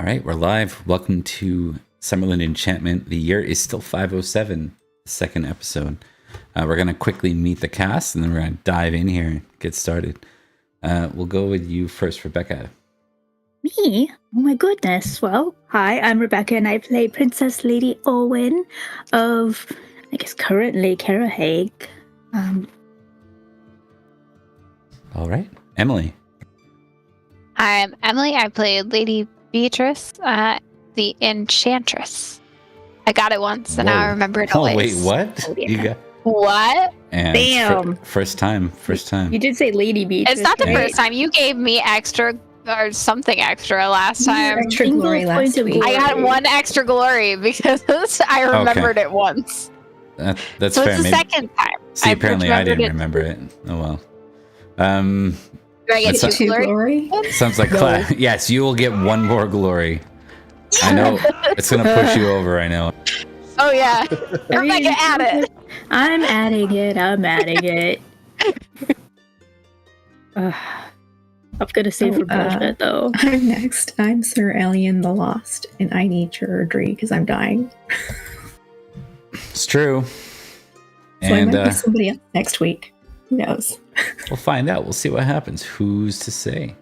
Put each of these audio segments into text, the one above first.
All right, we're live. Welcome to Summerland Enchantment. The year is still 507, the second episode. We're going to quickly meet the cast, and then we're going to dive in here and get started. We'll go with you first, Rebecca. Me? Oh my goodness. Well, hi, I'm Rebecca, and I play Princess Lady Owen of, I guess, currently Carahake. All right, Emily. I'm Emily. I played Lady Beatrice, the Enchantress. I got it once, and now I remember it always. Oh, wait, what? Oh, yeah. You got... What? And Damn. First time. You did say Lady Beatrice. It's not the right? first time. You gave me extra or something extra last time. Extra glory last week. I got one extra glory because I remembered it once. That's so fair. it's the second time. See, apparently I didn't remember it. Oh well. Do I get two glory? Sounds like class. Yes, you will get one more glory. I know it's gonna push you over. I know. Oh yeah, Rebecca, add it. I'm adding it. I'm gonna save for punishment though. I'm next. I'm Sir Elian the Lost, and I need your Erdree because I'm dying. It's true. So I might be somebody else next week. Who knows? We'll find out. We'll see what happens. Who's to say?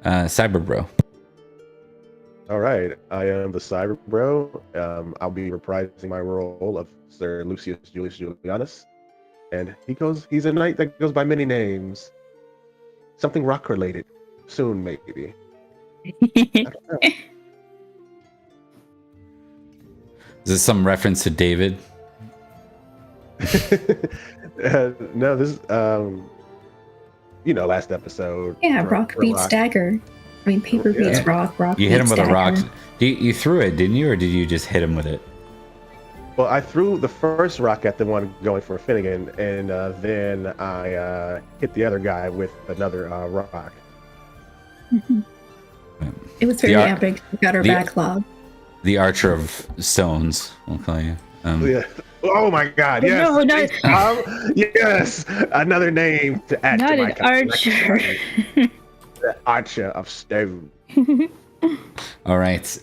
Cyber Bro. All right, I am the Cyber Bro. I'll be reprising my role of Sir Lucius Julius Julianus, and he's a knight that goes by many names. Something rock related. Soon, maybe. I don't know. Is this some reference to David? No, this is, last episode. Yeah, rock beats dagger. I mean, paper beats rock. Rock. You hit him with dagger. a rock. You threw it, didn't you, or did you just hit him with it? Well, I threw the first rock at the one going for Finnegan, and then I hit the other guy with another rock. Mm-hmm. It was very epic. We got our backlog. The Archer of Stones, we'll call you. Yeah. Oh my God! Yes. No, not yes. Another name to add to my Archer. The Archer of Stone. All right.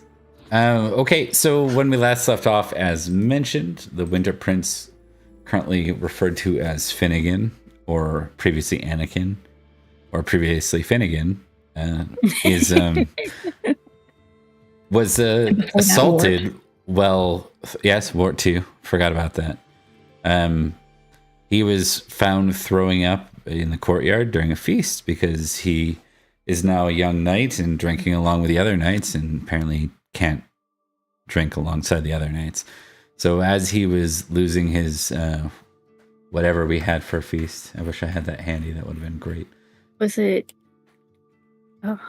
Okay, so when we last left off, as mentioned, the Winter Prince, currently referred to as Finnegan, or previously Anakin, or previously Finnegan, was assaulted. Well, yes, Wart 2. Forgot about that. He was found throwing up in the courtyard during a feast because he is now a young knight and drinking along with the other knights, and apparently can't drink alongside the other knights. So as he was losing his whatever we had for a feast, I wish I had that handy. That would have been great. Was it? Oh,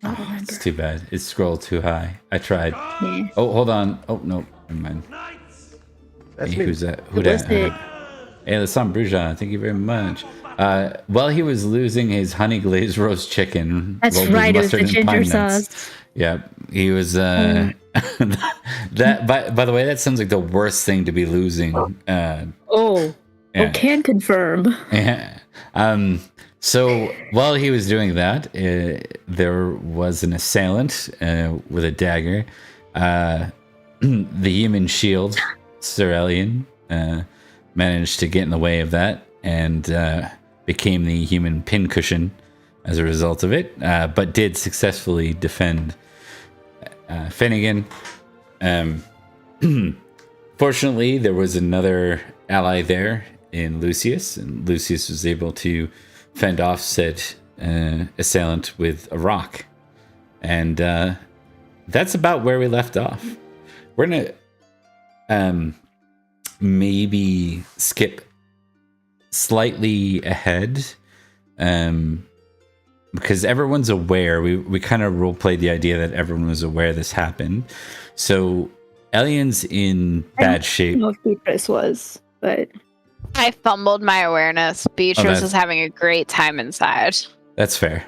I don't remember. It's too bad. It scrolled too high. I tried. Yeah. Oh, hold on. Oh no, never mind. That's Hey, me. who's that? Who that? it? Hey, that's Sam Brujan. Thank you very much. While he was losing his honey glazed roast chicken, That's rolled with right. It was the mustard and ginger pine nuts. sauce. Yeah, he was. That. By the way, that sounds like the worst thing to be losing. Yeah. Can confirm. Yeah. So while he was doing that, there was an assailant with a dagger. The human shield, Sir Elian, managed to get in the way of that and became the human pincushion as a result of it, but did successfully defend Finnegan. Fortunately, there was another ally there in Lucius, and Lucius was able to fend off said assailant with a rock. And that's about where we left off. We're gonna maybe skip slightly ahead, because everyone's aware. We kind of role played the idea that everyone was aware this happened. So Elian's in bad shape. I don't know if Beatrice was, but I fumbled my awareness. Beatrice is having a great time inside. That's fair.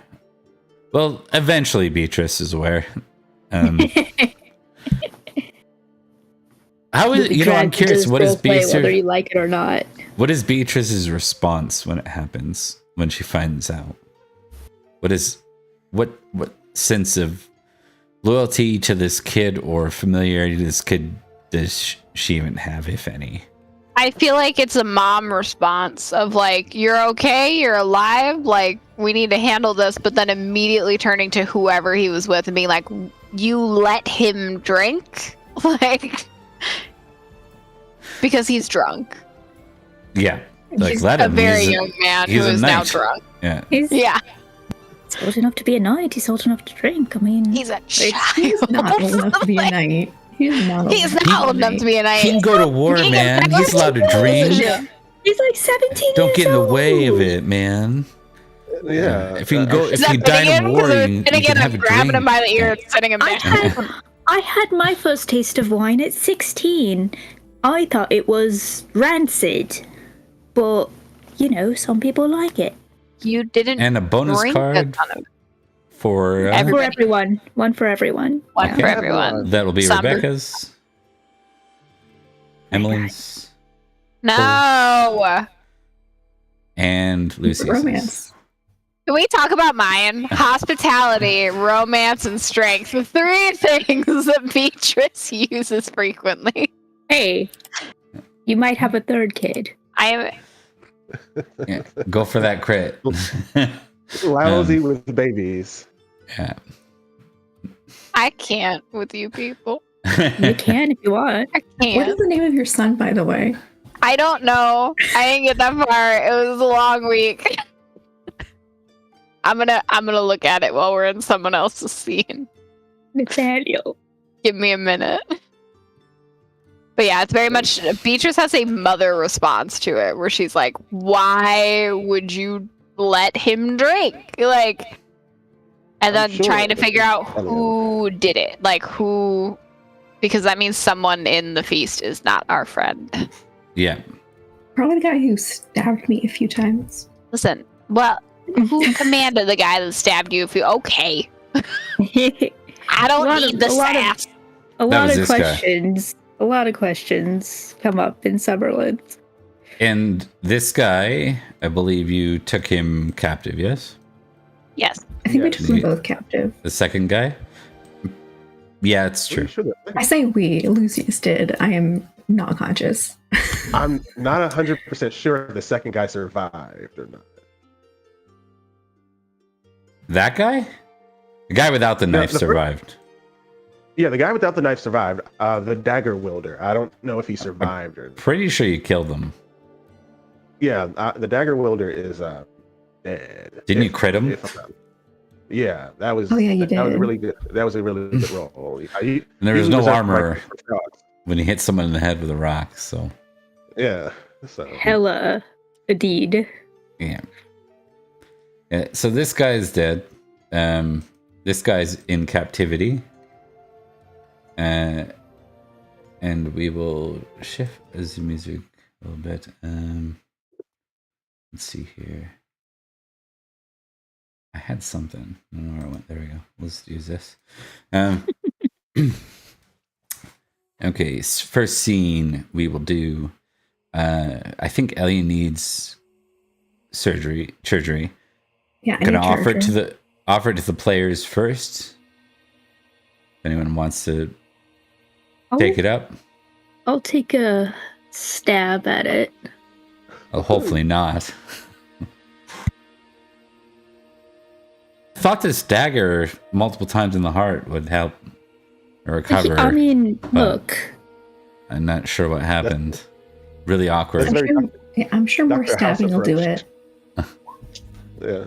Well, eventually Beatrice is aware. How is I'm curious. What is Beatrice? Whether you like it or not. What is Beatrice's response when it happens? When she finds out? What sense of loyalty to this kid or familiarity to this kid does she even have, if any? I feel like it's a mom response of like, you're okay, you're alive, like, we need to handle this, but then immediately turning to whoever he was with and being like, you let him drink? Like, because he's drunk. Yeah. Like, He's let a him. very He's young man he's who a is now knight. drunk. Yeah. He's old enough to be a knight. He's old enough to drink. I mean, He's a He's child. not old enough to be a knight. He's not old He's enough not old enough to be a knight. He can go to war, He man. can He's allowed to drink. he's like 17 Don't years get in the old. way of it, man. Yeah. If you can go, if Is you that die in Finnegan? a war, Because you Finnegan can have is a grabbing drink. him by the ear and sitting him I down. had my first taste of wine at 16. I thought it was rancid, but you know, some people like it. You didn't And a bonus drink a card ton of for Everybody. For everyone, one for everyone. one Okay. for everyone. that'll be Summer. Rebecca's, Emily's, No. and Lucy's. Romance. Can we talk about mine? Hospitality, romance, and strength. The 3 things that Beatrice uses frequently. Hey, you might have a third kid. I am. Yeah, go for that crit. Lousy with babies. Yeah. I can't with you people. You can if you want. I What is can't. the name of your son, by the way? I don't know. I didn't get that far. It was a long week. I'm gonna look at it while we're in someone else's scene. Nathaniel. Give me a minute. But yeah, it's very much Beatrice has a mother response to it where she's like, why would you let him drink? Like, and I'm then sure trying to it's figure out Italian. who did it. Like who, because that means someone in the feast is not our friend. Yeah. Probably the guy who stabbed me a few times. Listen, well, who commanded the guy that stabbed you? If you okay, I don't need the sass. A That lot was of this guy. questions. A lot of questions come up in Summerland. And this guy, I believe you took him captive, yes? Yes. I think we Yeah. took them both captive. The second guy? Yeah, it's true. I say we, Lucius did. I am not conscious. I'm not 100% sure if the second guy survived or not. That guy? The guy without the knife the fir- survived. Yeah, the guy without the knife survived. The dagger wielder. I don't know if he survived or. Pretty sure you killed him. Yeah, the dagger wielder is dead. Didn't you crit him? if I'm not- Yeah, that was. Oh, yeah, you That was did. really good. That was a really good roll. And there was he no deserved armor for frogs. when he hit someone in the head with a rock, so Yeah. So Hella a deed. yeah. So this guy is dead. This guy's in captivity. And we will shift the music a little bit. Let's see here. I had something. I don't know where it went. There we go. Let's use this. Okay, first scene we will do. I think Ellie needs surgery. Yeah, I Gonna need offer it character. to the players first. If anyone wants to I'll, take it up. I'll take a stab at it. Well, hopefully not. I thought this dagger multiple times in the heart would help recover. I mean, but look. I'm not sure what happened. Really awkward. That's very I'm sure more Dr. House stabbing will do approach. it. yeah.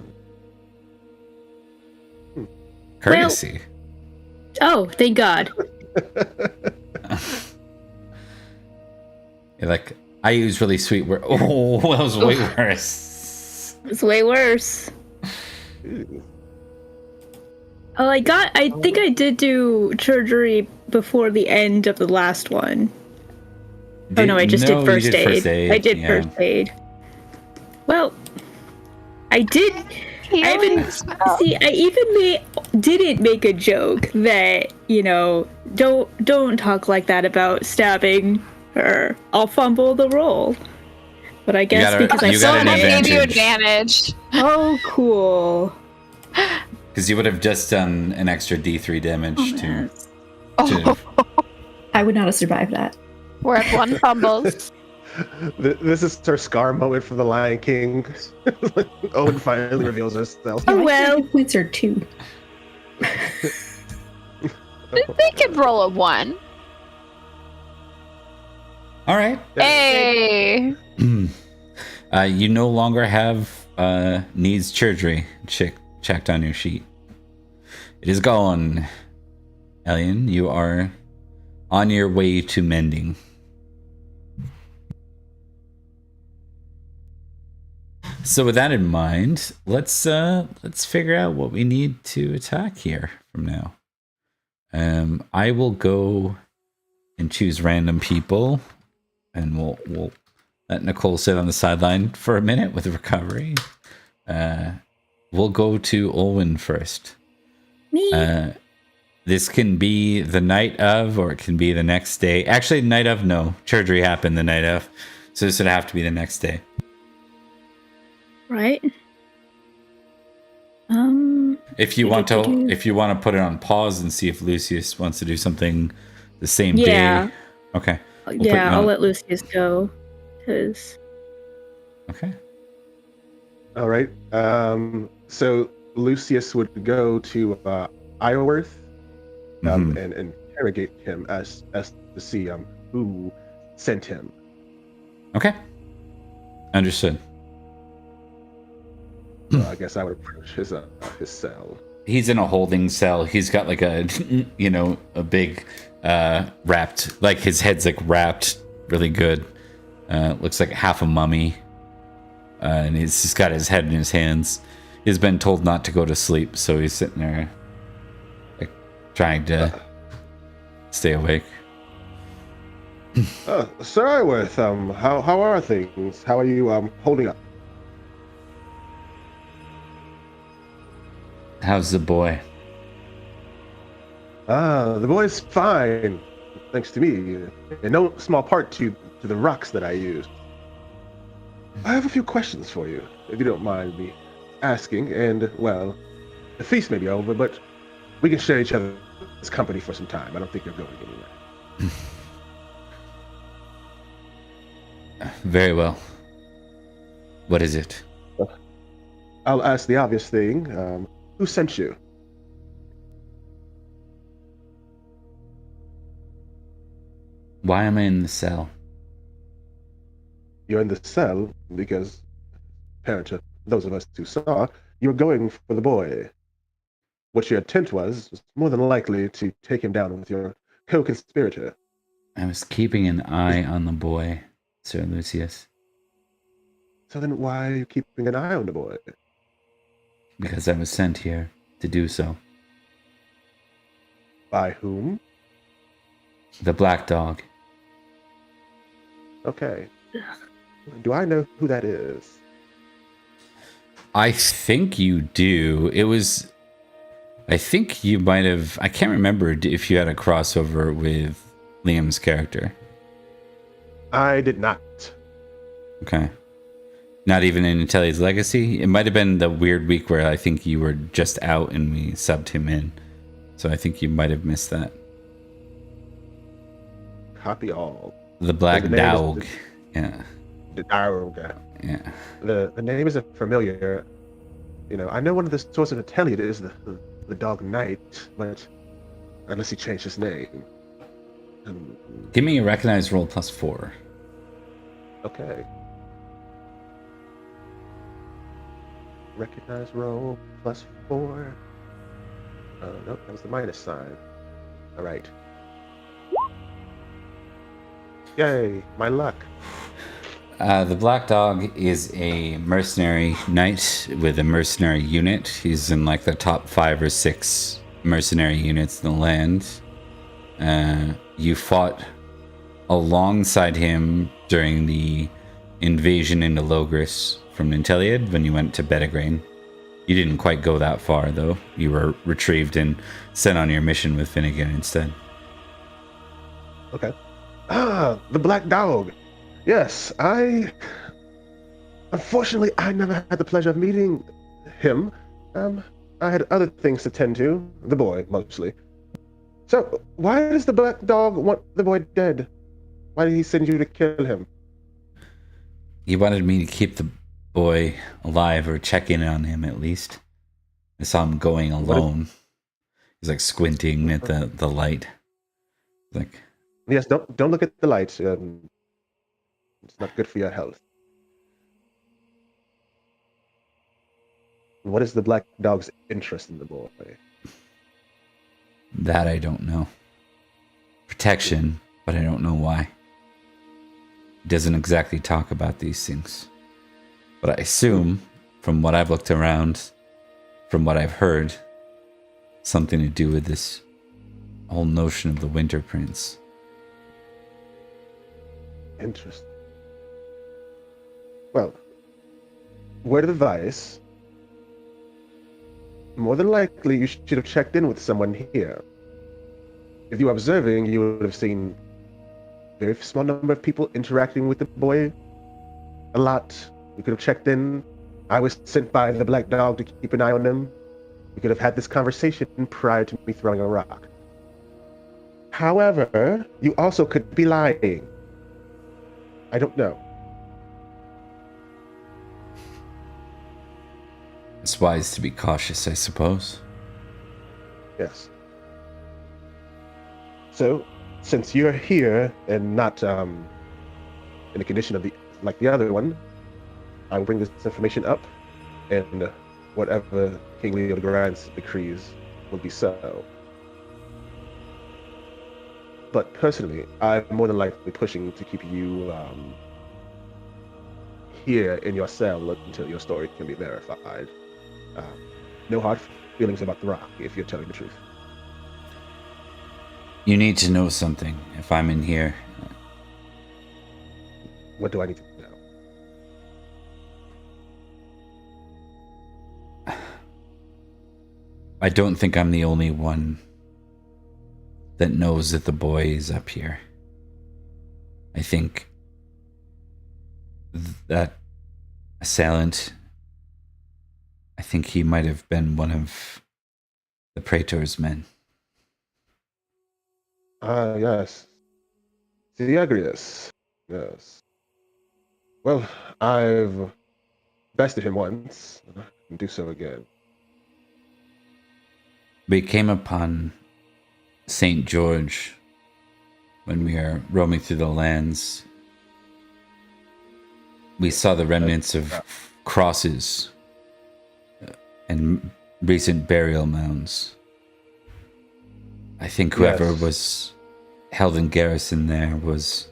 Courtesy. Oh, thank God. Yeah, like I use really sweet words. Oh, that was way worse. It's way worse. Oh, I think I did do surgery before the end of the last one. Oh no, I just did you first aid. I did yeah. first aid. Well, I did. I even didn't make a joke that, you know, don't talk like that about stabbing her. I'll fumble the roll. But I guess because I you saw got an it. I gave you advantage. advantage. Oh, cool. Because you would have just done an extra D3 damage to. I would not have survived that. Where if one fumbles. This is her scar moment from the Lion King. Owen finally reveals herself. Oh, well. Points are 2. They could roll a 1. All right. Hey! You no longer have needs surgery checked on your sheet. It is gone. Elian, you are on your way to mending. So with that in mind, let's figure out what we need to attack here from now. I will go and choose random people, and we'll let Nicole sit on the sideline for a minute with recovery. We'll go to Olwen first. Me. This can be the night of, or it can be the next day. Actually, night of, no. Surgery happened the night of, so this would have to be the next day. Right. If you want to put it on pause and see if Lucius wants to do something the same day. Okay. I'll let Lucius go. Cause. Okay. All right. So Lucius would go to Ioworth and interrogate him as to see who sent him. Okay. Understood. So I guess I would approach his cell. He's in a holding cell. He's got like a a big wrapped, like his head's like wrapped really good. Looks like half a mummy. And he's just got his head in his hands. He's been told not to go to sleep, so he's sitting there like trying to stay awake. Sir Iworth, how are things? How are you holding up? How's the boy? The boy's fine, thanks to me, in no small part to the rocks that I used. I have a few questions for you, if you don't mind me asking, and, well, the feast may be over, but we can share each other's company for some time. I don't think you're going anywhere. Very well. What is it? I'll ask the obvious thing. Who sent you? Why am I in the cell? You're in the cell because, apparent to those of us who saw, you were going for the boy. What your intent was more than likely to take him down with your co-conspirator. I was keeping an eye on the boy, Sir Lucius. So then why are you keeping an eye on the boy? Because I was sent here to do so. By whom? The Black Dog. Okay. Do I know who that is? I think you do. I think you might have... I can't remember if you had a crossover with Liam's character. I did not. Okay. Not even in Intelli's Legacy? It might have been the weird week where I think you were just out and we subbed him in. So I think you might have missed that. Copy all. The Black Dog. Yeah. The Dog. Yeah. The name isn't familiar. You know, I know one of the sources of Intelli is the Dog Knight, but unless he changed his name. Give me a recognized roll +4. Okay. Recognize roll +4. Nope, that was the minus sign. All right. Yay, my luck. The Black Dog is a mercenary knight with a mercenary unit. He's in like the top 5 or 6 mercenary units in the land. You fought alongside him during the invasion into Logris from Ninteliad when you went to Betagrain. You didn't quite go that far, though. You were retrieved and sent on your mission with Finnegan instead. Okay. The Black Dog. Yes, Unfortunately, I never had the pleasure of meeting him. I I had other things to tend to. The boy, mostly. So, why does the black dog want the boy dead? Why did he send you to kill him? He wanted me to keep the boy alive or check in on him at least. I saw him going alone. He's like squinting at the light. Like, yes, don't look at the light. It's not good for your health. What is the black dog's interest in the boy? that I don't know. Protection, but I don't know why. He doesn't exactly talk about these things. But I assume, from what I've looked around, from what I've heard, something to do with this whole notion of the Winter Prince. Interesting. Well, word of advice. More than likely, you should have checked in with someone here. If you were observing, you would have seen a very small number of people interacting with the boy. A lot. You could have checked in. I was sent by the Black Dog to keep an eye on them. We could have had this conversation prior to me throwing a rock. However, you also could be lying. I don't know. It's wise to be cautious, I suppose. Yes. So, since you're here and not in a condition of like the other one, I will bring this information up, and whatever King Leo the Grand's decrees will be so. But personally, I'm more than likely pushing to keep you here in your cell until your story can be verified. No hard feelings about the rock, if you're telling the truth. You need to know something if I'm in here. What do I need to know? I don't think I'm the only one that knows that the boy is up here. I think that assailant, I think he might have been one of the Praetor's men. Yes. Siagrius. Yes. Well, I've bested him once. I can do so again. We came upon St. George when we were roaming through the lands. We saw the remnants of crosses and recent burial mounds. I think whoever was held in garrison there was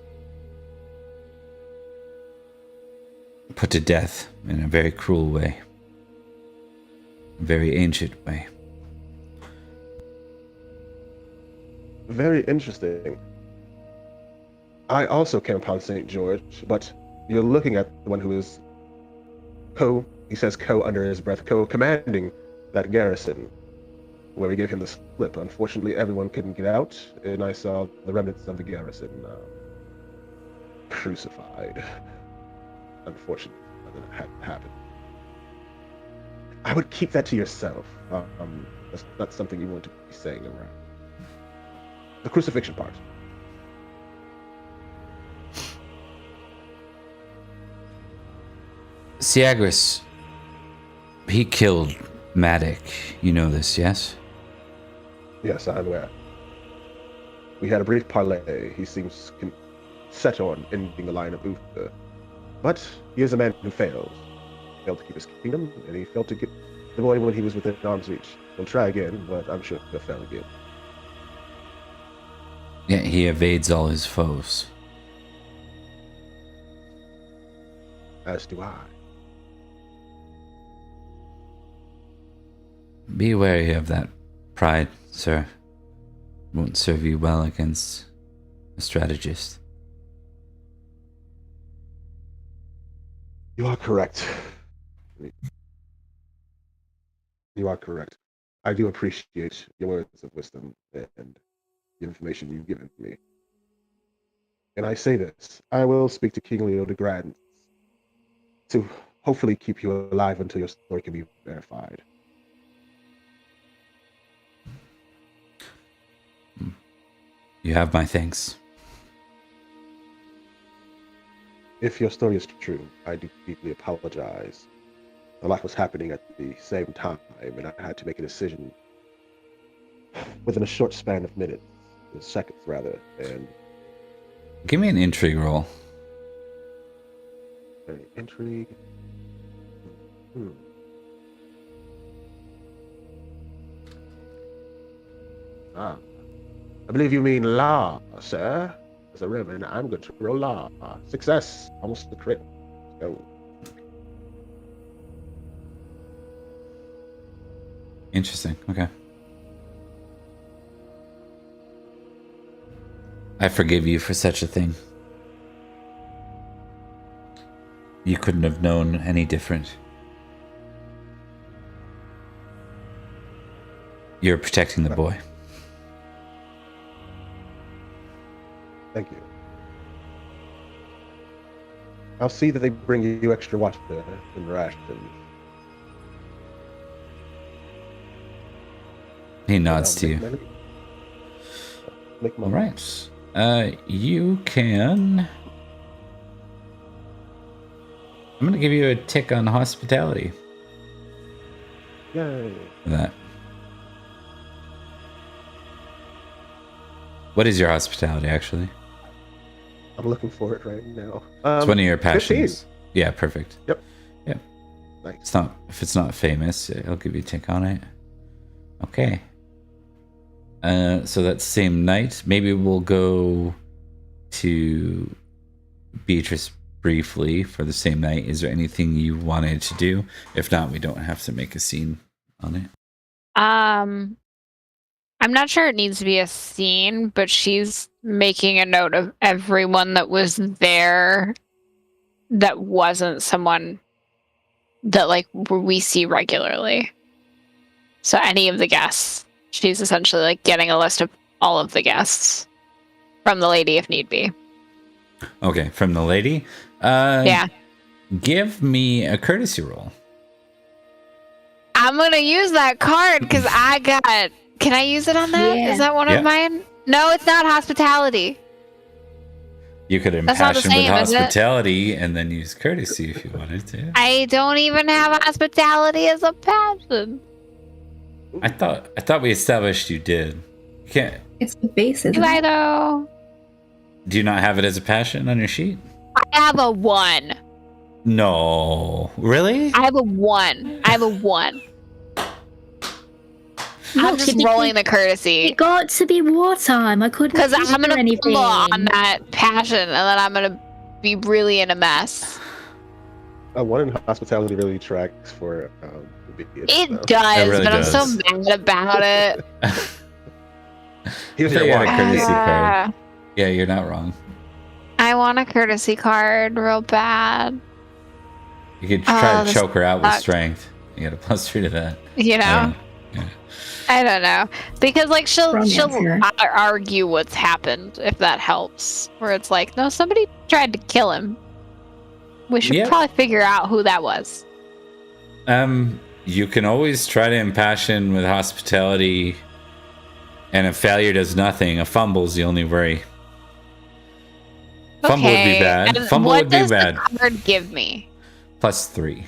put to death in a very cruel way, a very ancient way. Very interesting. I also came upon St. George, but you're looking at the one who is he says under his breath, commanding that garrison, where we gave him the slip. Unfortunately, everyone couldn't get out, and I saw the remnants of the garrison crucified. Unfortunately, that had happened. I would keep that to yourself. That's not something you want to be saying around. The crucifixion part. Siagris, he killed Matic. You know this, yes? Yes, I'm aware. We had a brief parley. He seems set on ending the line of Uther. But he is a man who fails. He failed to keep his kingdom, and he failed to get the boy when he was within arm's reach. He'll try again, but I'm sure he'll fail again. Yeah, he evades all his foes. As do I. Be wary of that pride, sir. It won't serve you well against a strategist. You are correct. You are correct. I do appreciate your words of wisdom and the information you've given me. And I say this, I will speak to King Leo the Grand to hopefully keep you alive until your story can be verified. You have my thanks. If your story is true, I do deeply apologize. A lot was happening at the same time, and I had to make a decision within a short span of minutes, seconds rather, and Give me an intrigue roll. intrigue. I believe you mean law, sir. As a reverend, I'm going to roll law. Success. Almost a crit. Let's go. Interesting. Okay. I forgive you for such a thing. You couldn't have known any different. You're protecting the boy. Thank you. I'll see that they bring you extra water and rations. He nods to you. All right. You can... I'm going to give you a tick on hospitality. Yay. For that. What is your hospitality, actually? I'm looking for it right now. It's one of your passions. 15. Yeah, perfect. Yep. Yep. Nice. It's not, if it's not famous, I'll give you a tick on it. Okay. So that same night, maybe we'll go to Beatrice briefly for the same night. Is there anything you wanted to do? If not, we don't have to make a scene on it. I'm not sure it needs to be a scene, but she's making a note of everyone that was there that wasn't someone that like we see regularly. So any of the guests. She's essentially like getting a list of all of the guests from the lady if need be. Okay, from the lady? Yeah. Give me a courtesy roll. I'm going to use that card because I got... Can I use it on that? Yeah. Is that one of mine? No, it's not hospitality. You could That's not the impassion with same, is it? hospitality and then use courtesy if you wanted to. I don't even have hospitality as a passion. I thought we established you did. You can't. It's the base, isn't Do I it? though? Do you not have it as a passion on your sheet? I have a 1. No. Really? I have a 1. I have a 1. I'm just rolling the courtesy. It got to be wartime. I couldn't Because I'm do going to anything. fumble on that passion and then I'm going to be really in a mess. One in hospitality really tracks for It does, really but does. I'm so mad about it. Here's I thought your you had a one. courtesy card. Yeah, you're not wrong. I want a courtesy card real bad. You could try to this choke her out with sucks. strength. You got a +3 to that. You know? Yeah. I don't know. Because like she'll Romance here. argue what's happened if that helps. Where it's like, no, somebody tried to kill him. We should Yep. probably figure out who that was. You can always try to impassion with hospitality, and if failure does nothing, a fumble's the only worry. Fumble would be bad. And Fumble what would be does bad. the card give me? +3.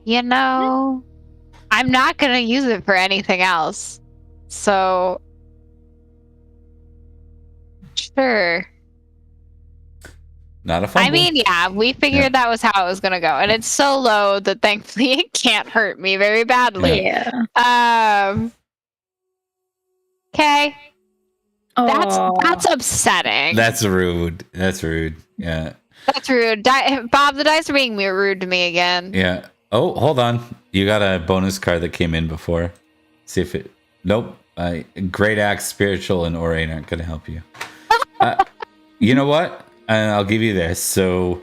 You know, I'm not gonna use it for anything else. So sure. Not a fumble. I mean, yeah, we figured that was how it was gonna go, and it's so low that thankfully it can't hurt me very badly. Yeah. Okay, Oh, that's upsetting. That's rude. That's rude. Yeah. That's rude. Bob, the dice are being rude to me again. Yeah. Oh, hold on. You got a bonus card that came in before. See if it... Nope. Great Axe, Spiritual, and Orate aren't going to help you. You know what? I'll give you this. So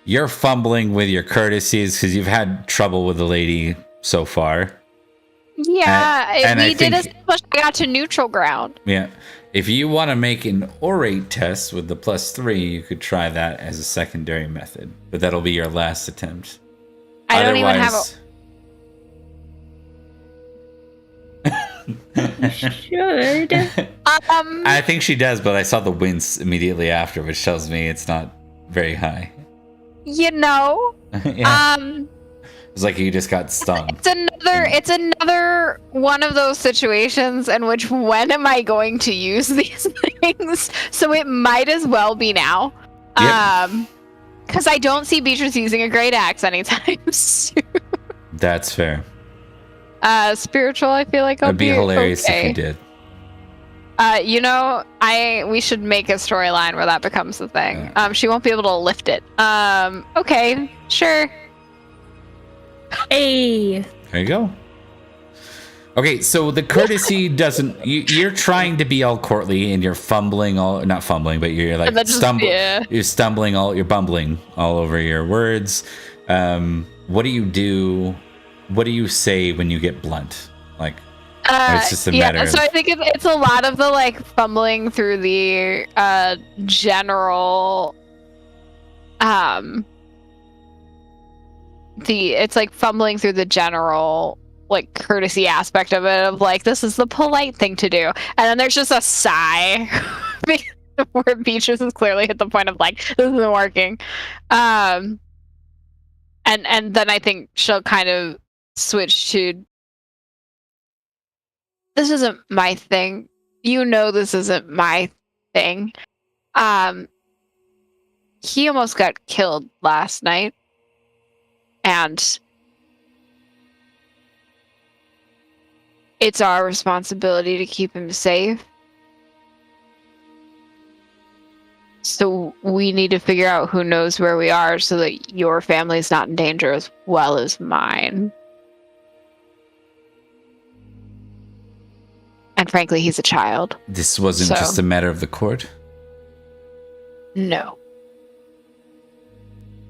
you're fumbling with your courtesies because you've had trouble with the lady so far. Yeah, And I we did think- as much. I got to neutral ground. Yeah. If you want to make an Orate test with the +3, you could try that as a secondary method. But that'll be your last attempt. I don't even have a. should. I think she does, but I saw the wince immediately after, which tells me it's not very high. You know, Yeah. It's like you just got stung. it's another one of those situations in which when am I going to use these things? So it might as well be now. Yep. Because I don't see Beatrice using a great axe anytime soon. That's fair. Spiritual, I feel like It'd be hilarious okay. if you did. You know, we should make a storyline where that becomes the thing. She won't be able to lift it. Okay, sure. Hey. There you go. Okay, so the courtesy doesn't. You're trying to be all courtly, and you're fumbling not fumbling, but you're like You're stumbling you're bumbling all over your words. What do you do? What do you say when you get blunt? Like, it's just a matter. So I think it's a lot of the like fumbling through the general. It's like fumbling through the general like courtesy aspect of it, of like, this is the polite thing to do, and then there's just a sigh where Beatrice has clearly hit the point of like, this isn't working, and then I think she'll kind of switch to, this isn't my thing, you know, this isn't my thing. He almost got killed last night, and it's our responsibility to keep him safe. So we need to figure out who knows where we are so that your family's not in danger as well as mine. And frankly, he's a child. This wasn't just a matter of the court? No.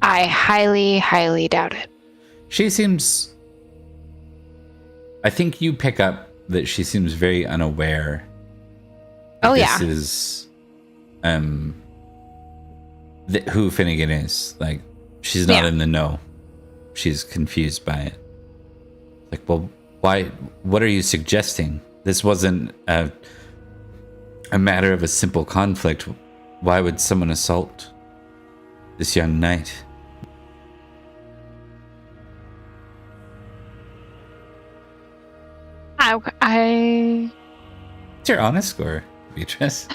I highly, highly doubt it. She seems... I think you pick up that she seems very unaware. This is who Finnegan is. Like, she's not in the know. She's confused by it. Like, well, why? What are you suggesting? This wasn't a matter of a simple conflict. Why would someone assault this young knight? What's your honest score, Beatrice?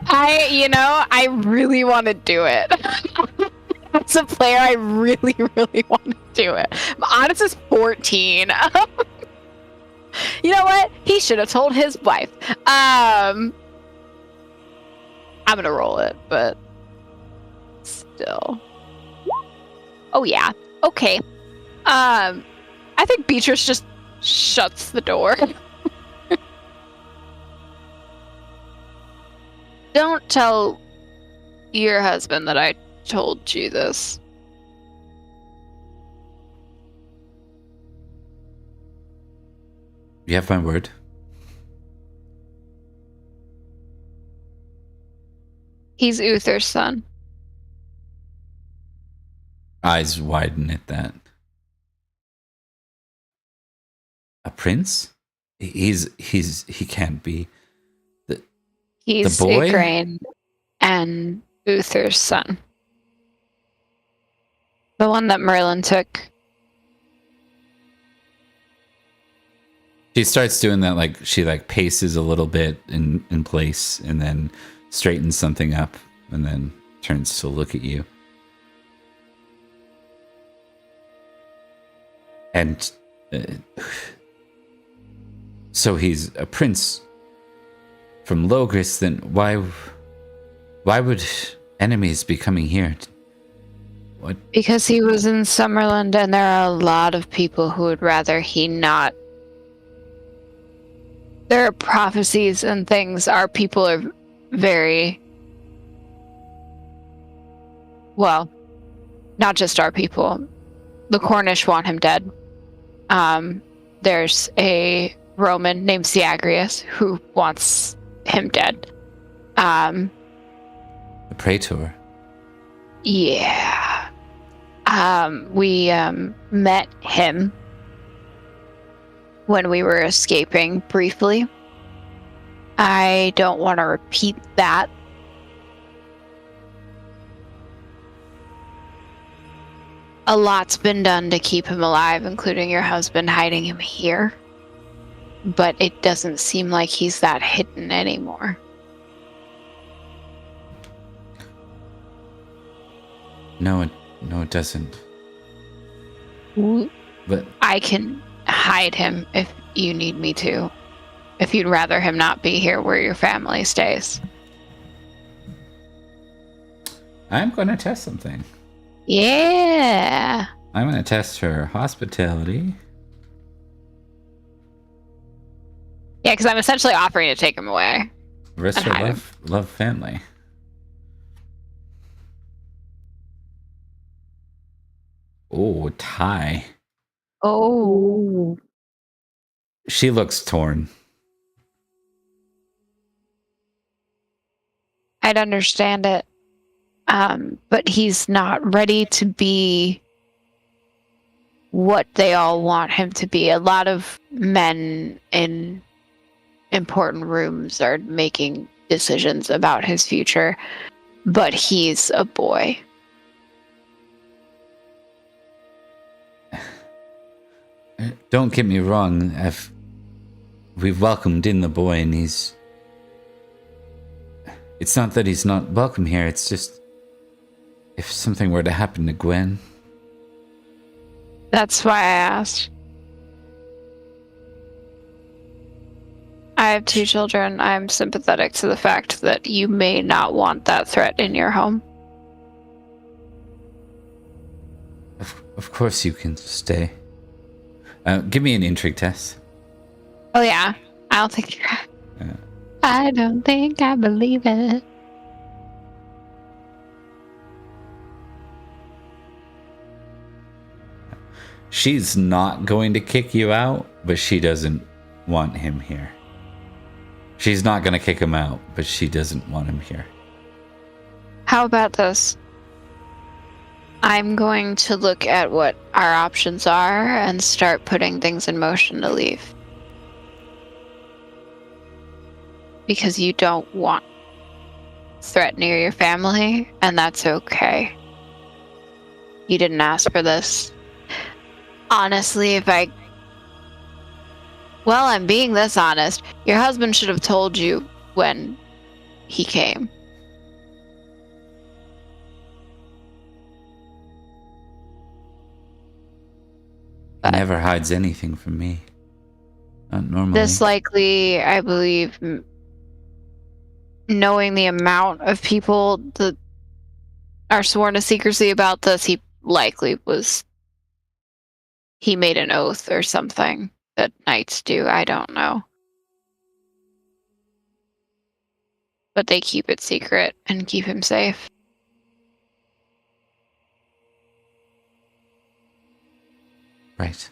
I really want to do it. As a player, I really, really want to do it. My honest is 14. You know what? He should have told his wife. I'm gonna roll it, but still. Oh yeah. Okay. I think Beatrice just shuts the door. Don't tell your husband that I told you this. You have my word. He's Uther's son. Eyes widen at that. A prince? He can't be. He's the boy? Igraine and Uther's son. The one that Merlin took. She starts doing that, like she like paces a little bit in place and then straightens something up and then turns to look at you. And so he's a prince from Logris, then why would enemies be coming here? What? Because he was in Summerland, and there are a lot of people who would rather he not. There are prophecies and things. Our people are very... Well, not just our people. The Cornish want him dead. There's a Roman named Syagrius who wants him dead. The Praetor. Yeah. We met him when we were escaping briefly. I don't want to repeat that. A lot's been done to keep him alive, including your husband hiding him here. But it doesn't seem like he's that hidden anymore. No, it doesn't. But I can hide him if you need me to. If you'd rather him not be here where your family stays. I'm going to test something. Yeah. I'm going to test her hospitality. Yeah, because I'm essentially offering to take him away. Rest her love family. Oh, tie. Oh. She looks torn. I'd understand it. But he's not ready to be what they all want him to be. A lot of men in important rooms are making decisions about his future, but he's a boy. Don't get me wrong. We've welcomed in the boy, and it's not that he's not welcome here. It's just if something were to happen to Gwen. That's why I asked. I have 2 children. I'm sympathetic to the fact that you may not want that threat in your home. Of course you can stay. Give me an intrigue test. Oh yeah. I don't think I believe it. She's not going to kick you out, but she doesn't want him here. She's not going to kick him out, but she doesn't want him here. How about this? I'm going to look at what our options are and start putting things in motion to leave. Because you don't want threat near your family, and that's okay. You didn't ask for this. Honestly, I'm being this honest. Your husband should have told you when he came. He never hides anything from me. Not normally. This likely, I believe, knowing the amount of people that are sworn to secrecy about this, he made an oath or something that knights do. I don't know. But they keep it secret and keep him safe. Right.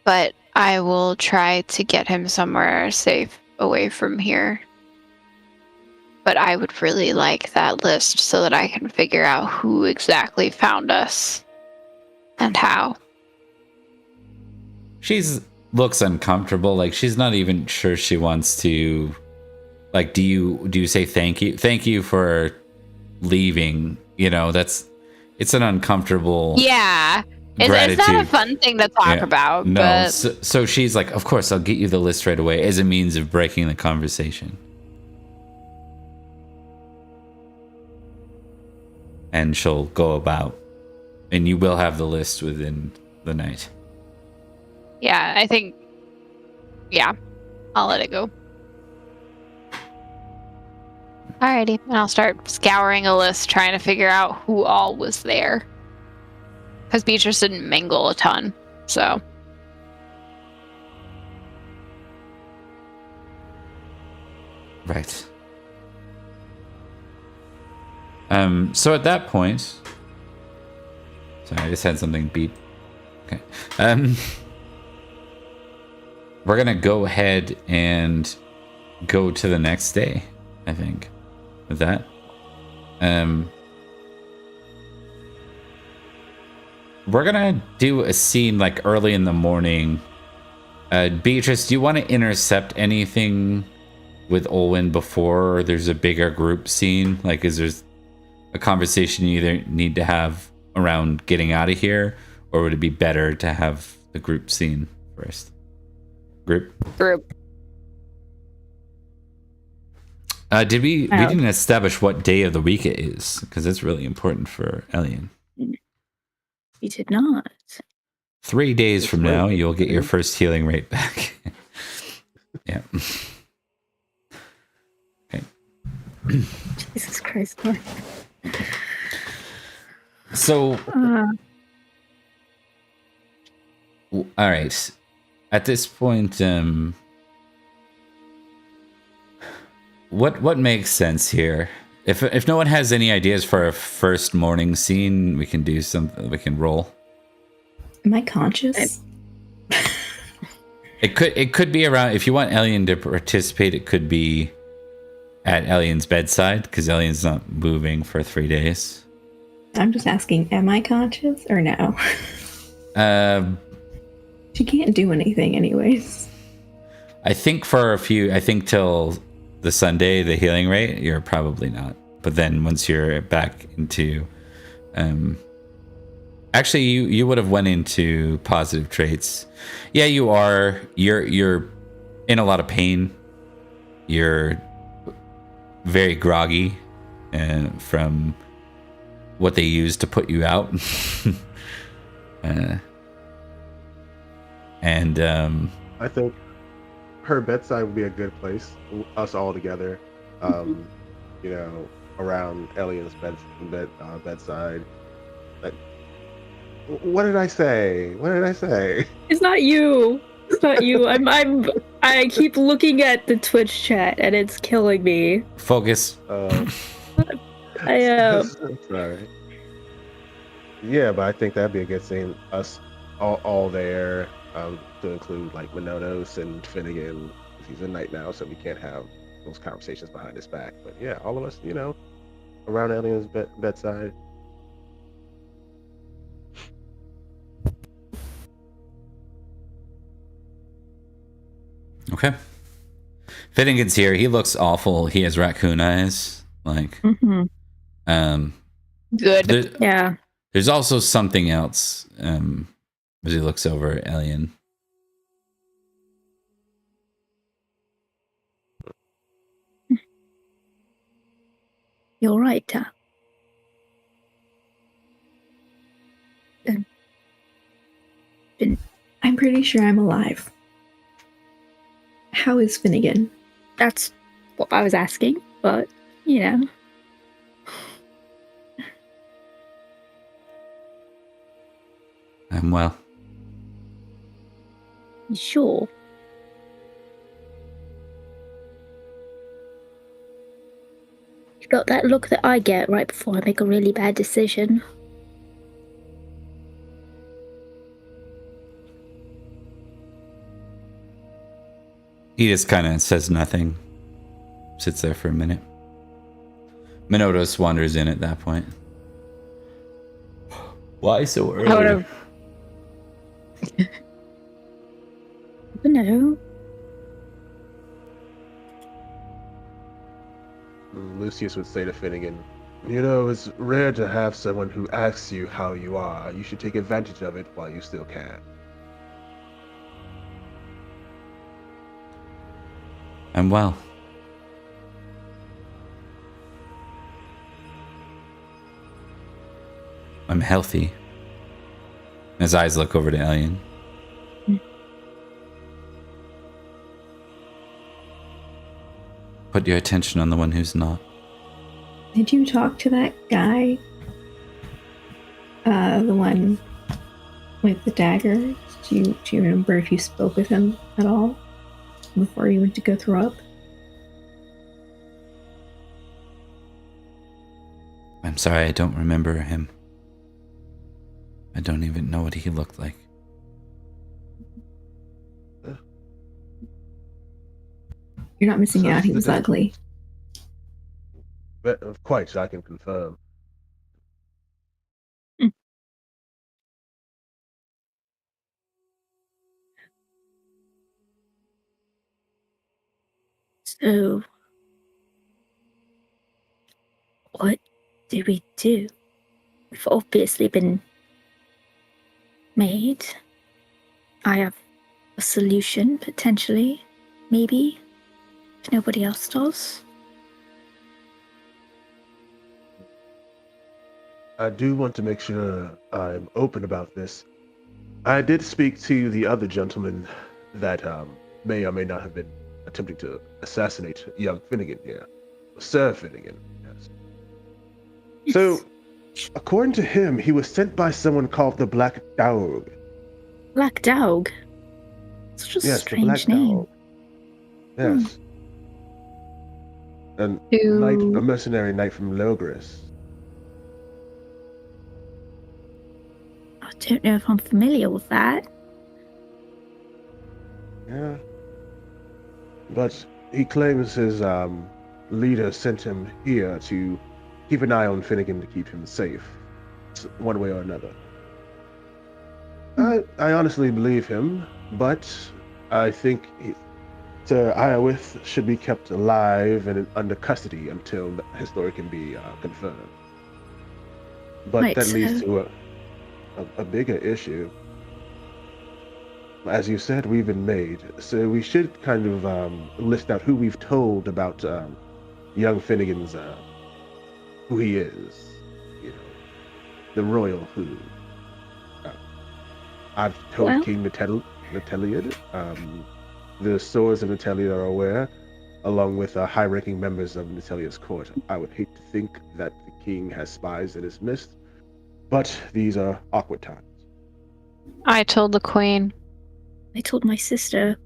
But I will try to get him somewhere safe away from here. But I would really like that list so that I can figure out who exactly found us and how. She's looks uncomfortable. Like she's not even sure she wants to. Like, do you say thank you? Thank you for leaving. You know, it's an uncomfortable. Yeah. It's not a fun thing to talk about. No. But... So she's like, of course, I'll get you the list right away as a means of breaking the conversation. And she'll go about. And you will have the list within the night. Yeah, I think... Yeah, I'll let it go. Alrighty, and I'll start scouring a list, trying to figure out who all was there. Because Beatrice didn't mingle a ton, so... Right. So at that point... Sorry, I just had something beep. Okay. We're gonna go ahead and go to the next day, I think. With that. We're gonna do a scene like early in the morning Beatrice, do you want to intercept anything with Olwen before there's a bigger group scene? Like, is there a conversation you either need to have around getting out of here, or would it be better to have the group scene first? Group. Did we didn't establish what day of the week it is, because that's really important for Elian. We did not. 3 days from now, you'll get your first healing rate back. Yeah. Okay. Jesus Christ, Lord. So, all right. At this point, what makes sense here? If no one has any ideas for a first morning scene, we can do something. We can roll. Am I conscious? It could be around. If you want Elian to participate, it could be at Elian's bedside, because Elian's not moving for 3 days. I'm just asking, am I conscious or no? She can't do anything anyways. I think till the Sunday, the healing rate, you're probably not. But then once you're back into... actually, you would have went into positive traits. Yeah, you are. You're in a lot of pain. You're very groggy from what they used to put you out. I think her bedside would be a good place. Us all together, you know, around Elian's bedside. What did I say? What did I say? It's not you. It's not you. I keep looking at the Twitch chat and it's killing me. Focus. I am. Sorry. Yeah, but I think that'd be a good scene. Us all there, to include like Minonos and Finnegan. He's a knight now, so we can't have those conversations behind his back. But yeah, all of us, you know, around Elian's bedside. Okay. Finnegan's here. He looks awful. He has raccoon eyes. Like, Good. Yeah. There's also something else as he looks over at Elian. You're right, Ta. I'm pretty sure I'm alive. How is Finnegan? That's what I was asking, but, you know. I'm well. You sure? You got that look that I get right before I make a really bad decision. He just kind of says nothing. Sits there for a minute. Minotos wanders in at that point. Why so early? I would have. No. Lucius would say to Finnegan, you know, it's rare to have someone who asks you how you are. You should take advantage of it while you still can. I'm well. I'm healthy. His eyes look over to Elian. Put your attention on the one who's not. Did you talk to that guy? The one with the dagger? Do you remember if you spoke with him at all before you went to go throw up? I'm sorry, I don't remember him. I don't even know what he looked like. You're not missing out. He was ugly. But quite, I can confirm. So, what do we do? We've obviously been made. I have a solution, potentially. Maybe. If nobody else does. I do want to make sure I'm open about this. I did speak to the other gentleman that may or may not have been attempting to assassinate young Finnegan here. Sir Finnegan, yes. So, according to him, he was sent by someone called the Black Dog. Black Dog? Such a Yes, strange the Black name. Dog. Yes. A mercenary knight from Logris. I don't know if I'm familiar with that. Yeah. But he claims his leader sent him here to keep an eye on Finnegan to keep him safe, one way or another. I honestly believe him, but I think Sir Iowith should be kept alive and under custody until his story can be confirmed. But Right, that leads to a bigger issue. As you said, we've been made, so we should kind of list out who we've told about young Finnegan's, who he is, you know, the royal who. I've told King Nateliad. The swords of Natalia are aware, along with high-ranking members of Natalia's court. I would hate to think that the king has spies in his midst, but these are awkward times. I told the queen. I told my sister.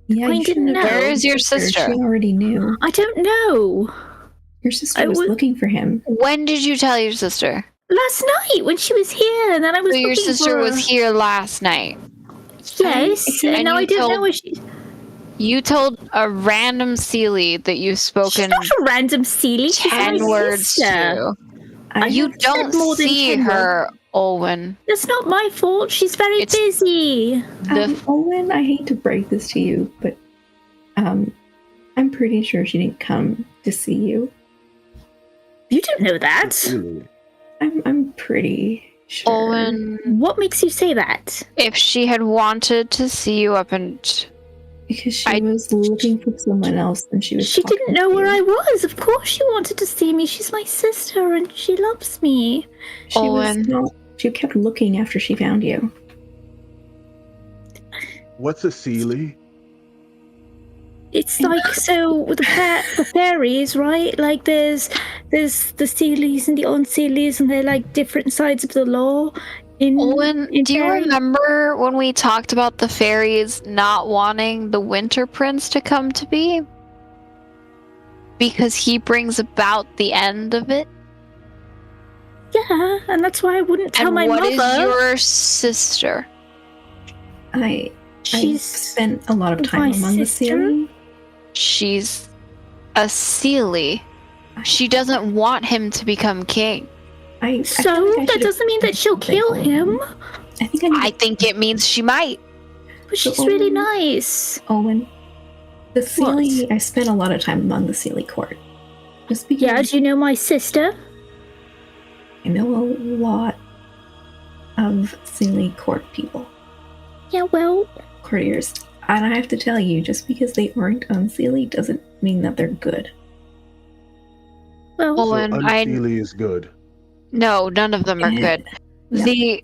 Yeah, Queen you shouldn't didn't have know. told Where is your sister? She already knew. I don't know. Your sister was looking for him. When did you tell your sister? Last night when she was here, and then I was. So your looking sister for was here last night. Yes, and now I don't know where she. You told a random Seelie that you've spoken. She's not a random Seelie. She's 10 my words sister. to. You don't more than see 10 her, Olwen. That's not my fault. She's very busy. Olwen, I hate to break this to you, but I'm pretty sure she didn't come to see you. You don't know that. I'm pretty sure. Olwen, what makes you say that? If she had wanted to see you up and... Because she was looking for someone else and she was She didn't know where I was. Of course she wanted to see me. She's my sister and she loves me. She kept looking after she found you. What's a Seelie? It's like, so the fairies, right? Like there's the Seelies and the Unseelies, and they're like different sides of the law. Olwen, do you remember when we talked about the fairies not wanting the Winter Prince to come to be? Because he brings about the end of it? Yeah, and that's why I wouldn't tell my mother. What is your sister? I spent a lot of time among the Seelie. She's a Seelie. She doesn't want him to become king. That doesn't mean that she'll kill him. I think it means she might. But she's really nice. Owen, the Seelie, I spent a lot of time among the Seelie court. Just because. Yeah, do you know my sister? I know a lot of Seelie court people. Yeah, well. Courtiers. And I have to tell you, just because they aren't Unseelie doesn't mean that they're good. Well, Unseelie is good. No, none of them are good. Yeah.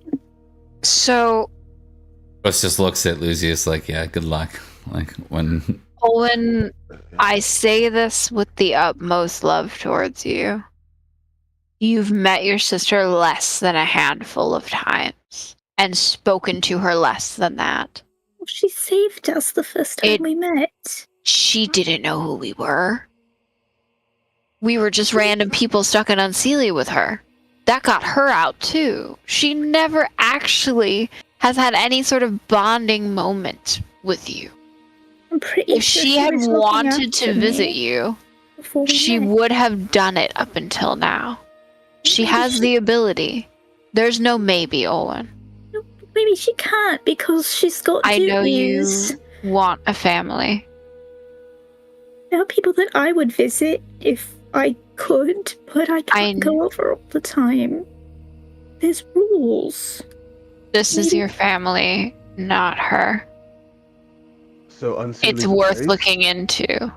Russ just looks at Lucius like, yeah, good luck. Like when Olwen, I say this with the utmost love towards you. You've met your sister less than a handful of times and spoken to her less than that. Well, she saved us the first time we met. She didn't know who we were. We were just random people stuck in Unseelie with her. That got her out too. She never actually has had any sort of bonding moment with you. I'm pretty if sure she had wanted to visit you, she would have done it up until now. She has the ability. There's no maybe, Olwen. No, maybe she can't because she's got duties. I know you want a family. There are people that I would visit if I could, but I can't go over all the time. There's rules. This is your family, not her. So unsealing It's the worth place? looking into.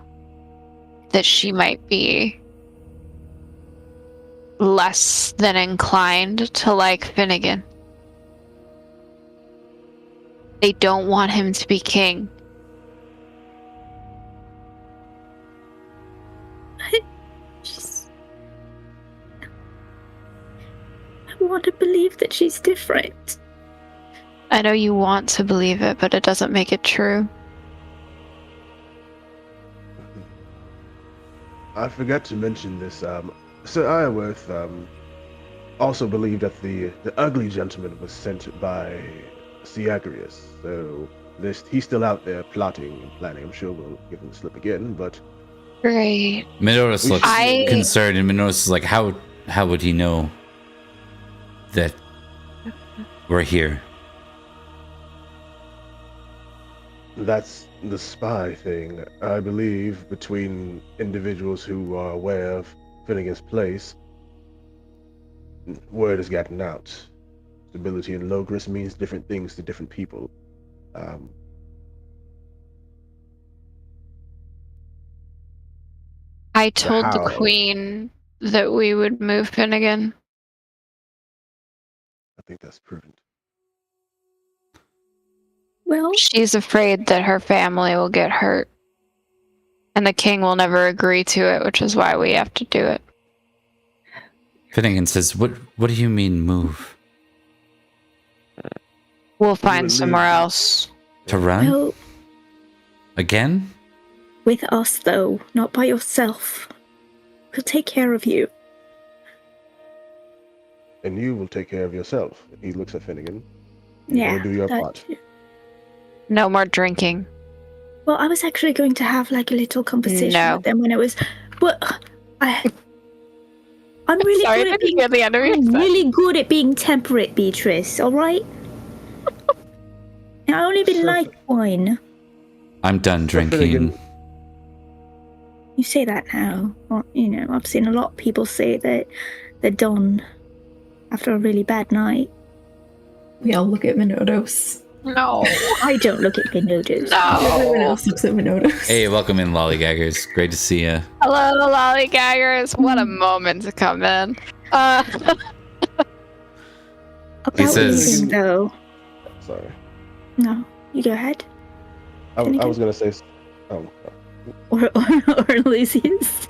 That she might be less than inclined to like Finnegan. They don't want him to be king. I want to believe that she's different. I know you want to believe it, but it doesn't make it true. I forgot to mention this. Sir Ironworth also believed that the ugly gentleman was sent by Siagrius. So he's still out there plotting and planning. I'm sure we'll give him the slip again, but... Great. Minotaurus looks concerned, and Minotaurus is like, how would he know that we're here? That's the spy thing. I believe between individuals who are aware of Finnegan's place, word has gotten out. Stability in Logris means different things to different people. I told the how? queen that we would move Finnegan. I think that's prudent. Well, She's afraid that her family will get hurt. And the king will never agree to it, which is why we have to do it. Finnegan says, what do you mean move? We'll find somewhere else. To run? well, Again? with us though, not by yourself. We'll take care of you. And you will take care of yourself. He looks at Finnegan. Yeah, Go do your that part. too. No more drinking. Well, I was actually going to have like a little conversation with them when it was. Well, I'm really Sorry, good I at didn't being. hear the end of your I'm sentence. really good at being temperate, Beatrice. All right. I only been So- like wine. I'm done drinking. Finnegan, You say that now. Well, I've seen a lot of people say that they're done after a really bad night. We all look at Minodos. No. I don't look at Pinodus. Everyone No. else looks at Minodos. Hey, welcome in, lollygaggers. Great to see you. Hello, lollygaggers. What a moment to come in. About He says- leaving, though. sorry. No, you go ahead. I Finnegan? was gonna say... Oh, Or Lucius.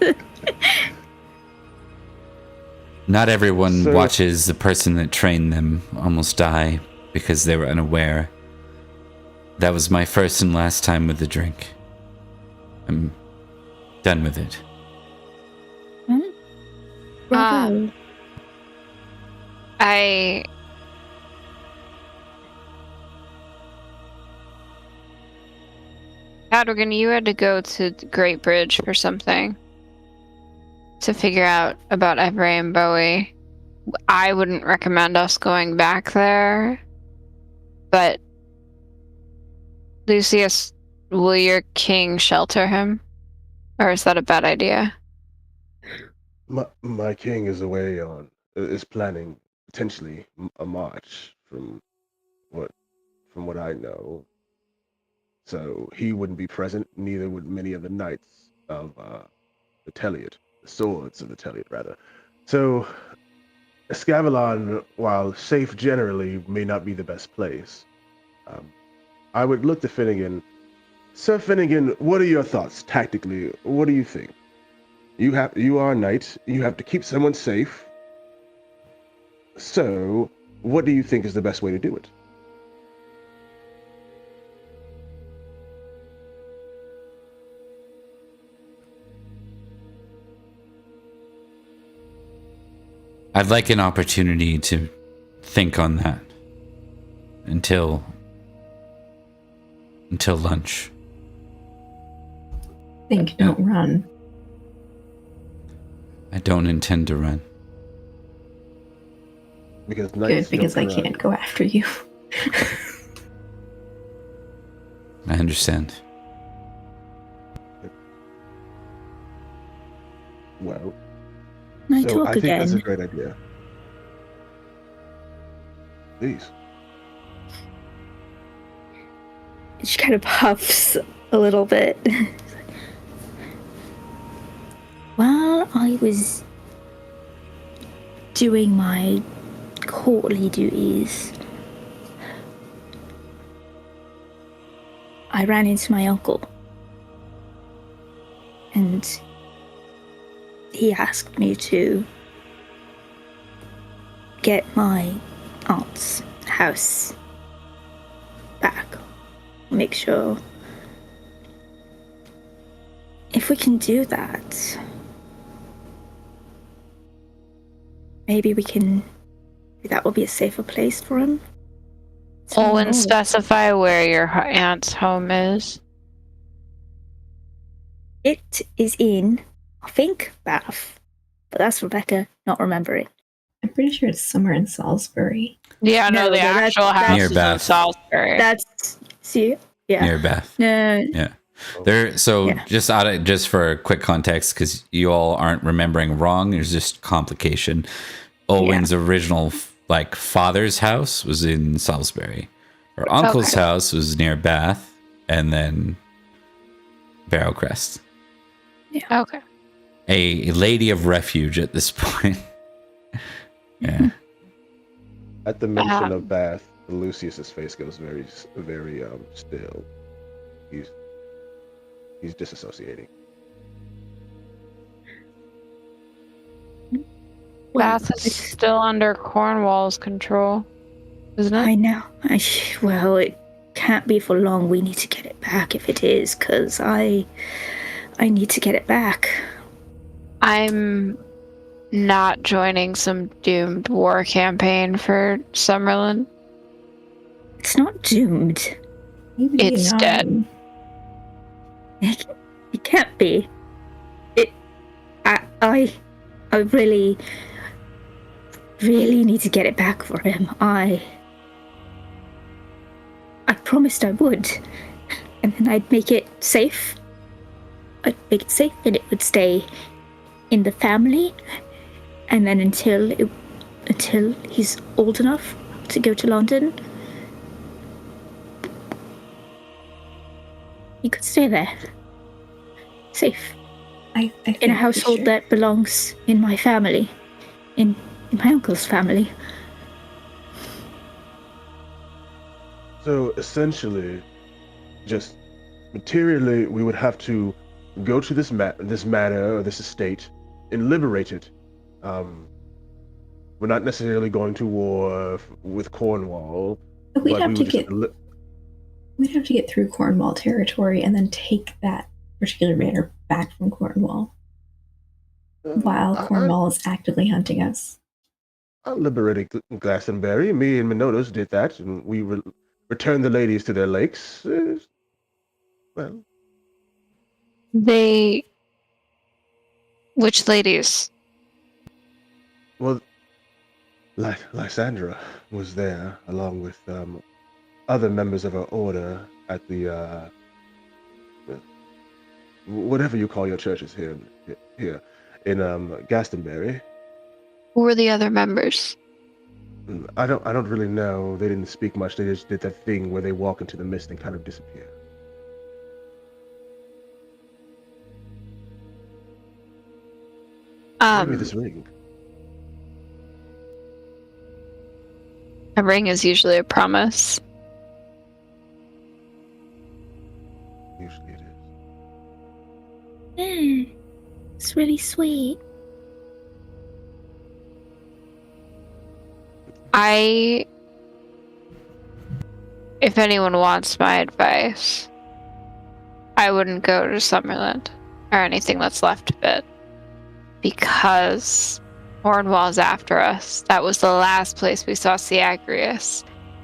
Not everyone So- watches the person that trained them almost die because they were unaware. That was my first and last time with the drink. I'm done with it. Bravo. Hadrigan, you had to go to Great Bridge for something to figure out about Everett and Bowie. I wouldn't recommend us going back there, but Lucius, will your king shelter him? Or is that a bad idea? my king is away is planning potentially a march from what I know. So he wouldn't be present, neither would many of the knights of the Telliot, the swords of the Telliot, rather. So Escavalon, while safe generally, may not be the best place. I would look to Finnegan. Sir Finnegan, what are your thoughts tactically? What do you think? You are a knight. You have to keep someone safe. So, what do you think is the best way to do it? I'd like an opportunity to think on that until lunch. Think, don't run. I don't intend to run. Because knights Good, because I don't run. can't go after you. I understand. So talk I think that's a again. great idea. Please. She kind of puffs a little bit. While I was doing my courtly duties, I ran into my uncle. And he asked me to get my aunt's house back. Make sure. If we can do that, maybe that will be a safer place for him. Owen, specify where your aunt's home is. It is in, I think, Bath. But that's Rebecca not remembering. I'm pretty sure it's somewhere in Salisbury. Yeah, no, the actual house Near is in Bath. Salisbury. That's, see, yeah. Near Bath. No, Yeah. There. So Yeah. just for quick context, because you all aren't remembering wrong, there's just complication. Owen's original father's house was in Salisbury. Her uncle's house was near Bath, and then Barrowcrest. Yeah. Okay. A lady of refuge at this point. Yeah. At the mention of Bath, Lucius's face goes very, very still. He's disassociating. Bath is still under Cornwall's control, isn't it? I know. Well, it can't be for long. We need to get it back if it is, because I need to get it back. I'm not joining some doomed war campaign for Summerland. It's not doomed. It's dead. It can't be. I really need to get it back for him. I promised I would. And then I'd make it safe. I'd make it safe and it would stay in the family. And then until he's old enough to go to London, he could stay there. Safe. I In a household that belongs in my family. In my uncle's family. So essentially, just materially, we would have to go to this manor or this estate and liberate it. We're not necessarily going to war with Cornwall. We'd have to get through Cornwall territory and then take that particular manor back from Cornwall while Cornwall is actively hunting us. I liberated Glastonbury. Me and Minotos did that, and we returned the ladies to their lakes. Well, Which ladies? Well, Lysandra was there along with other members of her order at the whatever you call your churches here in Glastonbury. Who were the other members? I don't really know. They didn't speak much. They just did that thing where they walk into the mist and kind of disappear. Give me this ring. A ring is usually a promise. Usually it is. Yeah, it's really sweet. If anyone wants my advice, I wouldn't go to Summerland or anything that's left of it, because Cornwall's after us. That was the last place we saw Siagrius,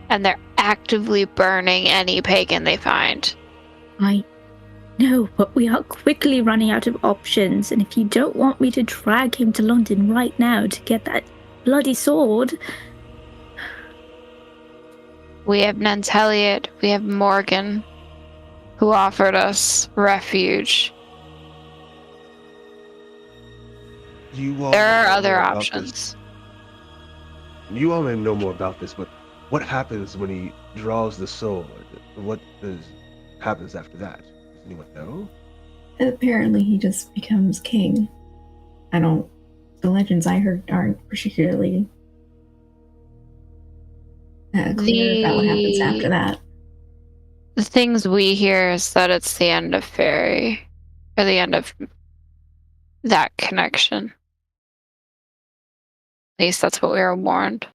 and they're actively burning any pagan they find. I know, but we are quickly running out of options, and if you don't want me to drag him to London right now to get that bloody sword... We have Nance Elliot, we have Morgan, who offered us refuge. You all There may are know other more about options. this. You all may know more about this, but what happens when he draws the sword? Happens after that? Does anyone know? Apparently, he just becomes king. The legends I heard aren't particularly clear about what happens after that. The things we hear is that it's the end of Faerie, or the end of that connection. At least that's what we were warned.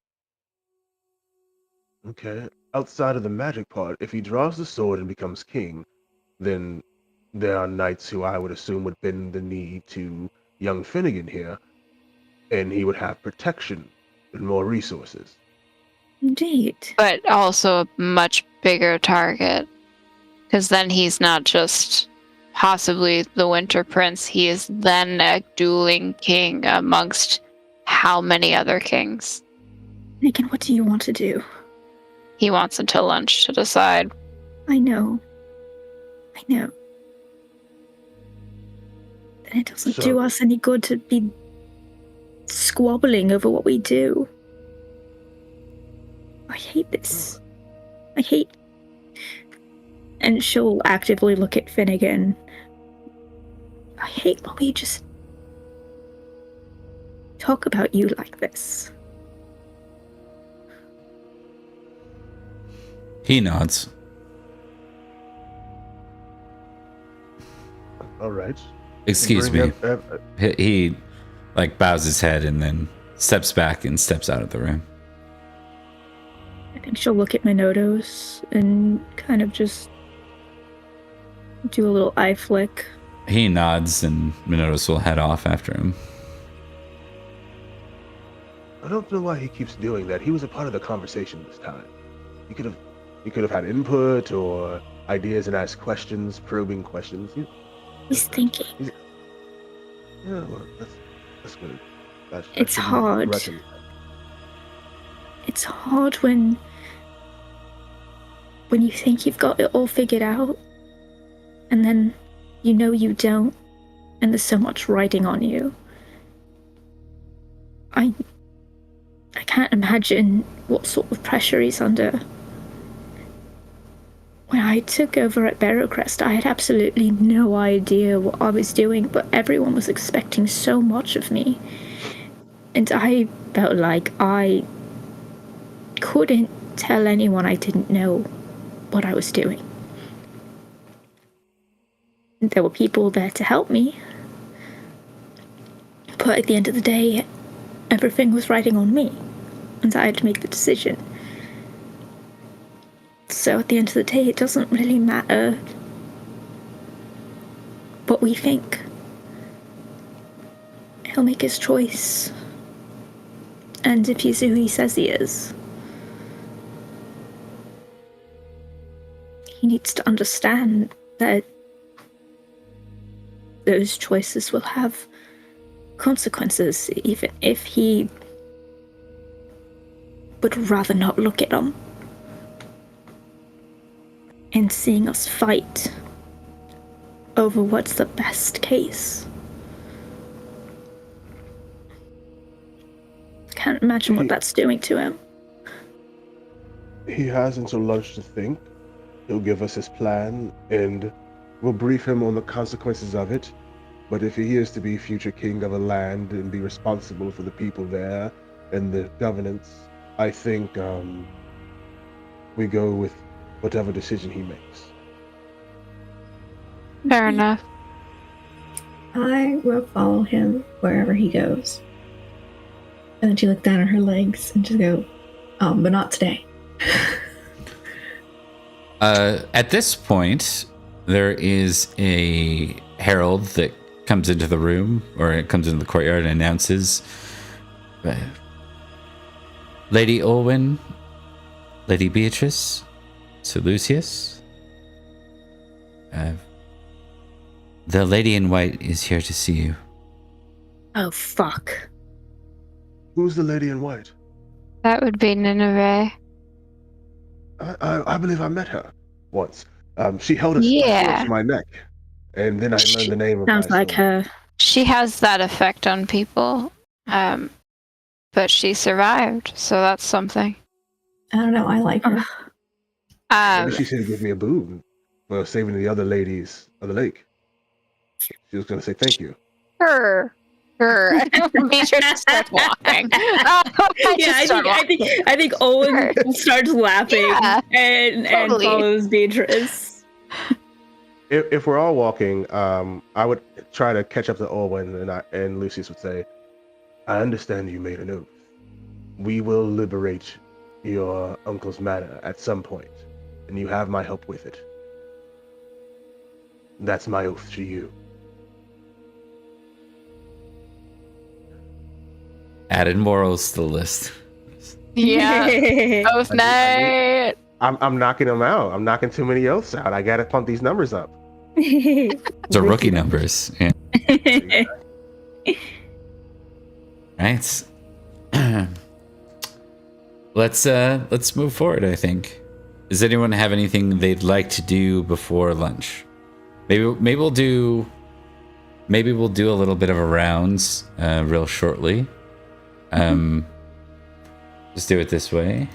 Okay. Outside of the magic part, if he draws the sword and becomes king, then there are knights who I would assume would bend the knee to young Finnegan here, and he would have protection and more resources. Indeed. But also a much bigger target. Because then he's not just possibly the Winter Prince, he is then a dueling king amongst how many other kings? Megan, what do you want to do? He wants until lunch to decide. I know. And it doesn't do us any good to be squabbling over what we do. I hate this. And she'll actively look at Finnegan. I hate when we just talk about you like this. He nods. All right. Excuse me. He like bows his head and then steps back and steps out of the room. I think she'll look at Minotos and kind of just do a little eye flick. He nods and Minotos will head off after him. I don't know why he keeps doing that. He was a part of the conversation this time. He could have had input or ideas and asked questions, probing questions. He's thinking. Yeah, well, that's good. It's hard. It's hard when you think you've got it all figured out, and then you know you don't, and there's so much riding on you. I can't imagine what sort of pressure he's under. When I took over at Barrowcrest, I had absolutely no idea what I was doing, but everyone was expecting so much of me. And I felt like I couldn't tell anyone I didn't know what I was doing. There were people there to help me, but at the end of the day, everything was riding on me, and I had to make the decision. So at the end of the day, it doesn't really matter what we think. He'll make his choice. And if he's who he says he is, he needs to understand that those choices will have consequences, even if he would rather not look at them. And seeing us fight over what's the best case. Can't imagine what that's doing to him. He has until lunch to think. He'll give us his plan, and we'll brief him on the consequences of it. But if he is to be future king of a land and be responsible for the people there and the governance, I think we go with whatever decision he makes. Fair enough. I will follow him wherever he goes. And then she looked down at her legs and just go, but not today. At this point, there is a herald that comes into the room, or it comes into the courtyard and announces, Lady Olwen, Lady Beatrice, Sir Lucius, the lady in white is here to see you. Oh, fuck. Who's the lady in white? That would be Nineveh. I believe I met her once. She held a sword to my neck, and then I learned the name of Sounds my like sword. her. She has that effect on people. But she survived, so that's something. I don't know. I like her. Maybe she should give me a boon for saving the other ladies of the lake. She was going to say thank you. Sure. Beatrice starts walking. I think Owen starts laughing and follows Beatrice. If we're all walking, I would try to catch up to Owen, and Lucius would say, I understand you made an oath. We will liberate your uncle's manor at some point, and you have my help with it. That's my oath to you. Added morals to the list. Yeah. Oath night. I'm knocking them out. I'm knocking too many oaths out. I gotta pump these numbers up. Those are rookie numbers. Yeah. Right. Let's move forward, I think. Does anyone have anything they'd like to do before lunch? Maybe we'll do a little bit of a rounds real shortly. Let's do it this way.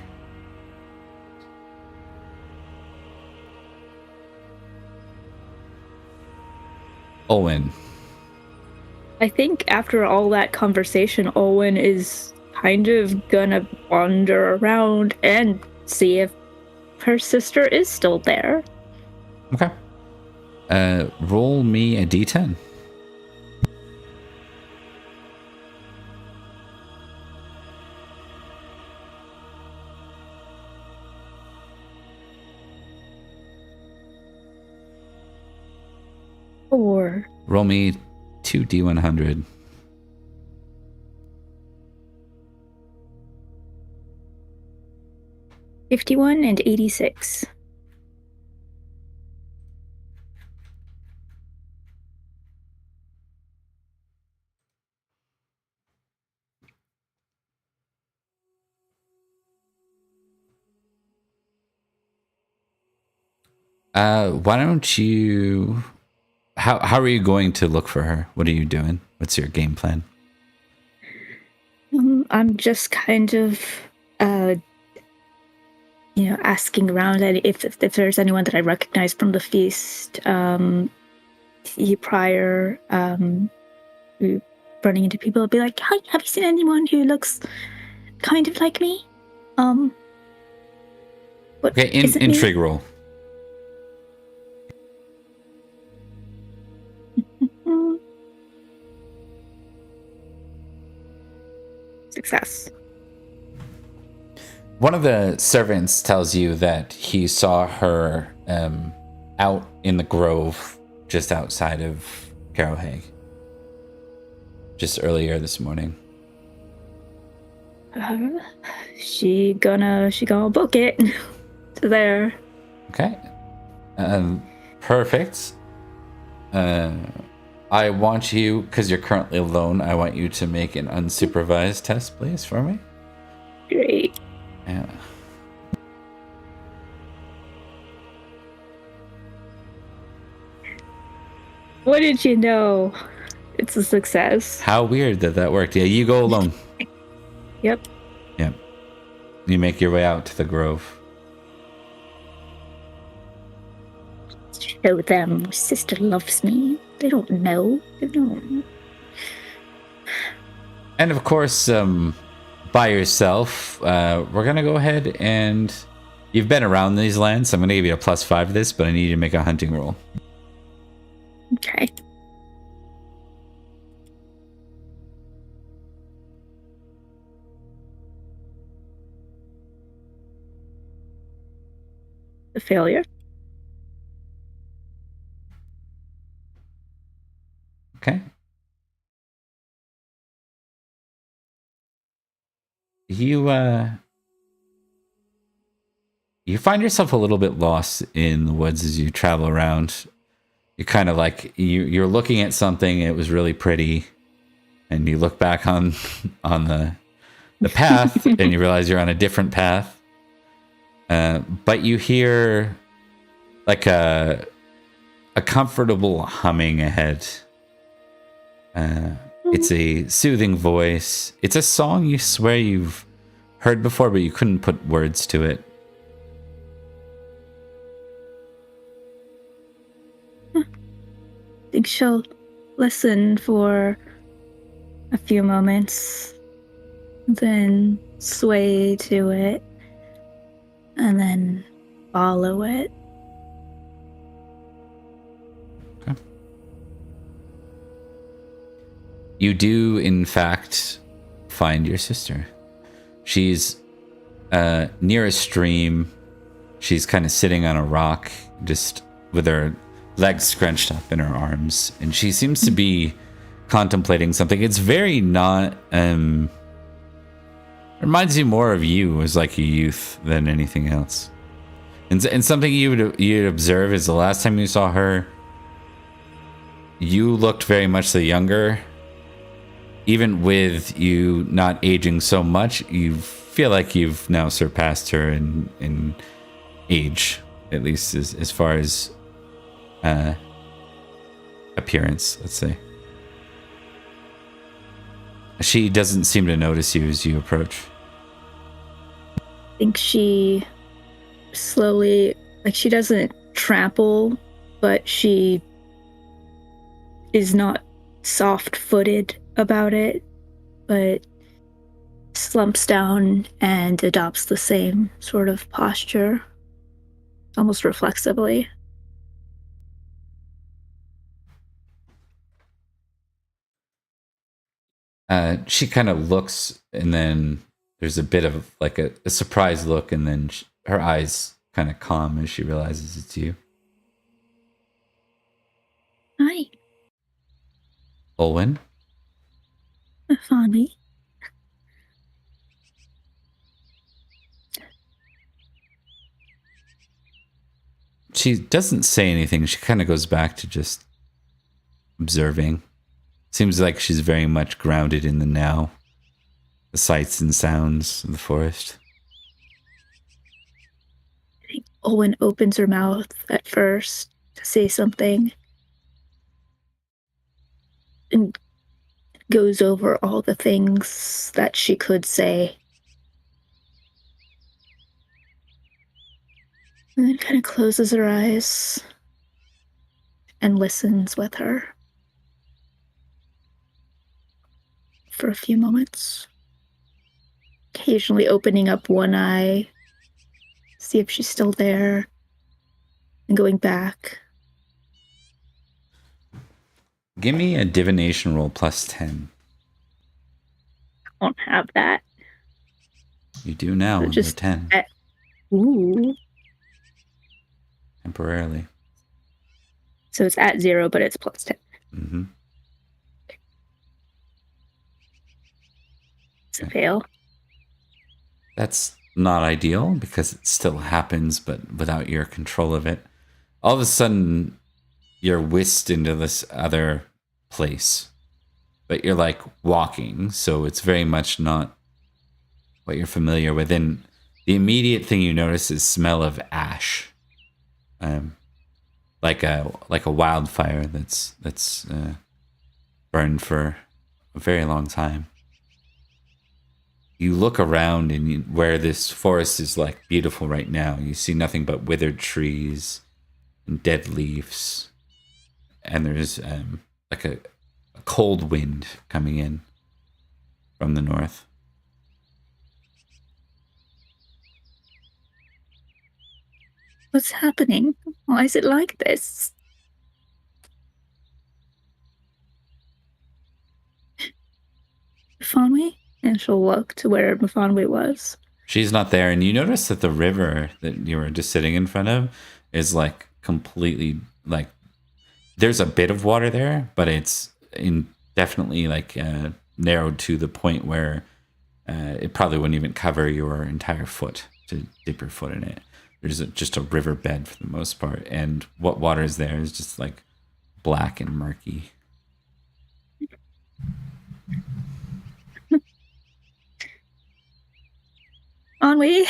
Owen. I think after all that conversation, Owen is kind of gonna wander around and see if her sister is still there. Okay. Roll me a d10. Or Roll me 2d100. $51 and $86. Why don't you... How are you going to look for her? What are you doing? What's your game plan? I'm just kind of, asking around if there's anyone that I recognize from the feast. Prior, running into people, I'll be like, "Hi, have you seen anyone who looks kind of like me?" Okay, intrigue roll. Success. One of the servants tells you that he saw her out in the grove just outside of Garrowhag just earlier this morning. She gonna book it to there. Okay. Perfect. I want you, because you're currently alone, I want you to make an unsupervised test, please, for me. Great. Yeah. What did you know? It's a success. How weird that worked. Yeah, you go alone. Yep. Yep. You make your way out to the grove. Show them sister loves me. They don't know. They don't. And of course, by yourself, we're going to go ahead and... You've been around these lands, so I'm going to give you a +5 to this, but I need you to make a hunting roll. Okay. A failure. Okay. You find yourself a little bit lost in the woods as you travel around. You kind of like you're looking at something, it was really pretty, and you look back on the path and you realize you're on a different path. But you hear like a comfortable humming ahead. It's a soothing voice. It's a song you swear you've heard before, but you couldn't put words to it. I think she'll listen for a few moments, then sway to it, and then follow it. Okay. You do, in fact, find your sister. She's near a stream. She's kind of sitting on a rock, just with her legs scrunched up in her arms, and she seems to be contemplating something. It's very not reminds you more of you as like a youth than anything else. And something you'd observe is the last time you saw her, you looked very much the younger. Even with you not aging so much, you feel like you've now surpassed her in age, at least as far as appearance, let's say. She doesn't seem to notice you as you approach. I think she slowly, like, she doesn't trample, but she is not soft-footed about it, but slumps down and adopts the same sort of posture, almost reflexively. She kind of looks, and then there's a bit of like a surprised look, and then her eyes kind of calm as she realizes it's you. Hi, Olwen? Fani. She doesn't say anything. She kind of goes back to just observing. Seems like she's very much grounded in the now, the sights and sounds of the forest. I think Owen opens her mouth at first to say something and goes over all the things that she could say. And then kind of closes her eyes and listens with her for a few moments, occasionally opening up one eye, see if she's still there, and going back. Give me a divination roll plus 10. I won't have that. You do now with Just a 10. Ooh. Temporarily. So it's at 0, but it's plus 10. Mm-hmm. It's a fail. That's not ideal because it still happens, but without your control of it. All of a sudden, you're whisked into this other place, but you're like walking, so it's very much not what you're familiar with. And the immediate thing you notice is smell of ash, like a wildfire that's burned for a very long time. You look around, and where this forest is like beautiful right now, you see nothing but withered trees and dead leaves, and there's like a cold wind coming in from the north. What's happening? Why is it like this? Mafonwe? And she'll look to where Mafonwe was. She's not there, and you notice that the river that you were just sitting in front of is like completely like there's a bit of water there, but it's definitely like narrowed to the point where it probably wouldn't even cover your entire foot to dip your foot in it. There's just a river bed for the most part, and what water is there is just like black and murky. Onwe?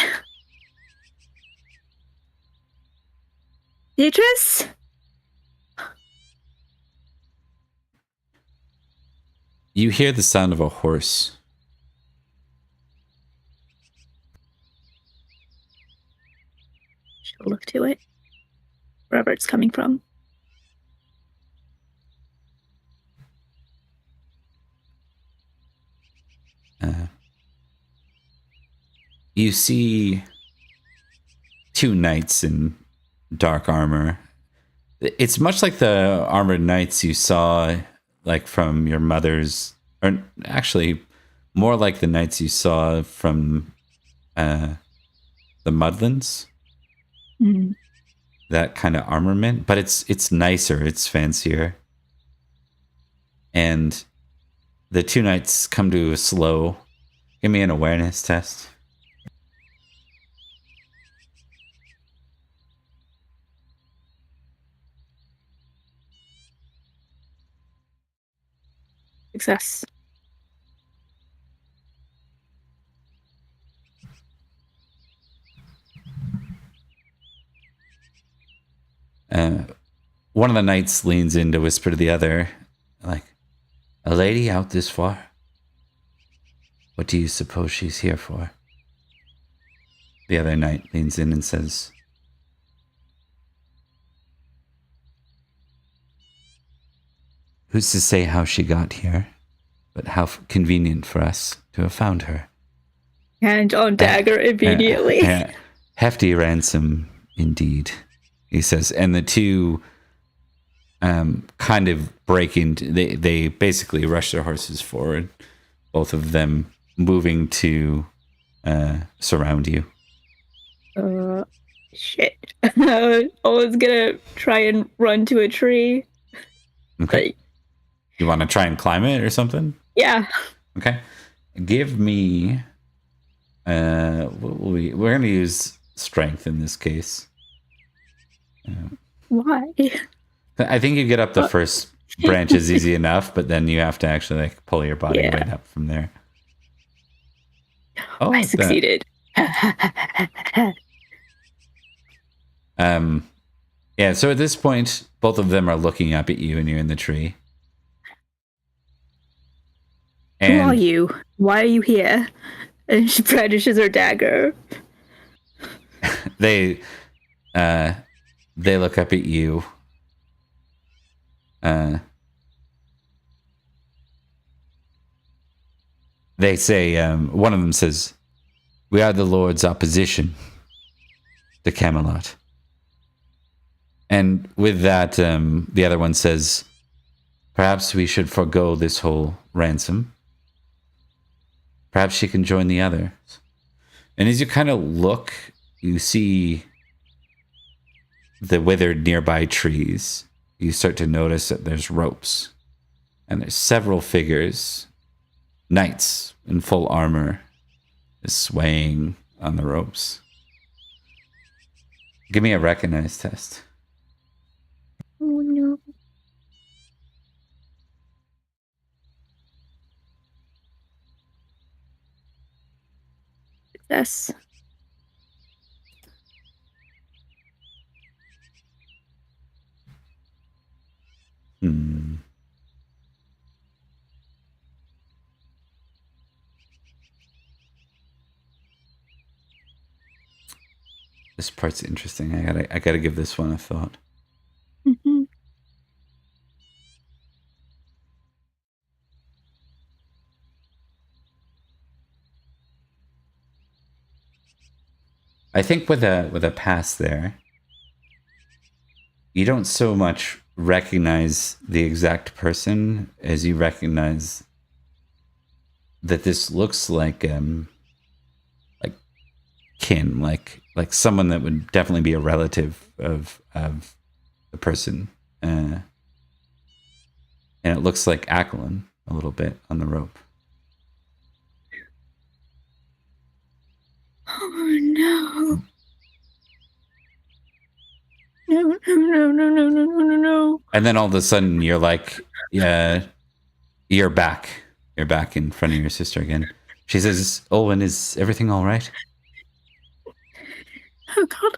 Beatrice? You hear the sound of a horse. She'll look to it. Wherever it's coming from. You see two knights in dark armor. It's much like the armored knights you saw, like from your mother's, or actually more like the knights you saw from the Mudlands. Mm. That kind of armament, but it's nicer, it's fancier. And the two knights come to a slow. Give me an awareness test. Success. One of the knights leans in to whisper to the other, like, "A lady out this far? What do you suppose she's here for?" The other knight leans in and says, "Who's to say how she got here, but how convenient for us to have found her." Hand on dagger immediately. Hefty ransom indeed, he says. And the two kind of break into, they basically rush their horses forward, both of them moving to surround you. Shit. I was gonna try and run to a tree. Okay. But, You want to try and climb it or something? yeah. Okay. Give me what will we're going to use strength in this case. Why? I think you get up the first branch is easy enough, but then you have to actually like pull your body weight up from there. Oh, I succeeded. Yeah, so at this point, both of them are looking up at you and you're in the tree. Who are you? Why are you here? And she brandishes her dagger. They look up at you. They say, one of them says, "We are the Lord's opposition to Camelot." And with that, the other one says, "Perhaps we should forego this whole ransom. Perhaps she can join the others." And as you kind of look, you see the withered nearby trees. You start to notice that there's ropes. And there's several figures, knights in full armor, swaying on the ropes. Give me a recognize test. Oh no. Success. This part's interesting. I gotta give this one a thought. Mm-hmm. I think with a pass there, you don't so much recognize the exact person as you recognize that this looks like kin, like someone that would definitely be a relative of the person, and it looks like Ackland a little bit on the rope. Oh no. No, no, no, no, no, no, no, no. And then all of a sudden you're like, you're back. You're back in front of your sister again. She says, "Olwen, is everything all right?" Oh god.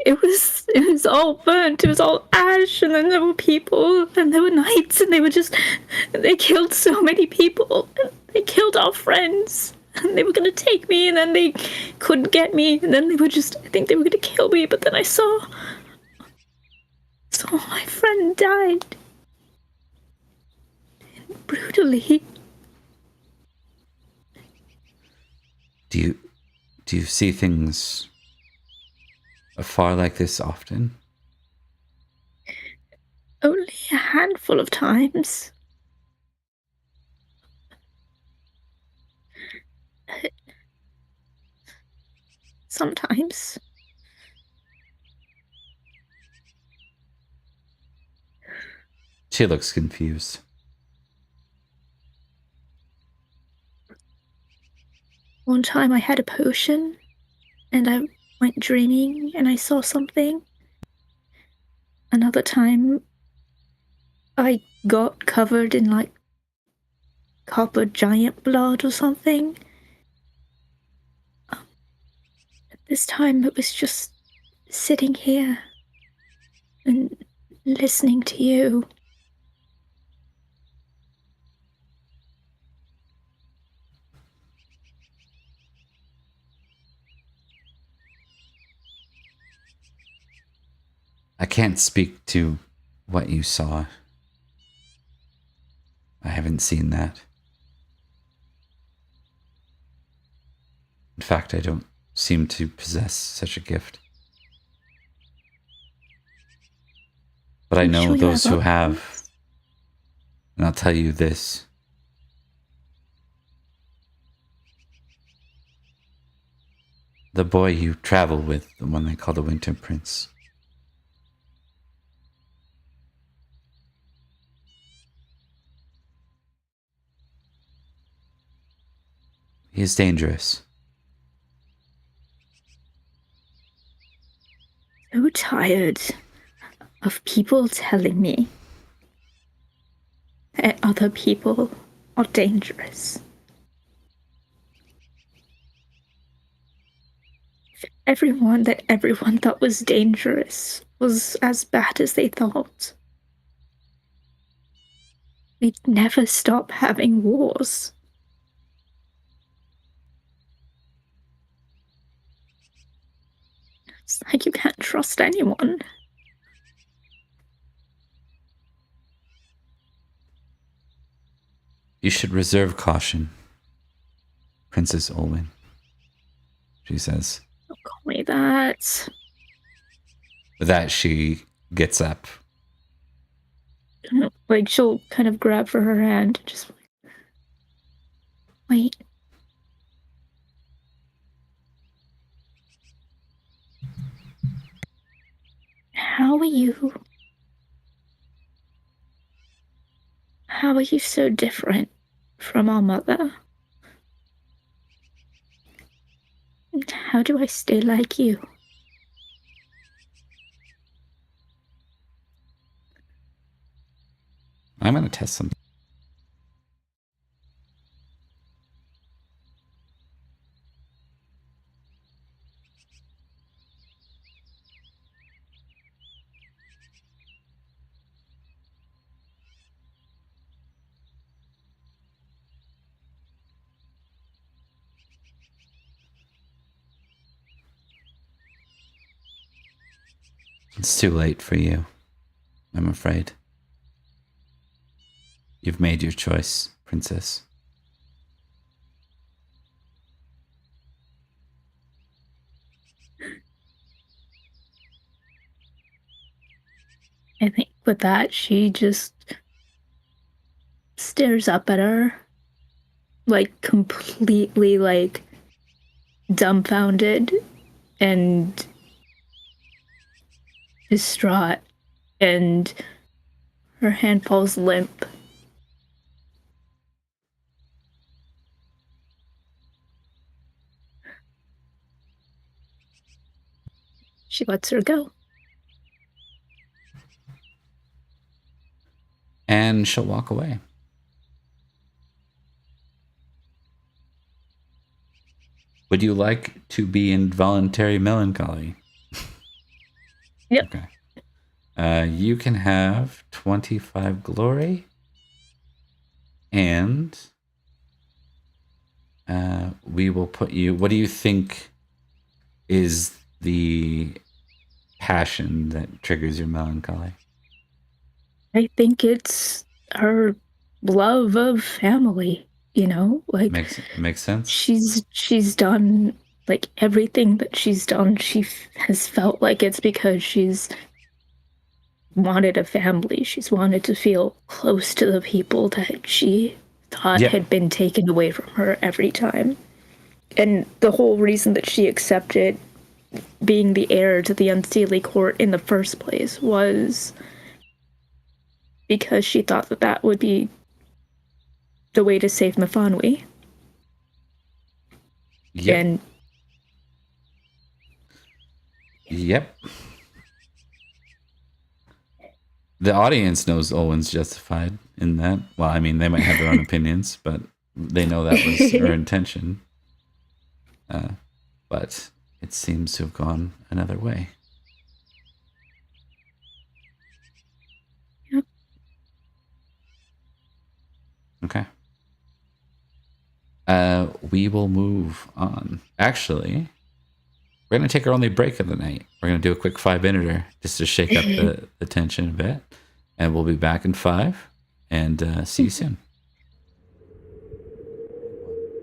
It was was all burnt. It was all ash, and then there were people, and there were knights, and they killed so many people. And they killed our friends, and they were gonna take me, and then they couldn't get me, and then I think they were gonna kill me, but then I saw my friend died. Brutally. Do you see things afar like this often? Only a handful of times. Sometimes. She looks confused. One time I had a potion, and I went dreaming, and I saw something. Another time, I got covered in, like, copper giant blood or something. This time it was just sitting here and listening to you. I can't speak to what you saw. I haven't seen that. In fact, I don't seem to possess such a gift. But I know those who have. And I'll tell you this. The boy you travel with, the one they call the Winter Prince. He is dangerous. So tired of people telling me that other people are dangerous. Everyone thought was dangerous was as bad as they thought. We'd never stop having wars. It's like you can't trust anyone. You should reserve caution, Princess Olwen, she says. Don't call me that. With that, she gets up. Like, she'll kind of grab for her hand and just wait. How are you so different from our mother? How do I stay like you? I'm going to test something. It's too late for you, I'm afraid. You've made your choice, Princess. I think with that, she just stares up at her, like, completely, like, dumbfounded and distraught, and her hand falls limp. She lets her go. And she'll walk away. Would you like to be in voluntary melancholy? Yep. Okay. You can have 25 glory, and we will put you. What do you think is the passion that triggers your melancholy? I think it's her love of family, like Makes sense. she's done like everything that she's done, has felt like it's because she's wanted a family. She's wanted to feel close to the people that she thought Yep. had been taken away from her every time. And the whole reason that she accepted being the heir to the Unseelie court in the first place was because she thought that that would be the way to save Mephanwe. Yep. And Yep. The audience knows Owen's justified in that. Well, I mean, they might have their own opinions, but they know that was her intention. But it seems to have gone another way. Yep. Okay. We will move on. Actually, we're going to take our only break of the night. We're going to do a quick 5-minute just to shake up the tension a bit. And we'll be back in 5. And see you soon.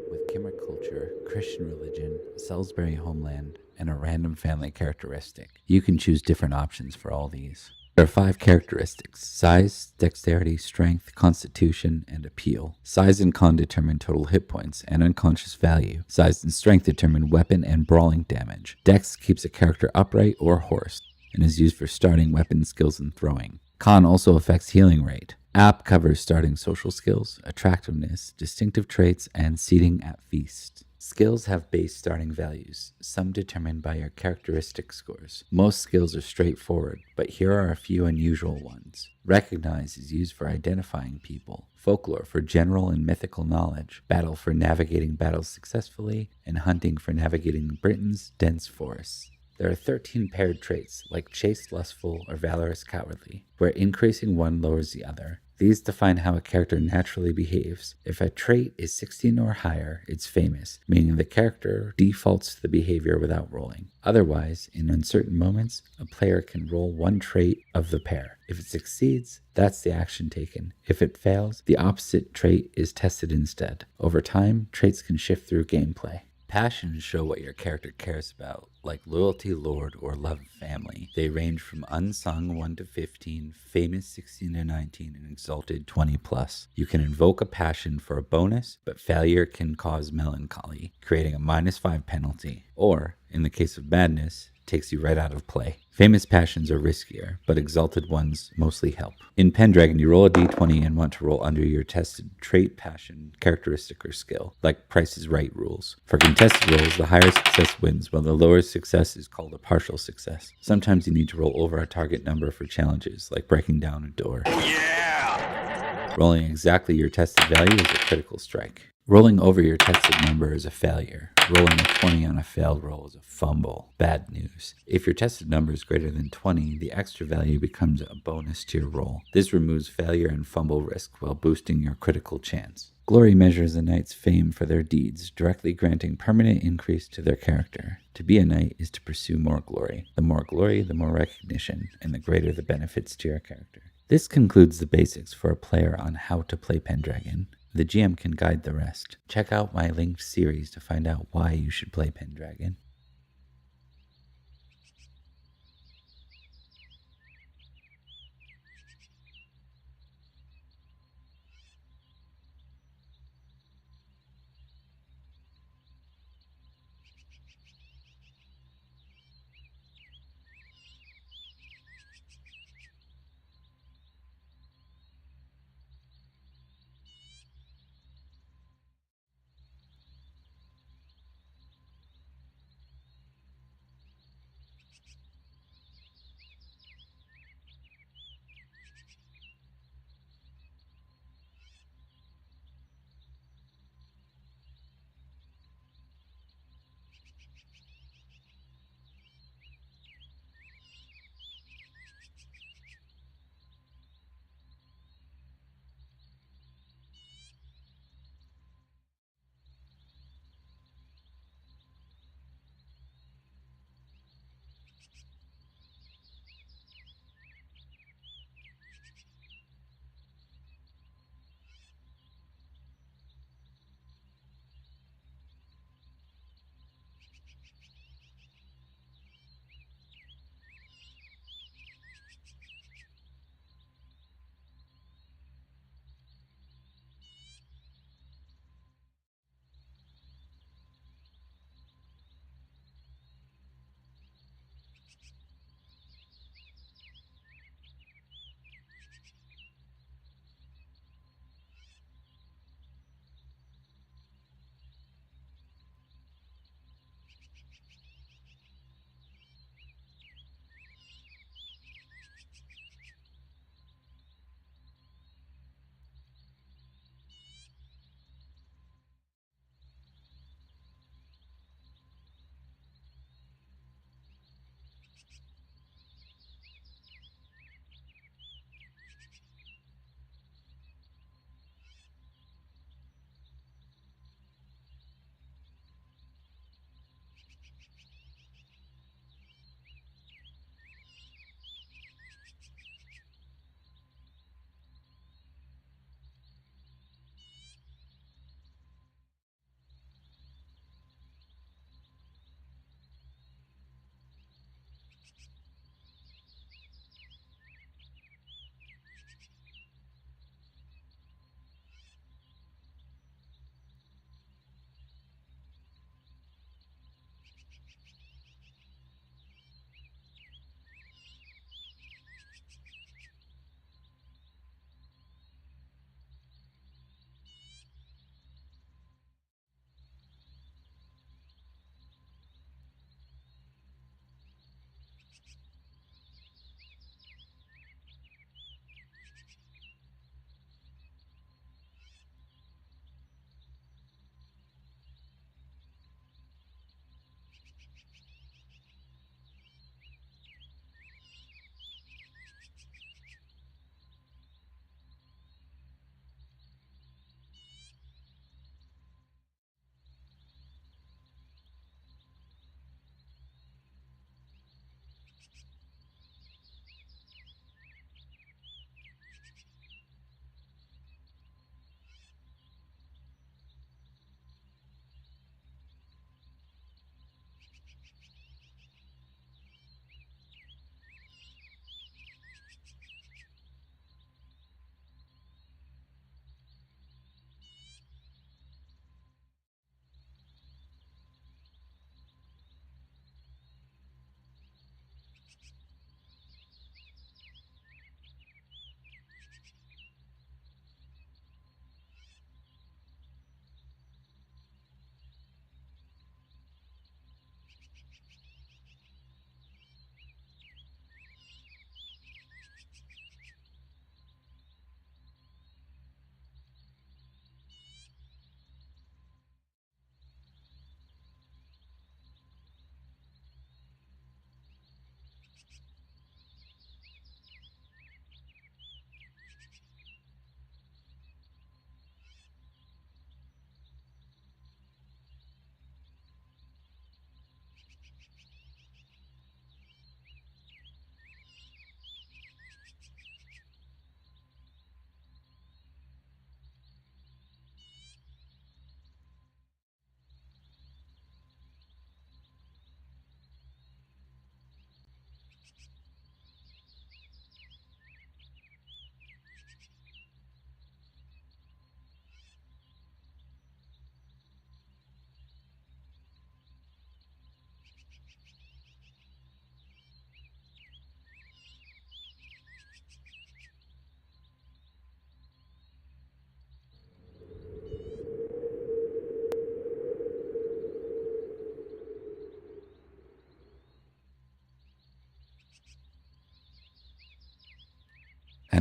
With Kimmer culture, Christian religion, Salisbury homeland, and a random family characteristic. You can choose different options for all these. There are 5 characteristics: size, dexterity, strength, constitution, and appeal. Size and con determine total hit points and unconscious value. Size and strength determine weapon and brawling damage. Dex keeps a character upright or horsed and is used for starting weapon skills and throwing. Con also affects healing rate. App covers starting social skills, attractiveness, distinctive traits, and seating at feast. Skills have base starting values, some determined by your characteristic scores. Most skills are straightforward, but here are a few unusual ones. Recognize is used for identifying people, folklore for general and mythical knowledge, battle for navigating battles successfully, and hunting for navigating Britain's dense forests. There are 13 paired traits, like chaste, lustful, or valorous, cowardly, where increasing one lowers the other. These define how a character naturally behaves. If a trait is 16 or higher, it's famous, meaning the character defaults to the behavior without rolling. Otherwise, in uncertain moments, a player can roll one trait of the pair. If it succeeds, that's the action taken. If it fails, the opposite trait is tested instead. Over time, traits can shift through gameplay. Passions show what your character cares about, like loyalty, lord, or love of family. They range from unsung 1 to 15, famous 16 to 19, and exalted 20 plus. You can invoke a passion for a bonus, but failure can cause melancholy, creating a -5 penalty. Or, in the case of madness, takes you right out of play. Famous passions are riskier, but exalted ones mostly help. In Pendragon, you roll a d20 and want to roll under your tested trait, passion, characteristic, or skill, like Price is Right rules. For contested rolls, the higher success wins, while the lower success is called a partial success. Sometimes you need to roll over a target number for challenges, like breaking down a door. Yeah! Rolling exactly your tested value is a critical strike. Rolling over your tested number is a failure. Rolling a 20 on a failed roll is a fumble. Bad news. If your tested number is greater than 20, the extra value becomes a bonus to your roll. This removes failure and fumble risk while boosting your critical chance. Glory measures a knight's fame for their deeds, directly granting permanent increase to their character. To be a knight is to pursue more glory. The more glory, the more recognition, and the greater the benefits to your character. This concludes the basics for a player on how to play Pendragon. The GM can guide the rest. Check out my linked series to find out why you should play Pendragon.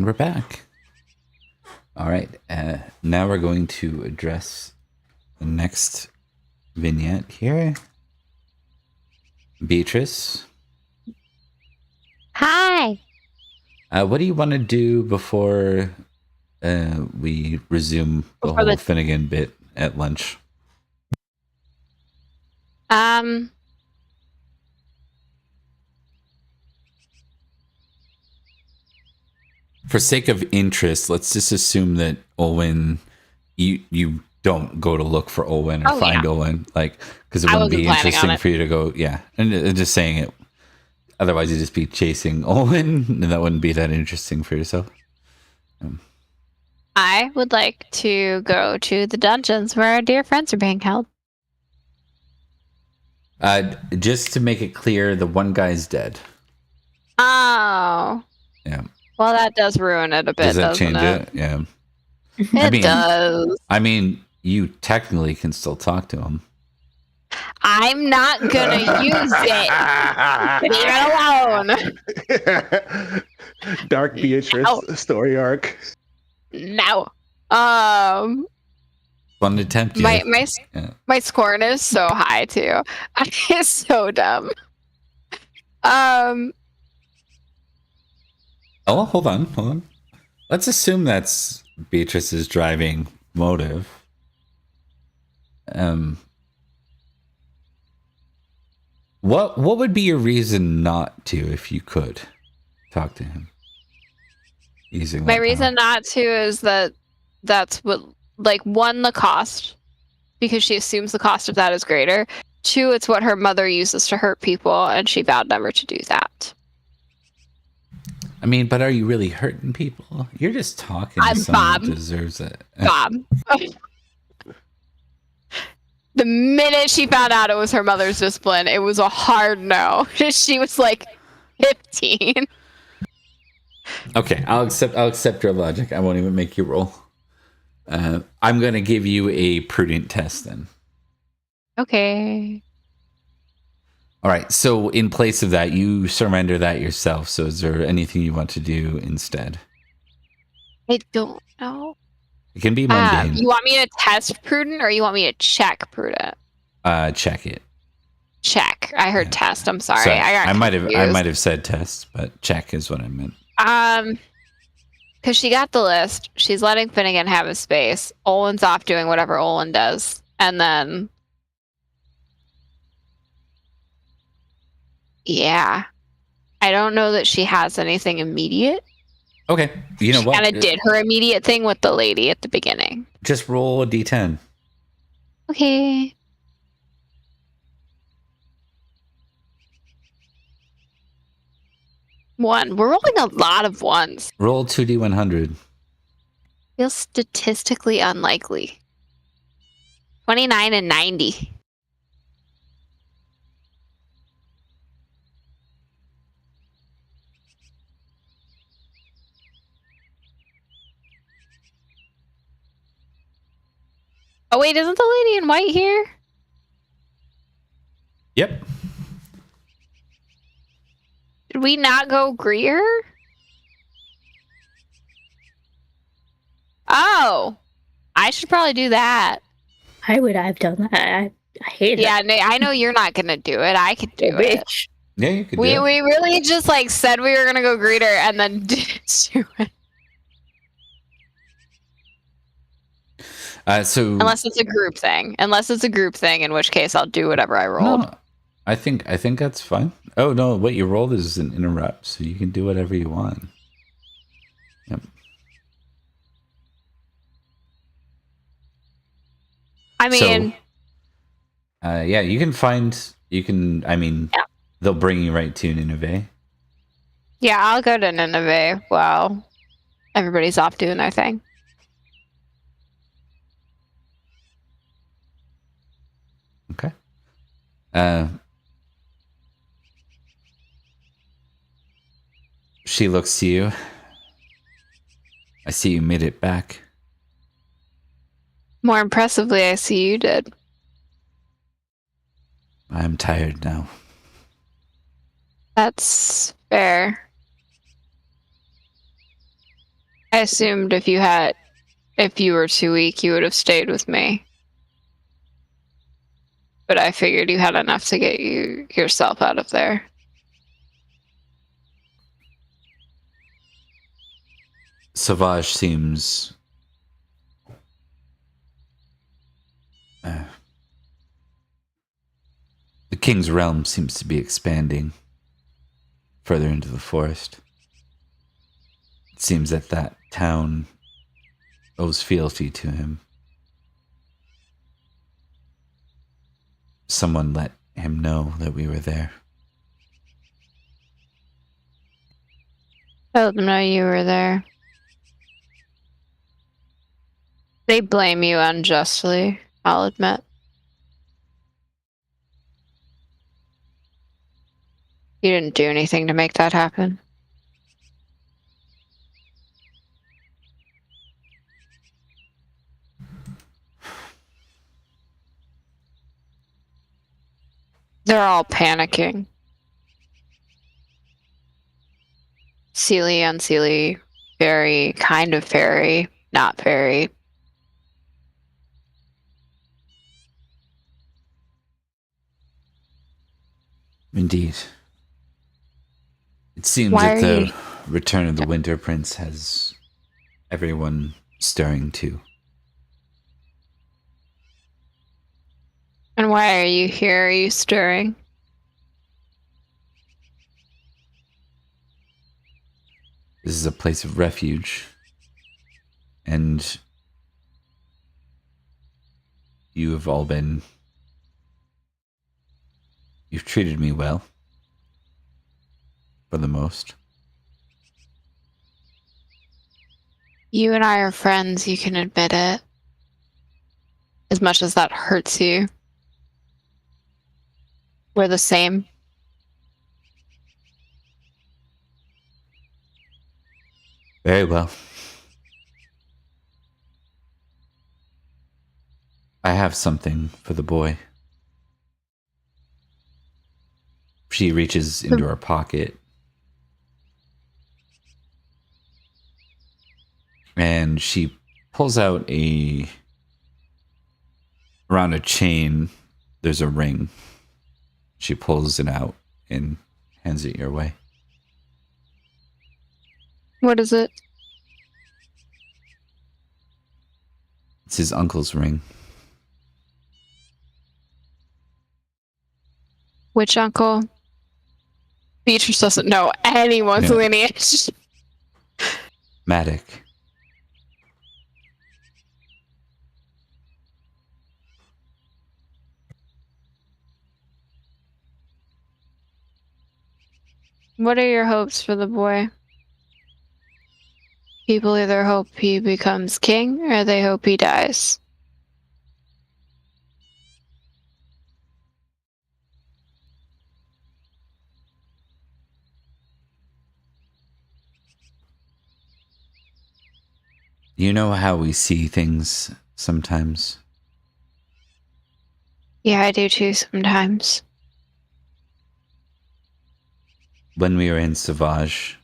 And we're back. All right. Now we're going to address the next vignette here. Beatrice. Hi. What do you want to do before we resume the Before whole the- Finnegan bit at lunch? For sake of interest, let's just assume that Olwen, you don't go to look for Olwen or find Olwen, like, because it I wouldn't wasn't be planning on interesting it. for you to go. Yeah, and just saying it. Otherwise, you'd just be chasing Olwen, and that wouldn't be that interesting for yourself. I would like to go to the dungeons where our dear friends are being held. Just to make it clear, the one guy's dead. Oh. Yeah. Well, that does ruin it a bit, Does that doesn't change it? it? Yeah. It does. I mean, you technically can still talk to him. I'm not gonna use it. Leave it alone. Dark Beatrice story arc. No. Fun attempt. Yeah. My scorn is so high too. It's so dumb. Oh, hold on. Let's assume that's Beatrice's driving motive. What would be your reason not to, if you could talk to him? Using My reason not to is that that's what, like, one, the cost, because she assumes the cost of that is greater. Two, it's what her mother uses to hurt people, and she vowed never to do that. I mean, but are you really hurting people? You're just talking to someone that deserves it. Bob. The minute she found out it was her mother's discipline, it was a hard no. She was like 15. Okay, I'll accept your logic. I won't even make you roll. I'm going to give you a prudent test then. Okay. All right, so in place of that, you surrender that yourself. So is there anything you want to do instead? I don't know. It can be mundane. You want me to test prudent, or you want me to check prudent? Check it. Check. I heard test. I'm sorry. I might have said test, but check is what I meant. Because she got the list. She's letting Finnegan have his space. Olwen's off doing whatever Olwen does, and then yeah, I don't know that she has anything immediate. Okay, you know what? She kind of did her immediate thing with the lady at the beginning. Just roll a d10. Okay. One. We're rolling a lot of ones. Roll 2d100. Feels statistically unlikely. 29 and 90. Oh wait, isn't the lady in white here? Yep. Did we not go Greer? Oh, I should probably do that. Why would I have done that? I hate it. Yeah, I know you're not gonna do it. I could do it. Bitch. Yeah, you could We do it. really just like said we were gonna go Greeter and then didn't do it. So Unless it's a group thing. In which case I'll do whatever I rolled. No, I think that's fine. Oh no, what you rolled is an interrupt, so you can do whatever you want. Yep. I mean, yeah, you can. I mean, yeah. They'll bring you right to Nineveh. Yeah, I'll go to Nineveh while everybody's off doing their thing. Okay. She looks to you. I see you made it back. More impressively, I see you did. I'm tired now. That's fair. I assumed if you were too weak, you would have stayed with me. But I figured you had enough to get yourself out of there. Savage seems the king's realm seems to be expanding further into the forest. It seems that town owes fealty to him. Someone let him know that we were there. I let them know you were there. They blame you unjustly, I'll admit. You didn't do anything to make that happen. They're all panicking. Seelie, unseelie, fairy, kind of fairy, not fairy. Indeed. It seems Why that are the you- return of the Winter Prince has everyone stirring too. And why are you here? Are you stirring? This is a place of refuge, and you have all been... You've treated me well, for the most. You and I are friends, you can admit it. As much as that hurts you. We're the same. Very well. I have something for the boy. She reaches into her pocket and she pulls out around a chain, there's a ring. She pulls it out and hands it your way. What is it? It's his uncle's ring. Which uncle? Beatrice doesn't know anyone's Yeah. lineage. Matic. What are your hopes for the boy? People either hope he becomes king or they hope he dies. You know how we see things sometimes? Yeah, I do too sometimes. When we were in Sauvage,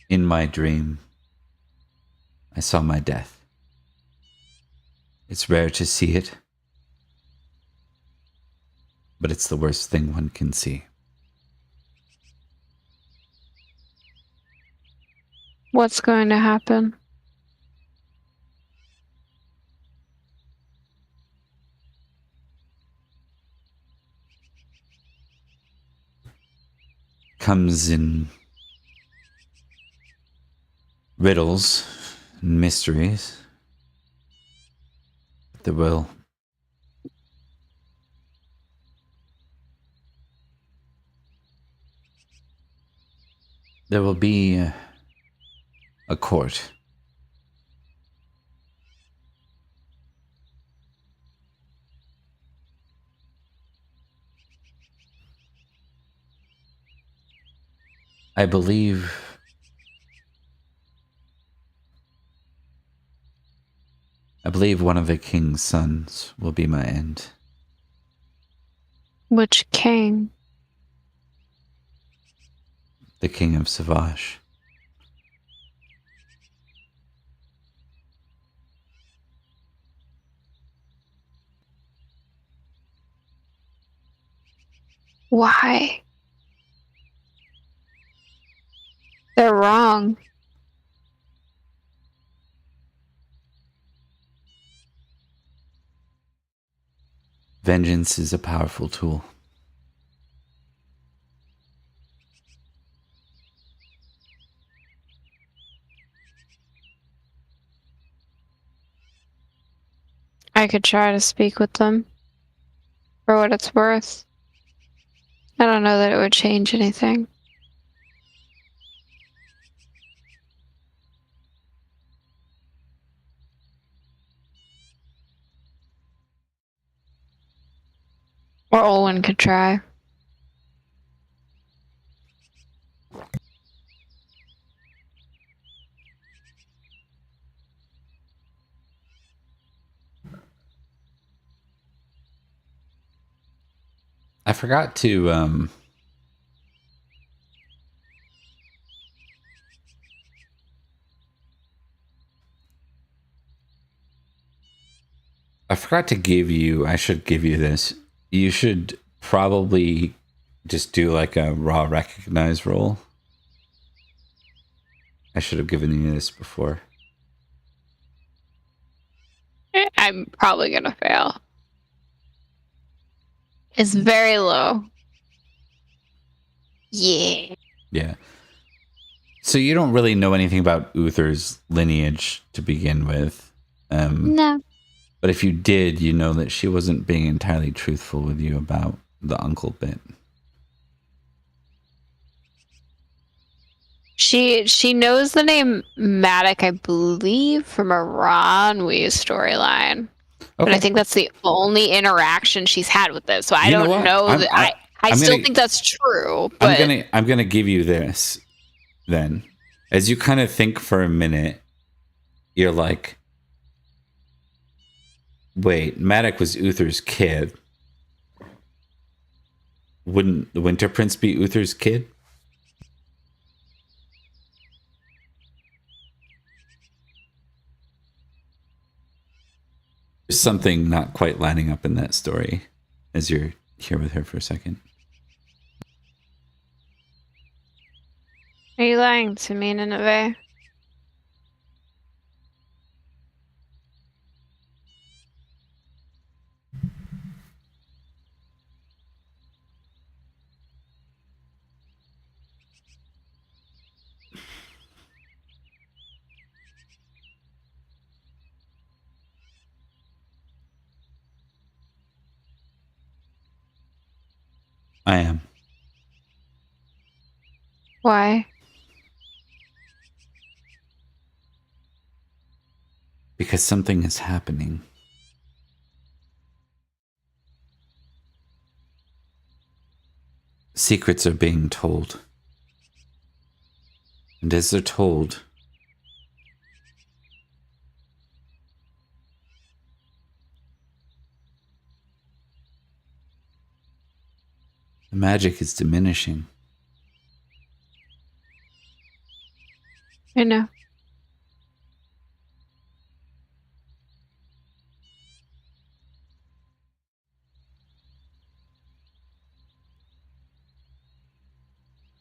in my dream, I saw my death. It's rare to see it, but it's the worst thing one can see. What's going to happen? Comes in riddles and mysteries. There will be a court. I believe one of the king's sons will be my end. Which king? the King of Savage. Why? They're wrong. Vengeance is a powerful tool. I could try to speak with them. For what it's worth. I don't know that it would change anything. Or Olwen could try. I forgot to give you, I should give you this. You should probably just do like a raw recognize roll. I should have given you this before. I'm probably gonna fail. It's very low. Yeah. Yeah. So you don't really know anything about Uther's lineage to begin with. No. But if you did, you know that she wasn't being entirely truthful with you about the uncle bit. She knows the name Matic, I believe, from a Ronwe storyline. But I think that's the only interaction she's had with this. So I don't know that I still think that's true. But I'm gonna give you this then. As you kind of think for a minute, you're like, wait, Matic was Uther's kid. Wouldn't the Winter Prince be Uther's kid? There's something not quite lining up in that story as you're here with her for a second. Are you lying to me, Nineveh? I am. Why? Because something is happening. Secrets are being told. And as they're told, the magic is diminishing. I know.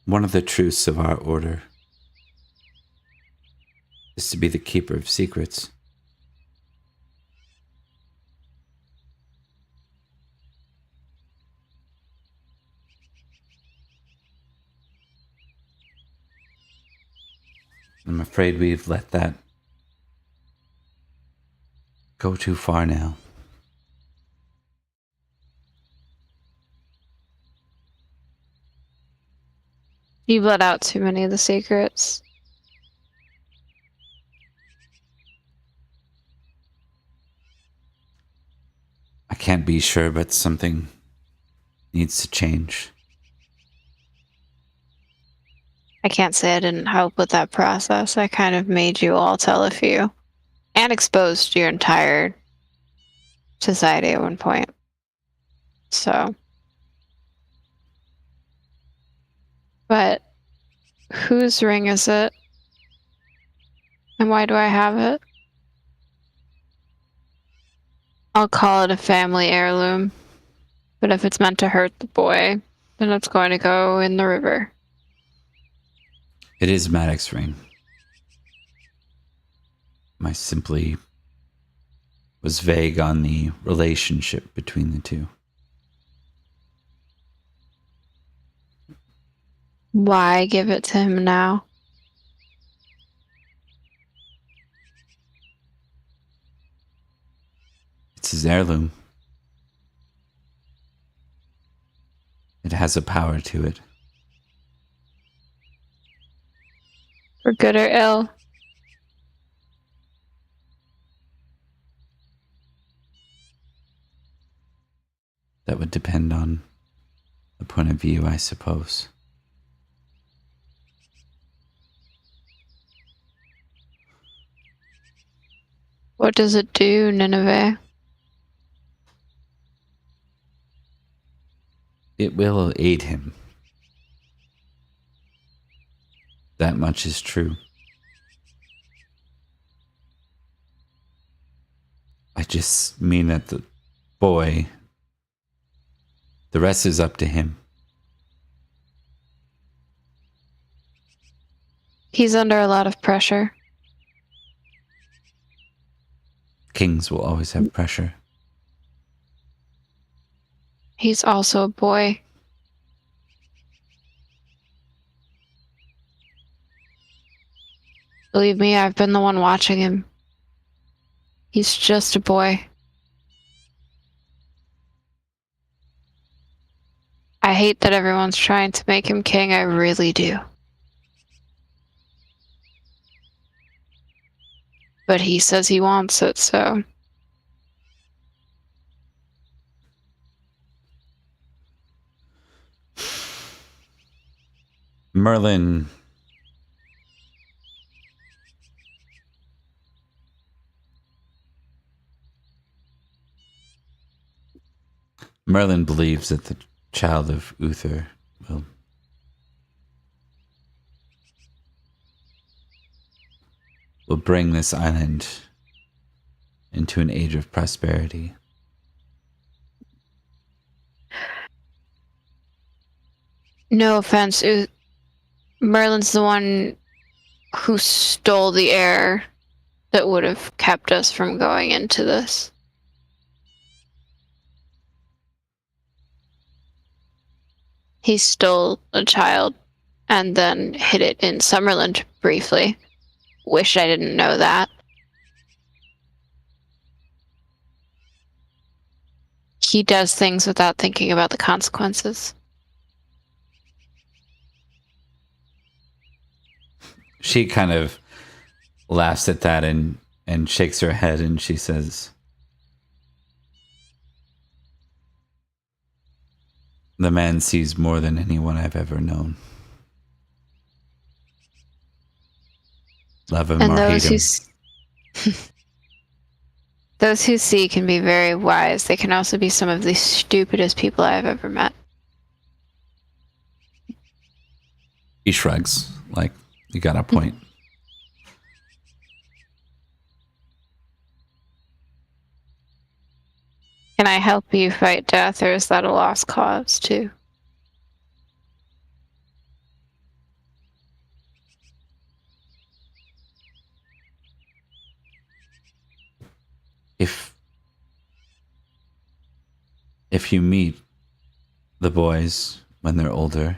One of the truths of our order is to be the keeper of secrets. I'm afraid we've let that go too far now. You've let out too many of the secrets. I can't be sure, but something needs to change. I can't say I didn't help with that process. I kind of made you all tell a few. And exposed your entire society at one point. So. But Whose ring is it? And why do I have it? I'll call it a family heirloom. But if it's meant to hurt the boy, then it's going to go in the river. It is Maddox's ring. I simply was vague on the relationship between the two. Why give it to him now? It's his heirloom. It has a power to it. For good or ill? That would depend on the point of view, I suppose. What does it do, Nineveh? It will aid him. That much is true. I just mean that the boy, the rest is up to him. He's under a lot of pressure. Kings will always have pressure. He's also a boy. Believe me, I've been the one watching him. He's just a boy. I hate that everyone's trying to make him king, I really do. But he says he wants it, so... Merlin believes that the child of Uther will bring this island into an age of prosperity. No offense, Merlin's the one who stole the heir that would have kept us from going into this. He stole a child and then hid it in Summerland briefly. Wish I didn't know that. He does things without thinking about the consequences. She kind of laughs at that and shakes her head, and she says, "The man sees more than anyone I've ever known. Love him And or hate him." Those who see can be very wise. They can also be some of the stupidest people I've ever met. He shrugs, like, you got a point. Can I help you fight death, or is that a lost cause, too? If you meet the boys when they're older,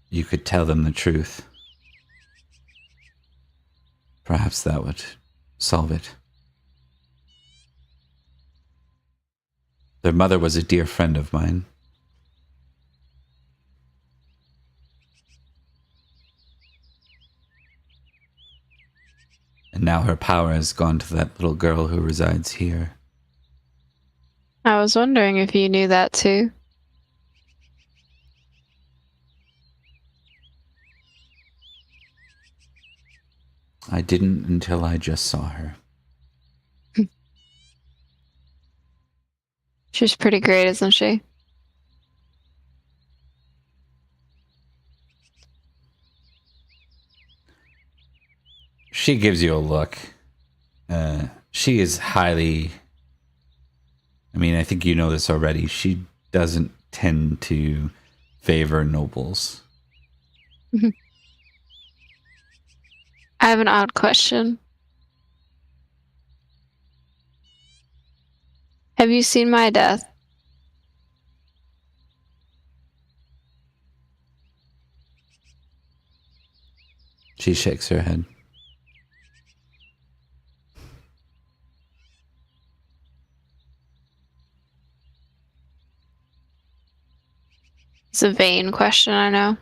you could tell them the truth. Perhaps that would solve it. Their mother was a dear friend of mine. And now her power has gone to that little girl who resides here. I was wondering if you knew that, too. I didn't until I just saw her. She's pretty great, isn't she? She gives you a look. She is highly... I mean, I think you know this already. She doesn't tend to favor nobles. I have an odd question. Have you seen my death? She shakes her head. It's a vain question, I know.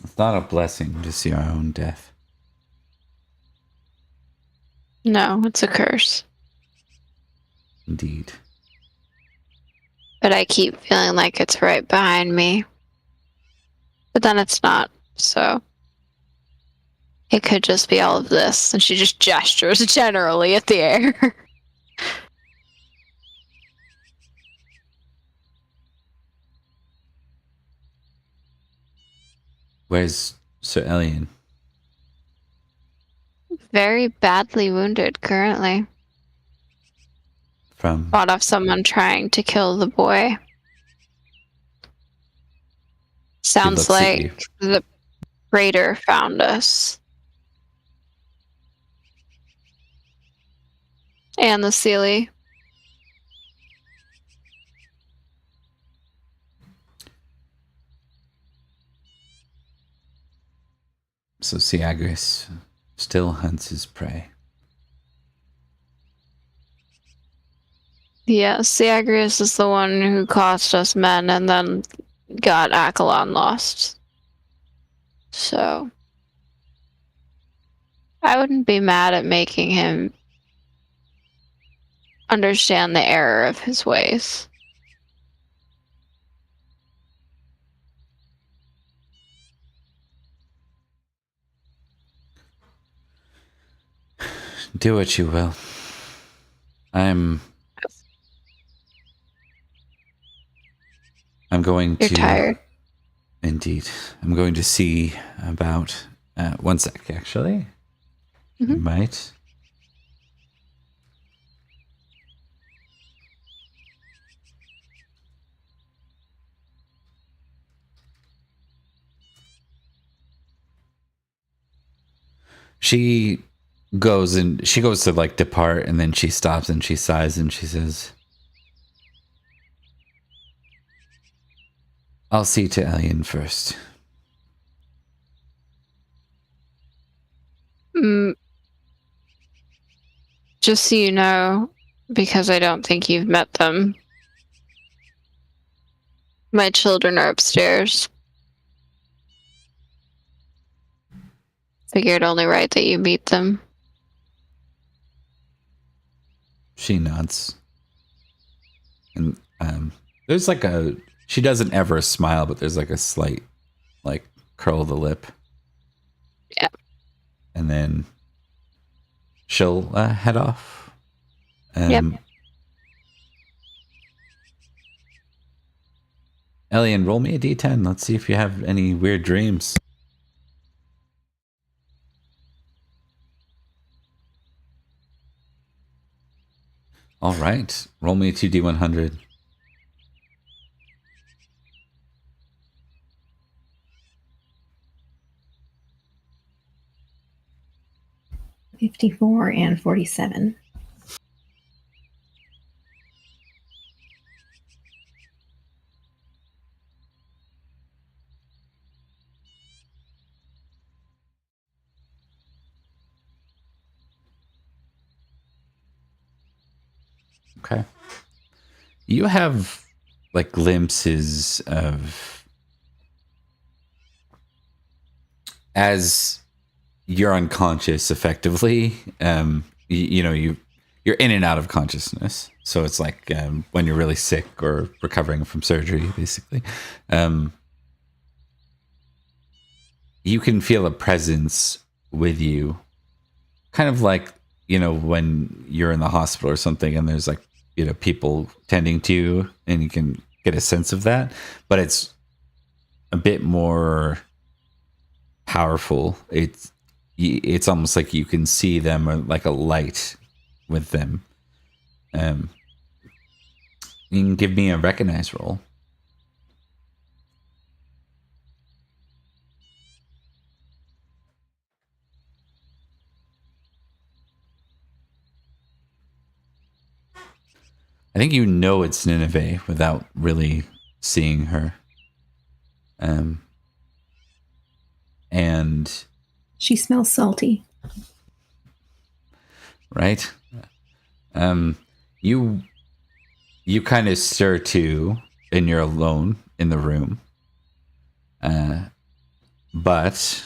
It's not a blessing to see our own death. No, it's a curse. Indeed. But I keep feeling like it's right behind me. But then it's not, so... It could just be all of this. And she just gestures generally at the air. Where's Sir Elian? Very badly wounded currently. From... Fought off someone trying to kill the boy. Sounds looks at you. like the raider found us. And the Sealy. So Siagris still hunts his prey. Yeah, Siagrius is the one who cost us men and then got Achelon lost. So... I wouldn't be mad at making him understand the error of his ways. Do what you will. I'm going You're to... tired. Indeed. I'm going to see about... one sec, actually. Mhm. Right. She goes to like depart, and then she stops and she sighs and she says, I'll see to Elian first. Just so you know, because I don't think you've met them, my children are upstairs. Figured only right that you meet them. She nods. And there's like a... She doesn't ever smile, but there's like a slight, like, curl of the lip. Yeah. And then she'll head off. Yep. Elian, roll me a d10. Let's see if you have any weird dreams. All right. Roll me a 2d100. 54 and 47. Okay. You have like glimpses of, as you're unconscious effectively, you're in and out of consciousness. So it's like when you're really sick or recovering from surgery, basically. You can feel a presence with you, kind of like, when you're in the hospital or something and there's like, people tending to you, and you can get a sense of that, but it's a bit more powerful. It's almost like you can see them, or like a light with them. You can give me a recognize roll. I think you know it's Nineveh without really seeing her. And She smells salty. right, you kind of stir too, and you're alone in the room. But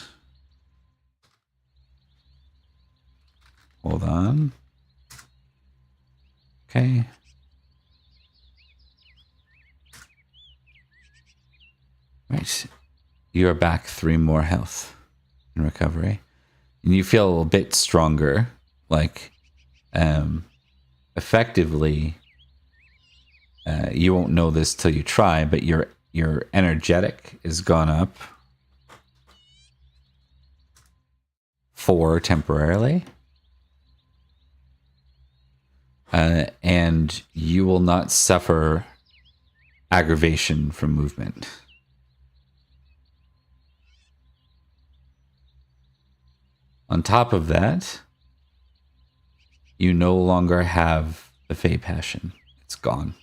hold on. Okay. Right. You are back 3 more health in recovery. And you feel a bit stronger. Like, effectively, you won't know this till you try, but your energetic has gone up 4 temporarily. And you will not suffer aggravation from movement. On top of that, you no longer have the Fae Passion. It's gone.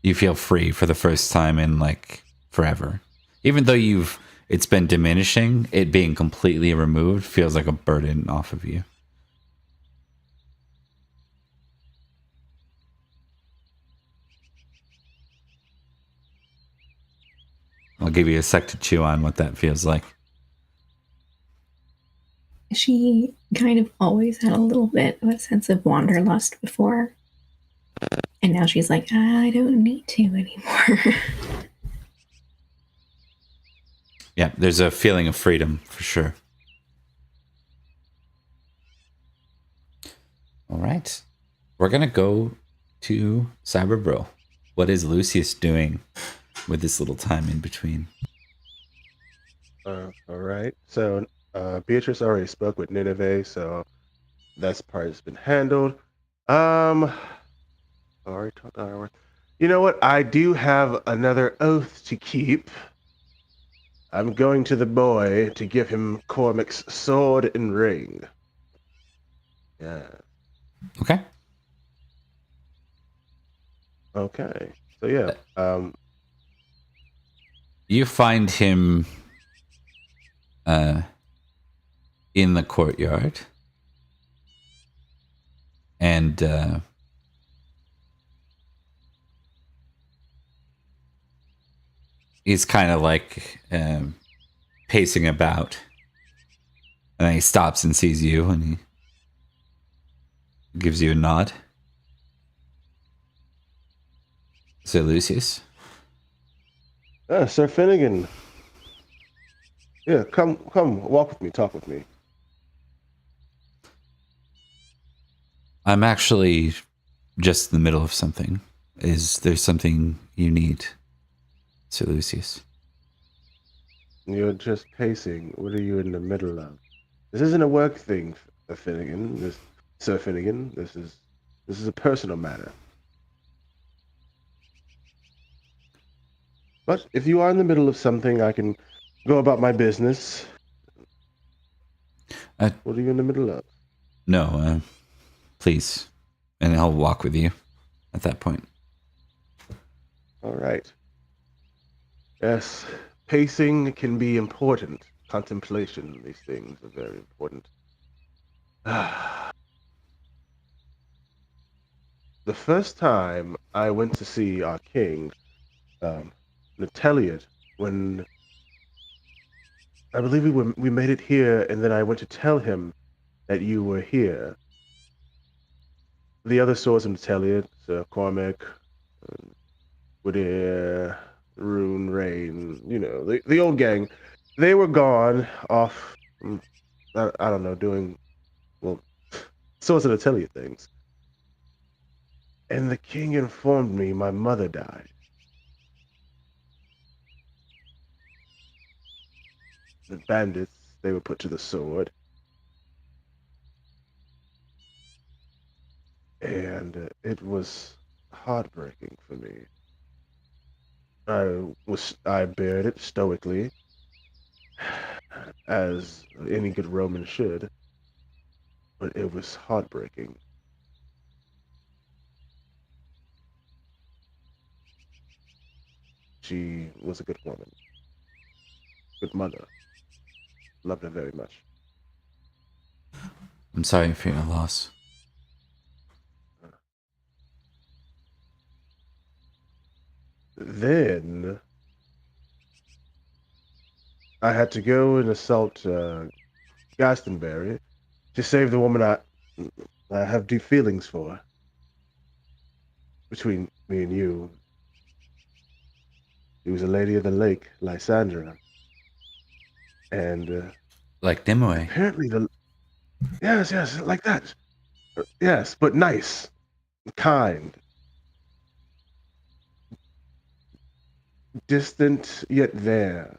You feel free for the first time in like forever. Even though it's been diminishing, it being completely removed feels like a burden off of you. I'll give you a sec to chew on what that feels like. She kind of always had a little bit of a sense of wanderlust before. And now she's like, I don't need to anymore. Yeah, there's a feeling of freedom for sure. All right. We're going to go to Cyberbro. What is Lucius doing with this little time in between? All right. So Beatrice already spoke with Nineveh, so that part has been handled. Already talked to. You know what? I do have another oath to keep. I'm going to the boy to give him Cormac's sword and ring. Yeah. Okay. Okay. So yeah. You find him in the courtyard. And he's kind of like pacing about. And then he stops and sees you, and he gives you a nod. So, Lucius? Sir Finnegan. Yeah, come, walk with me, talk with me. I'm actually just in the middle of something. Is there something you need, Sir Lucius? You're just pacing. What are you in the middle of? This isn't a work thing, Finnegan. Sir Finnegan. This is a personal matter. But if you are in the middle of something, I can go about my business. What are you in the middle of? No, please. And I'll walk with you at that point. All right. Yes, pacing can be important. Contemplation, these things are very important. The first time I went to see our king, Nateliad, when I believe we made it here, and then I went to tell him that you were here. The other swords of Nateliad, Sir Cormac, Woodere, Rune, Rain, you know, the old gang. They were gone off. I don't know, doing well, sorts of Atelier things. And the king informed me my mother died. The bandits, they were put to the sword. And it was heartbreaking for me. I bared it stoically, as any good Roman should, but it was heartbreaking. She was a good woman, good mother, loved her very much. I'm sorry for your loss. Then I had to go and assault Glastonbury to save the woman I have deep feelings for. Between me and you, she was a lady of the lake, Lysandra, and Like Nimue. apparently yes, like that. Yes, but nice, kind, distant yet there.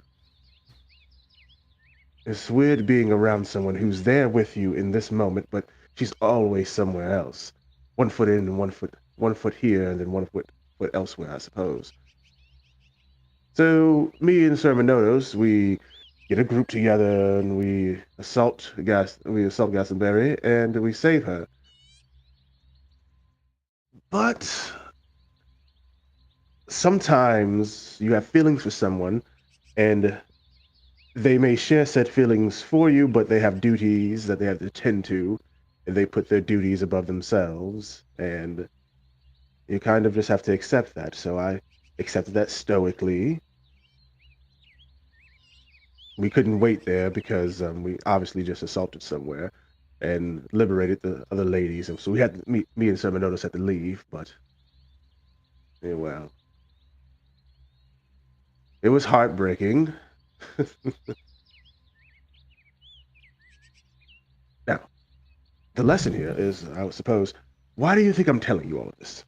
It's weird being around someone who's there with you in this moment, but she's always somewhere else. 1 foot in and 1 foot here, and then 1 foot elsewhere, I suppose. So me and Sir Minotos, we get a group together and we assault Gastonberry and we save her. But sometimes you have feelings for someone and they may share said feelings for you, but they have duties that they have to tend to, and they put their duties above themselves, and you kind of just have to accept that. So I accepted that stoically. We couldn't wait there because we obviously just assaulted somewhere and liberated the other ladies, and so we had me and Sir Minotos had to leave. But yeah, well, it was heartbreaking. Now, the lesson here is, I would suppose, why do you think I'm telling you all of this?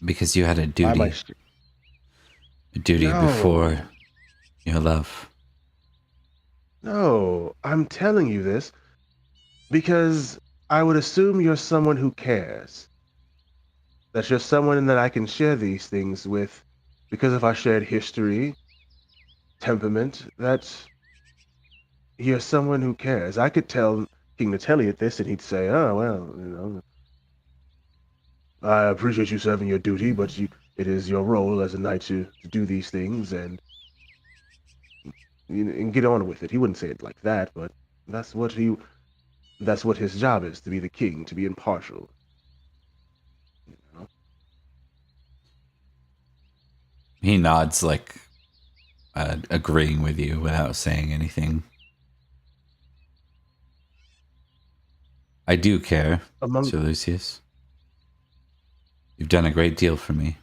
Because you had a Why am I? duty. A duty No, before your love. no, I'm telling you this because I would assume you're someone who cares. That you're someone that I can share these things with because of our shared history, temperament, that you're someone who cares. I could tell King Nateliot this and he'd say, oh, well, I appreciate you serving your duty, but it is your role as a knight to do these things and get on with it. He wouldn't say it like that, but that's what he that's what his job is, to be the king, to be impartial. You know? He nods, like agreeing with you without saying anything. I do care, Among Sir Lucius. You've done a great deal for me.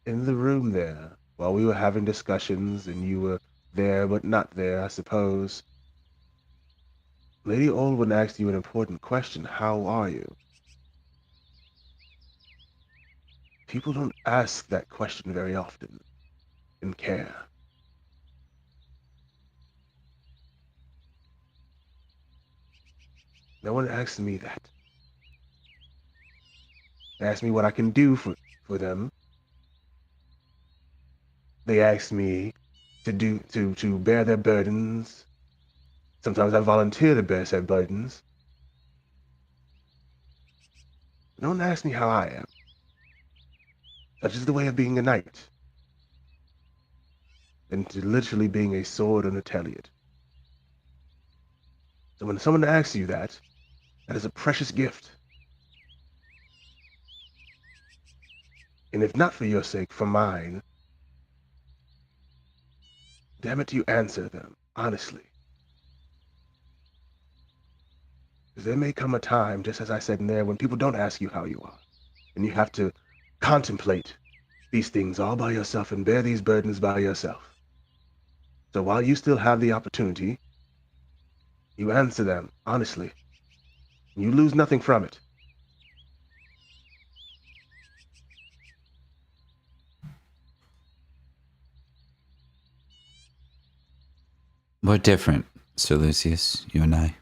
in the room there, while we were having discussions and you were there but not there, I suppose, Lady Olwen asked you an important question. How are you? People don't ask that question very often in care. No one asks me that. They ask me what I can do for them. They ask me to bear their burdens. Sometimes I volunteer to bear said burdens. No one asks me how I am. Such is the way of being a knight, and to literally being a sword and a Teliot. So when someone asks you that, that is a precious gift. And if not for your sake, for mine, damn it, you answer them, honestly. There may come a time, just as I said in there, when people don't ask you how you are. And you have to contemplate these things all by yourself and bear these burdens by yourself. So while you still have the opportunity, you answer them honestly. You lose nothing from it. We're different, Sir Lucius, you and I.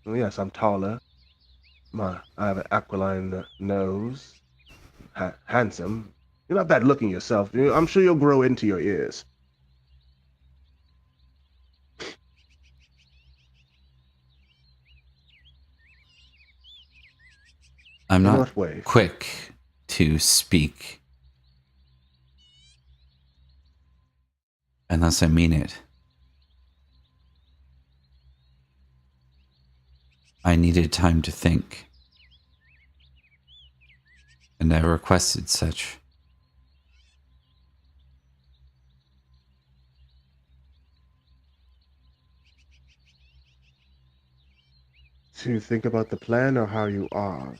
Well, yes, I'm taller. I have an aquiline nose. Handsome. You're not bad looking yourself. I'm sure you'll grow into your ears. I'm The not North Way. quick to speak unless I mean it. I needed time to think, and I requested such. To think about the plan or how you are.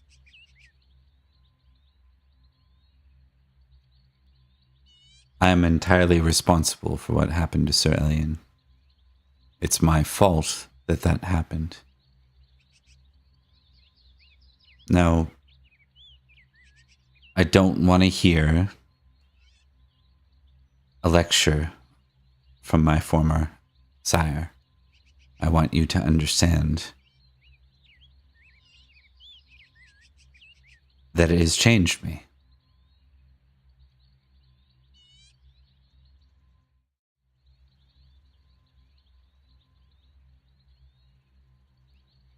I am entirely responsible for what happened to Sir Elian. It's my fault that that happened. Now, I don't want to hear a lecture from my former sire. I want you to understand that it has changed me.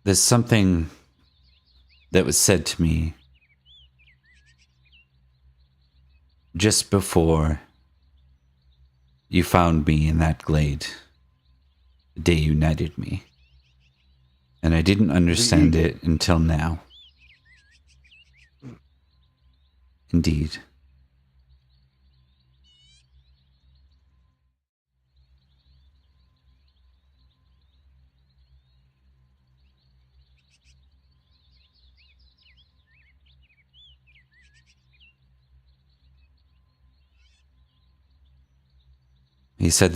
There's something that was said to me just before you found me in that glade, the day you knighted me. And I didn't understand it until now. Indeed. He said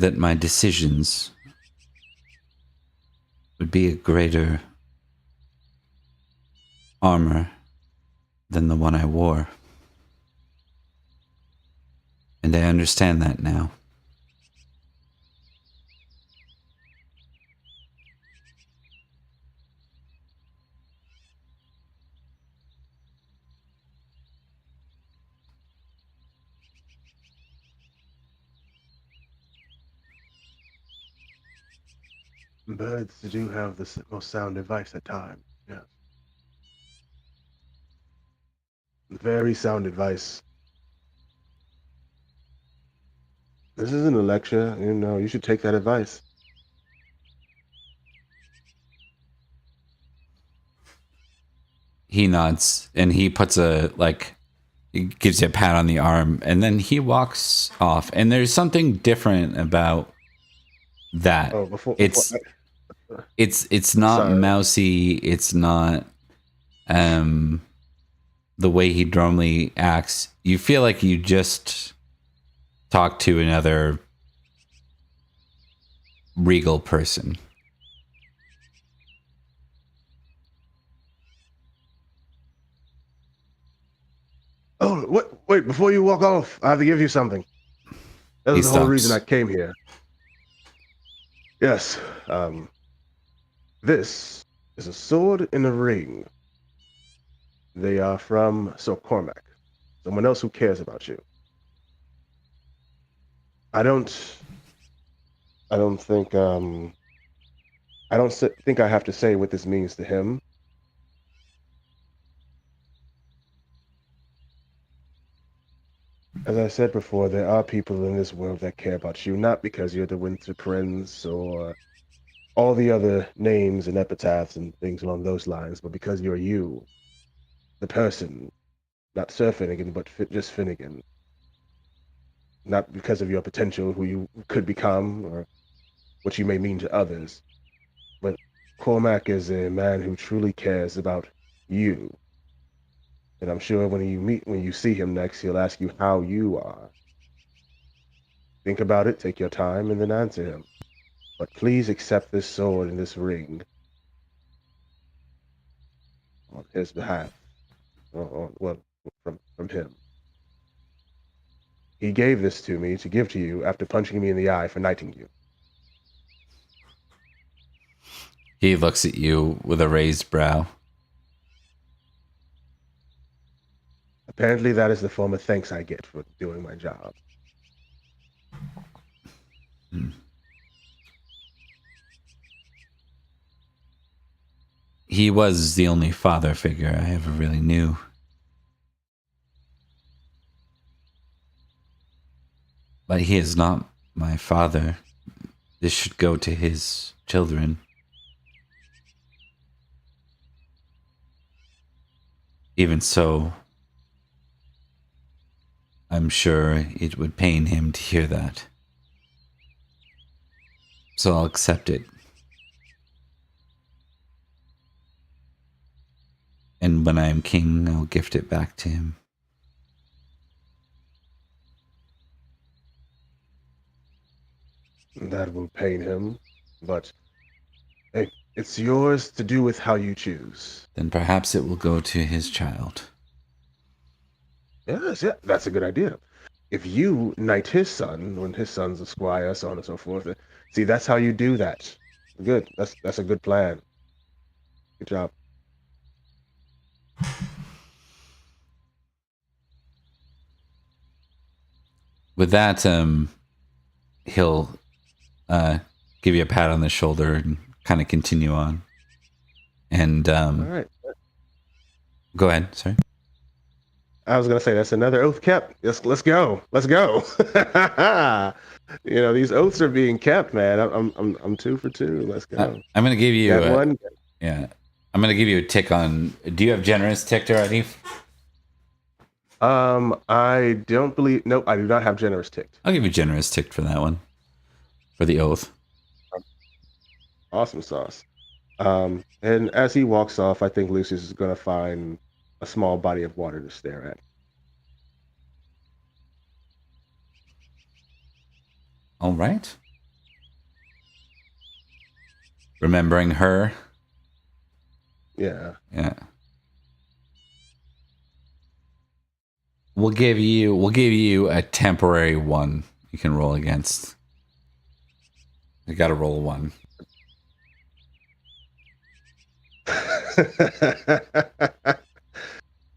that my decisions would be a greater armor than the one I wore. And I understand that now. Birds do have the most sound advice at times. Yes. Very sound advice. This isn't a lecture. You should take that advice. He nods and he puts he gives you a pat on the arm and then he walks off. And there's something different about that. Oh, It's not Sorry. mousy. It's not the way he normally acts. You feel like you just talked to another regal person. Oh, wait, before you walk off, I have to give you something. That was the whole reason I came here. Yes, this is a sword and a ring. They are from Sir Cormac, someone else who cares about you. I don't think I have to say what this means to him. As I said before, there are people in this world that care about you, not because you're the Winter Prince or all the other names and epitaphs and things along those lines, but because you're you, the person, not Sir Finnegan, but just Finnegan. not because of your potential, who you could become, or what you may mean to others, but Cormac is a man who truly cares about you. And I'm sure when you see him next, he'll ask you how you are. Think about it, take your time, and then answer him. But please accept this sword and this ring on his behalf. Well, from him. He gave this to me to give to you after punching me in the eye for knighting you. He looks at you with a raised brow. Apparently that is the form of thanks I get for doing my job. He was the only father figure I ever really knew. But he is not my father. This should go to his children. Even so, I'm sure it would pain him to hear that. So I'll accept it. And when I am king, I'll gift it back to him. That will pain him, but hey, it's yours to do with how you choose. Then perhaps it will go to his child. Yes, yeah, that's a good idea. If you knight his son, when his son's a squire, so on and so forth, see, that's how you do that. Good. That's a good plan. Good job. With that, he'll give you a pat on the shoulder and kind of continue on. And All right. go ahead. Sorry. I was gonna say that's another oath kept. Let's go. Let's go. These oaths are being kept, man. I'm 2 for 2. Let's go. I'm gonna give you Got one. Yeah, I'm gonna give you a tick on. Do you have generous ticked already? I don't believe. Nope, I do not have generous ticked. I'll give you generous ticked for that one, for the oath. Awesome sauce. And as he walks off, I think Lucius is gonna find a small body of water to stare at. All right. Remembering her. Yeah. Yeah. We'll give you a temporary 1 you can roll against. You got to roll a 1.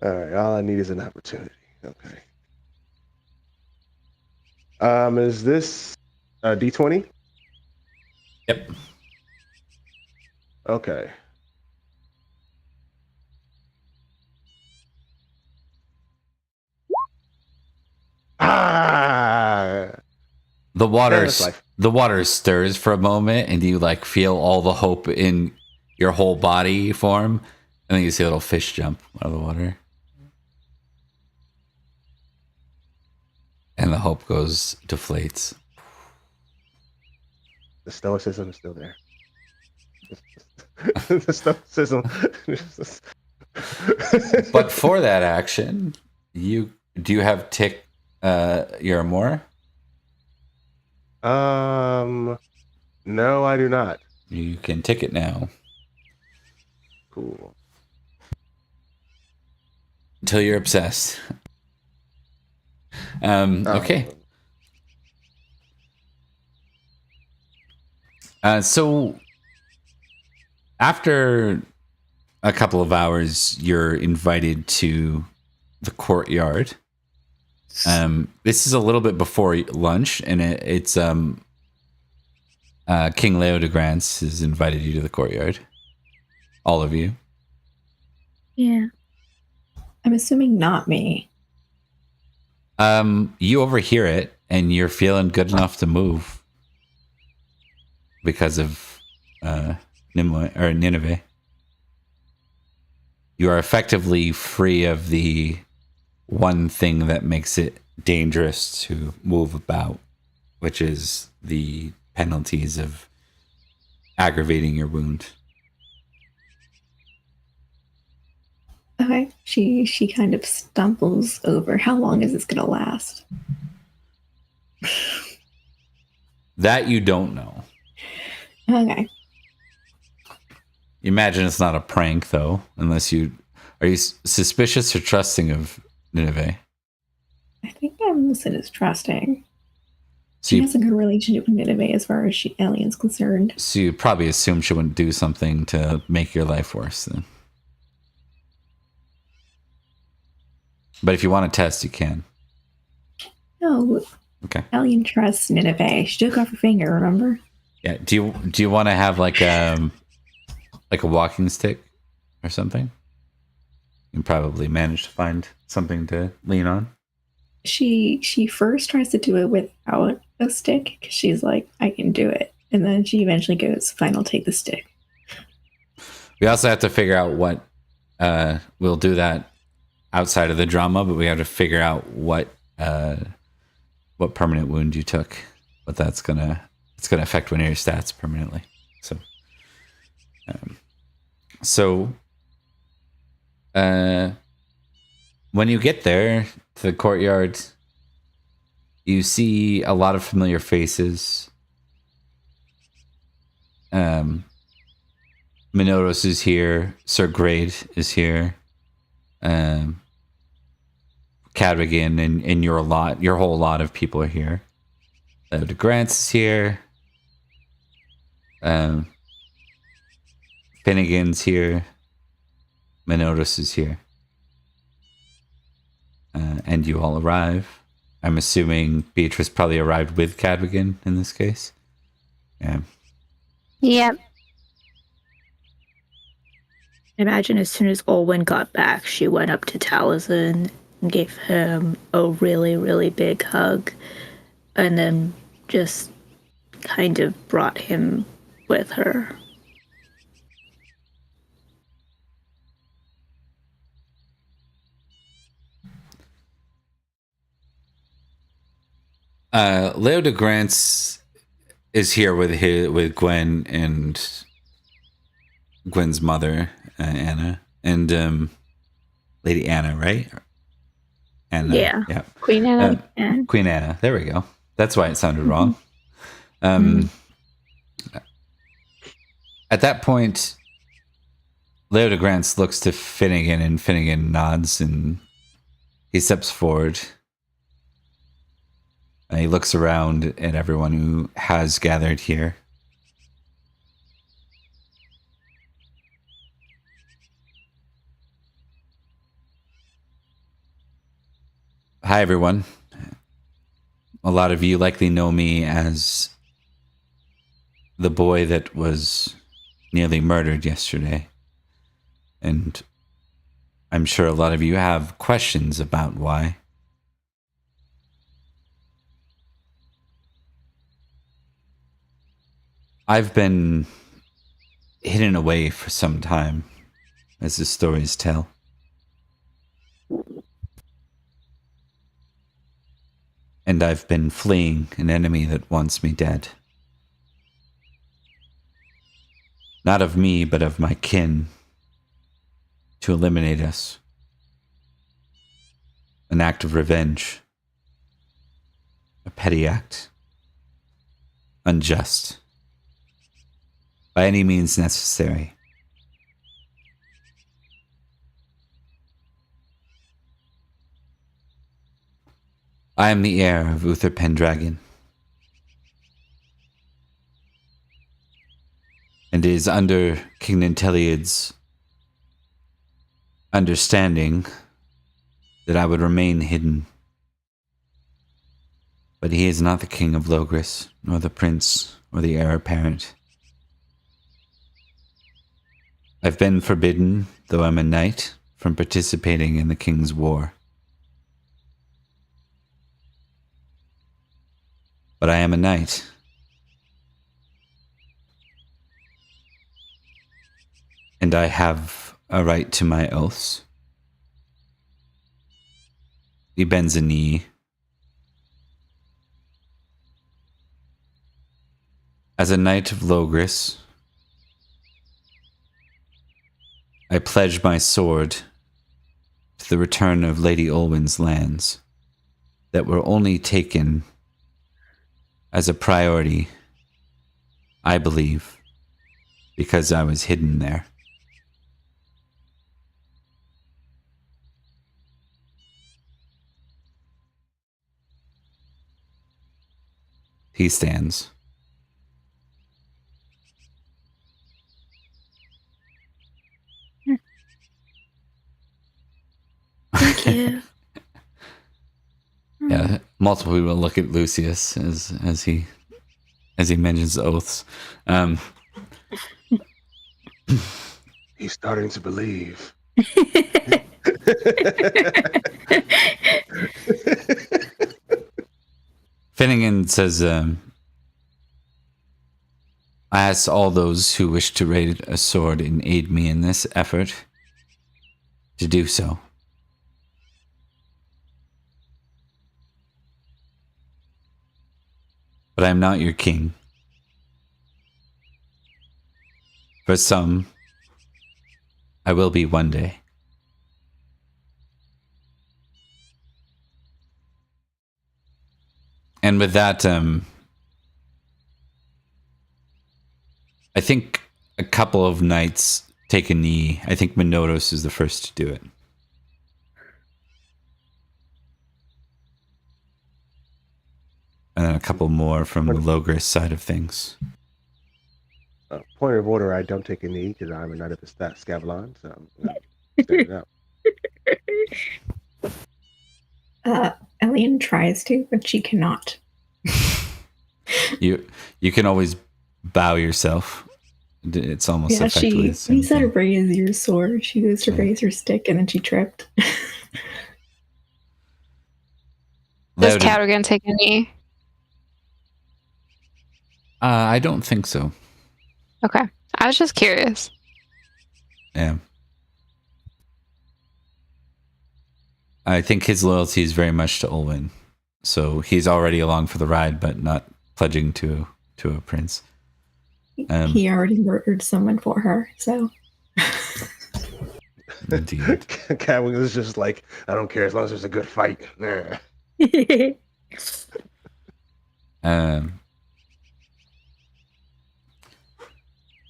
All right, all I need is an opportunity. Okay. Is this a D20? Yep. Okay. The that's life. water stirs for a moment, and you like feel all the hope in your whole body form, and then you see a little fish jump out of the water, and the hope deflates. The stoicism is still there. The stoicism. But for that action, do you have tick your more? No, I do not. You can tick it now. Cool. Until you're obsessed. Okay. So after a couple of hours, you're invited to the courtyard. This is a little bit before lunch, and it's King Leo de Grance has invited you to the courtyard. All of you. Yeah. I'm assuming not me. You overhear it, and you're feeling good enough to move because of Nineveh. You are effectively free of the one thing that makes it dangerous to move about, which is the penalties of aggravating your wound. Okay. She kind of stumbles over. How long is this gonna last? That you don't know. Okay. You imagine it's not a prank, though, unless you... Are you suspicious or trusting of Nineveh? I think I'm listed as trusting. So She you, has a good relationship with Nineveh as far as Alien's concerned. so you probably assume she wouldn't do something to make your life worse, then. But if you want to test, you can. No, Okay. Alien trusts Nineveh. She took off her finger, remember? Yeah. Do you want to have like a walking stick or something? You can probably manage to find something to lean on. She first tries to do it without a stick because she's like, I can do it. And then she eventually goes, fine, I'll take the stick. We also have to figure out what we'll do that outside of the drama, but we have to figure out what permanent wound you took. But it's gonna affect one of your stats permanently. So when you get there to the courtyard, you see a lot of familiar faces. Minoros is here. Sir Grade is here. Cadrigan and your whole lot of people are here. De Grants is here. Finnegan's here. Minoros is here. And you all arrive. I'm assuming Beatrice probably arrived with Cadrigan in this case. Yeah. Yep. Imagine as soon as Olwen got back, she went up to Taliesin and gave him a really, really big hug, and then just kind of brought him with her. Leo de Grants is here with Gwen and Gwen's mother, Anna, and Lady Anna, right? Anna, Yeah. Queen Anna. Queen Anna. There we go. That's why it sounded wrong. At that point, Leo de Grants looks to Finnegan, and Finnegan nods, and he steps forward. And he looks around at everyone who has gathered here. Hi, everyone. A lot of you likely know me as the boy that was nearly murdered yesterday. And I'm sure a lot of you have questions about why. I've been hidden away for some time, as the stories tell. And I've been fleeing an enemy that wants me dead. Not of me, but of my kin, to eliminate us. An act of revenge. A petty act. Unjust. By any means necessary. I am the heir of Uther Pendragon. And it is under King Ninteliad's understanding that I would remain hidden. But he is not the king of Logris, nor the prince, or the heir apparent. I've been forbidden, though I'm a knight, from participating in the king's war. But I am a knight. And I have a right to my oaths. He bends a knee As a knight of Logris, I pledge my sword to the return of Lady Olwen's lands that were only taken as a priority, I believe, because I was hidden there. He stands. Thank you. Yeah, multiple people look at Lucius as he mentions oaths. He's starting to believe. Finnegan says, I ask all those who wish to raid a sword and aid me in this effort to do so. But I am not your king. For some, I will be one day. And with that, I think a couple of knights take a knee. I think Minotos is the first to do it. And then a couple more from the Logris side of things. Point of order, I don't take a knee because I'm a knight of the Scavalon, so I'm standing up. Elian tries to, but she cannot. You can always bow yourself. It's almost effectively the same you said thing. raise your sword. She goes to raise her stick and then she tripped. Does Cadogan take a knee? I don't think so. Okay. I was just curious. Yeah. I think his loyalty is very much to Olwen. So he's already along for the ride, but not pledging to a prince. He already murdered someone for her, so. Indeed. Catwing is just like, I don't care as long as there's a good fight.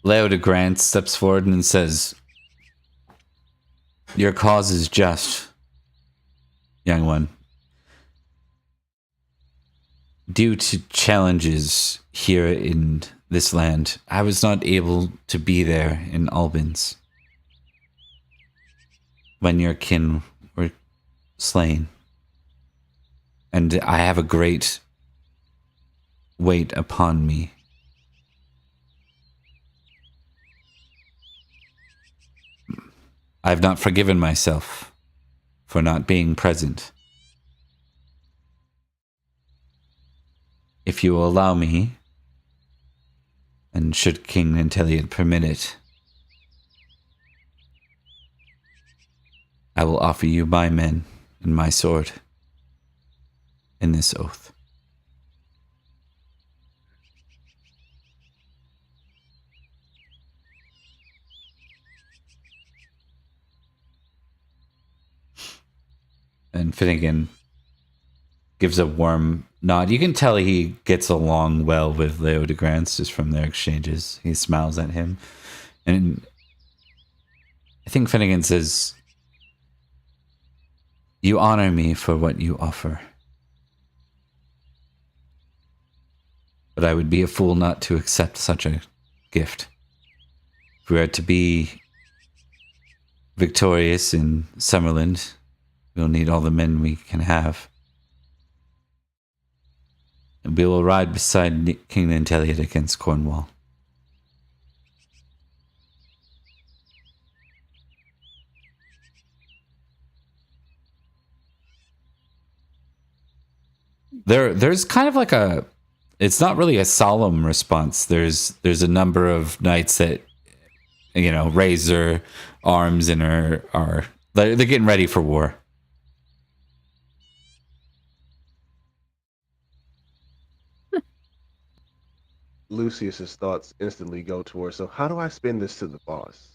Leo de Grant steps forward and says, "Your cause is just, young one. Due to challenges here in this land, I was not able to be there in Albans when your kin were slain. And I have a great weight upon me. I have not forgiven myself for not being present. If you will allow me, and should King Nanteliad permit it, I will offer you my men and my sword in this oath." And Finnegan gives a warm nod. You can tell he gets along well with Leo de Grants just from their exchanges. He smiles at him. And I think Finnegan says, "You honor me for what you offer. But I would be a fool not to accept such a gift. If we are to be victorious in Summerland, we'll need all the men we can have. And we will ride beside King Nanteliad against Cornwall." There's kind of like it's not really a solemn response. There's a number of knights that, raise their arms and they're getting ready for war. Lucius's thoughts instantly go towards, so how do I spin this to the boss?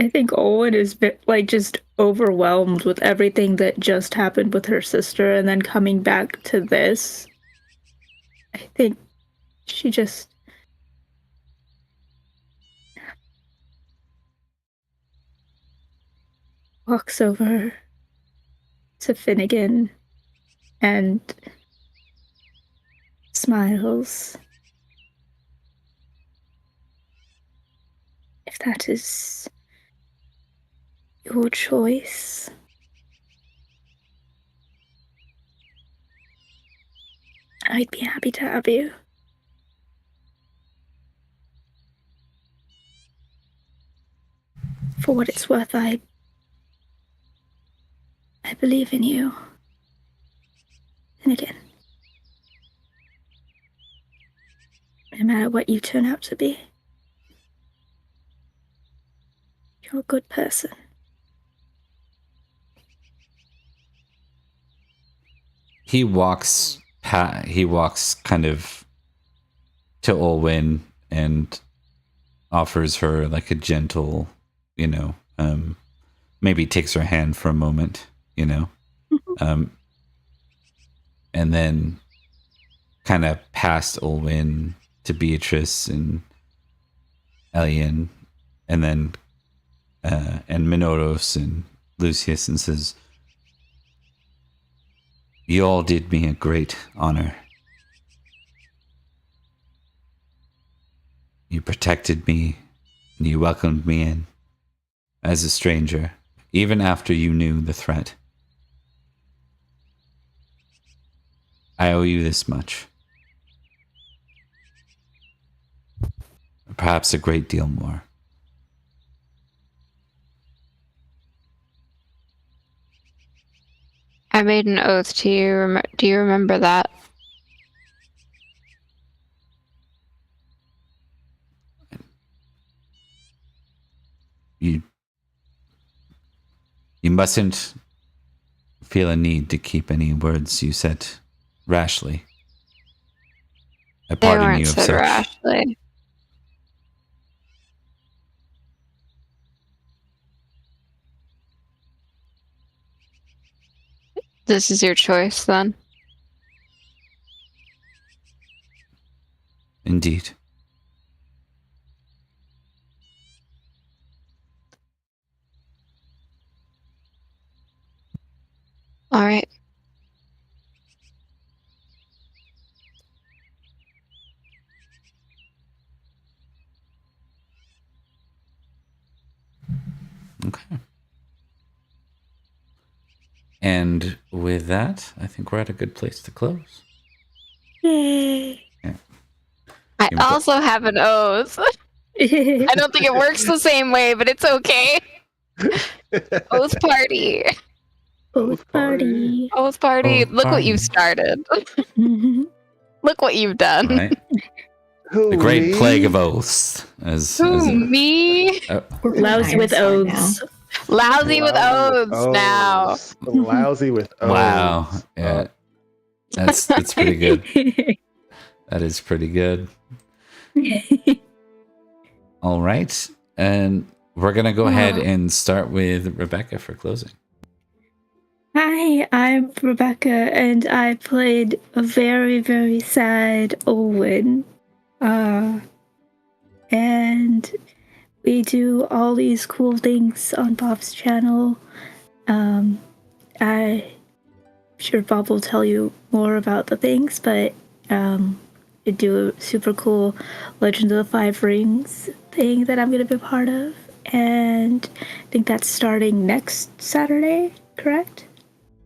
I think Owen is just overwhelmed with everything that just happened with her sister, and then coming back to this. I think she just walks over to Finnegan and smiles. If that is your choice, I'd be happy to have you. For what it's worth, I believe in you. And again, no matter what you turn out to be, you're a good person. He walks kind of to Olwen and offers her like a gentle, maybe takes her hand for a moment, and then kind of past Olwen to Beatrice and Elian, and then and Minoros and Lucius, and says, "You all did me a great honor. You protected me, and you welcomed me in as a stranger, even after you knew the threat. I owe you this much. Perhaps a great deal more." I made an oath to you. Do you remember that? You mustn't feel a need to keep any words you said rashly. I They pardon weren't you of said such. rashly. This is your choice, then. Indeed. All right. Okay. And with that, I think we're at a good place to close. Yay! I You've got- also have an oath. I don't think it works the same way, but it's okay. Oath party. Oath party. Oath party. Oath Look what party. you've started. Mhm. Look what you've done. Right? Who, The great me? plague of oaths. As Ooh, me. We're Lousy with Iron Star oaths. Lousy with oaths now. oaths. Lousy with oaths. wow. Yeah. That's pretty good. That is pretty good. All right. And we're going to go ahead and start with Rebecca for closing. Hi, I'm Rebecca, and I played a very, very sad Olwen. And we do all these cool things on Bob's channel. I'm sure Bob will tell you more about the things, but we do a super cool Legend of the Five Rings thing that I'm going to be a part of. And I think that's starting next Saturday, correct?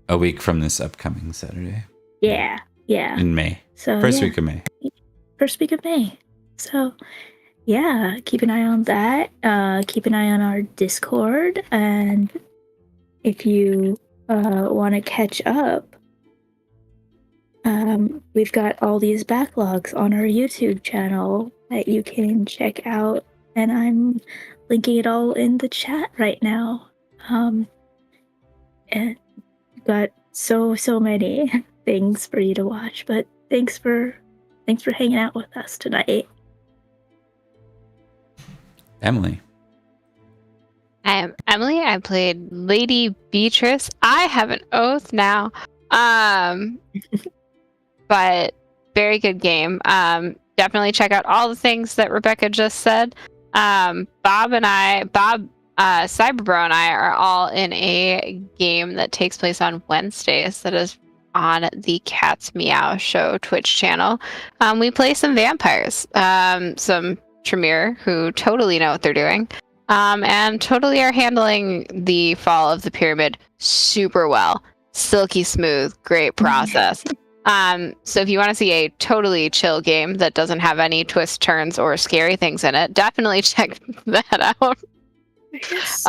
A week from this upcoming Saturday. Yeah. In May. So First yeah. week of May. First week of May. So, yeah, keep an eye on that. Keep an eye on our Discord. And if you want to catch up, we've got all these backlogs on our YouTube channel that you can check out. And I'm linking it all in the chat right now. and got so many things for you to watch. But thanks for hanging out with us tonight. Emily. I am Emily. I played Lady Beatrice. I have an oath now. But very good game. Definitely check out all the things that Rebecca just said. Bob, Cyberbro and I are all in a game that takes place on Wednesdays that is on the Cat's Meow Show Twitch channel. We play some vampires, some Tremere who totally know what they're doing, and totally are handling the fall of the pyramid super well. Silky smooth, great process. So if you want to see a totally chill game that doesn't have any twists, turns, or scary things in it, definitely check that out. Yes.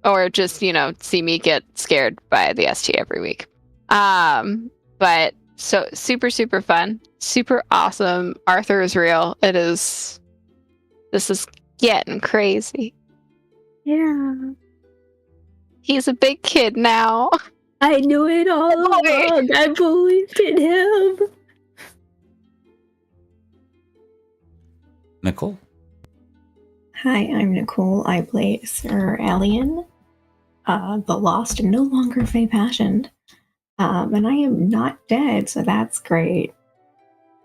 Or just, see me get scared by the ST every week. But so super, super fun, super awesome. Arthur is real. This is getting crazy. Yeah. He's a big kid now. I knew it all along. I believed in him. Nicole. Hi, I'm Nicole. I play Sir Alien, the lost and no longer Fae Passioned. And I am not dead, so that's great.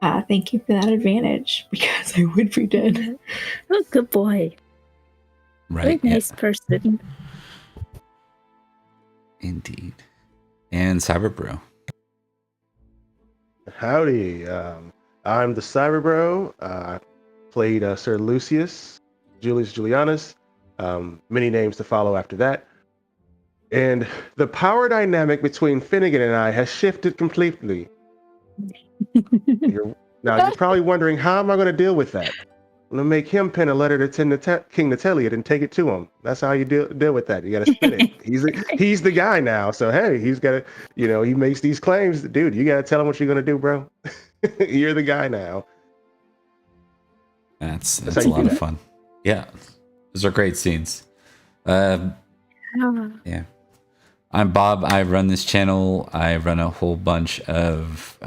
Thank you for that advantage, because I would be dead. Oh, good boy. Right. Very nice person. Indeed. And Cyberbro. Howdy. I'm the Cyberbro. I played Sir Lucius, Julius Julianus. Many names to follow after that. And the power dynamic between Finnegan and I has shifted completely. You're probably wondering, how am I going to deal with that? I'm going to make him pen a letter to King Nateliot and take it to him. That's how you deal with that. You got to spin it. He's the guy now. So, hey, he's got to, he makes these claims. Dude, you got to tell him what you're going to do, bro. You're the guy now. That's a lot of fun. Yeah. Those are great scenes. Yeah. I'm Bob. I run this channel. I run a whole bunch of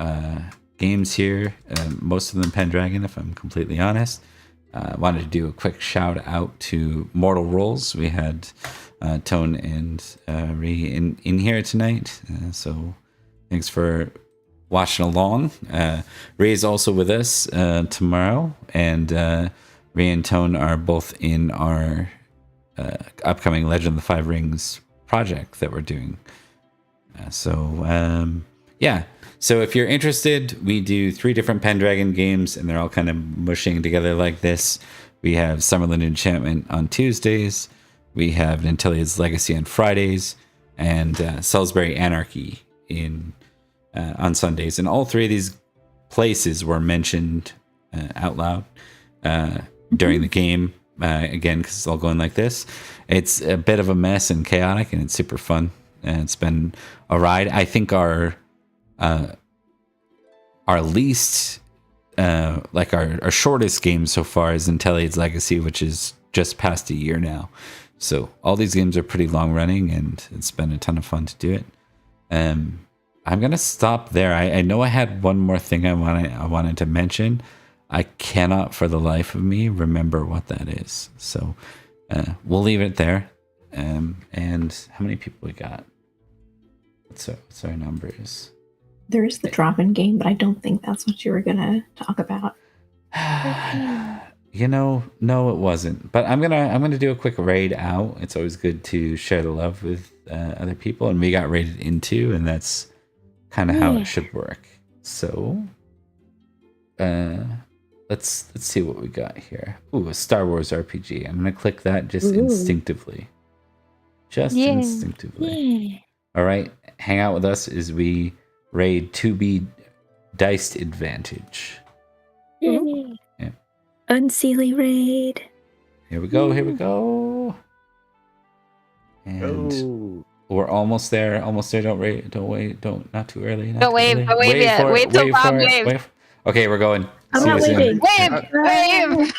games here. Most of them Pendragon, if I'm completely honest. Wanted to do a quick shout out to Mortal Rolls. We had Tone and Ree in here tonight. So thanks for watching along. Ree is also with us tomorrow. And Ree and Tone are both in our upcoming Legend of the Five Rings project that we're doing. Yeah. So if you're interested, we do 3 different Pendragon games, and they're all kind of mushing together like this. We have Summerland Enchantment on Tuesdays. We have Nantelia's Legacy on Fridays, and Salisbury Anarchy on Sundays. And all 3 of these places were mentioned out loud during the game. Again, because it's all going like this. It's a bit of a mess and chaotic, and it's super fun. And it's been a ride. I think our least, our shortest game so far is Nantelia's Legacy, which is just past a year now. So all these games are pretty long running, and it's been a ton of fun to do it. I'm gonna stop there. I know I had one more thing I wanted to mention. I cannot for the life of me remember what that is. So we'll leave it there. And how many people we got? What's our numbers? There is the drop-in game, but I don't think that's what you were going to talk about. No, it wasn't. But I'm gonna do a quick raid out. It's always good to share the love with other people, and we got raided into, and that's kind of how it should work. So let's see what we got here. Ooh, a Star Wars RPG. I'm gonna click that just instinctively. Instinctively. All right, hang out with us as we raid 2B Diced Advantage. Yay. Yeah. Unseelie raid. Here we go. And we're almost there. Don't wait. Not too early. Don't wave yet. Wait till Bob waves. Okay, we're going. I'm not waving. Wave.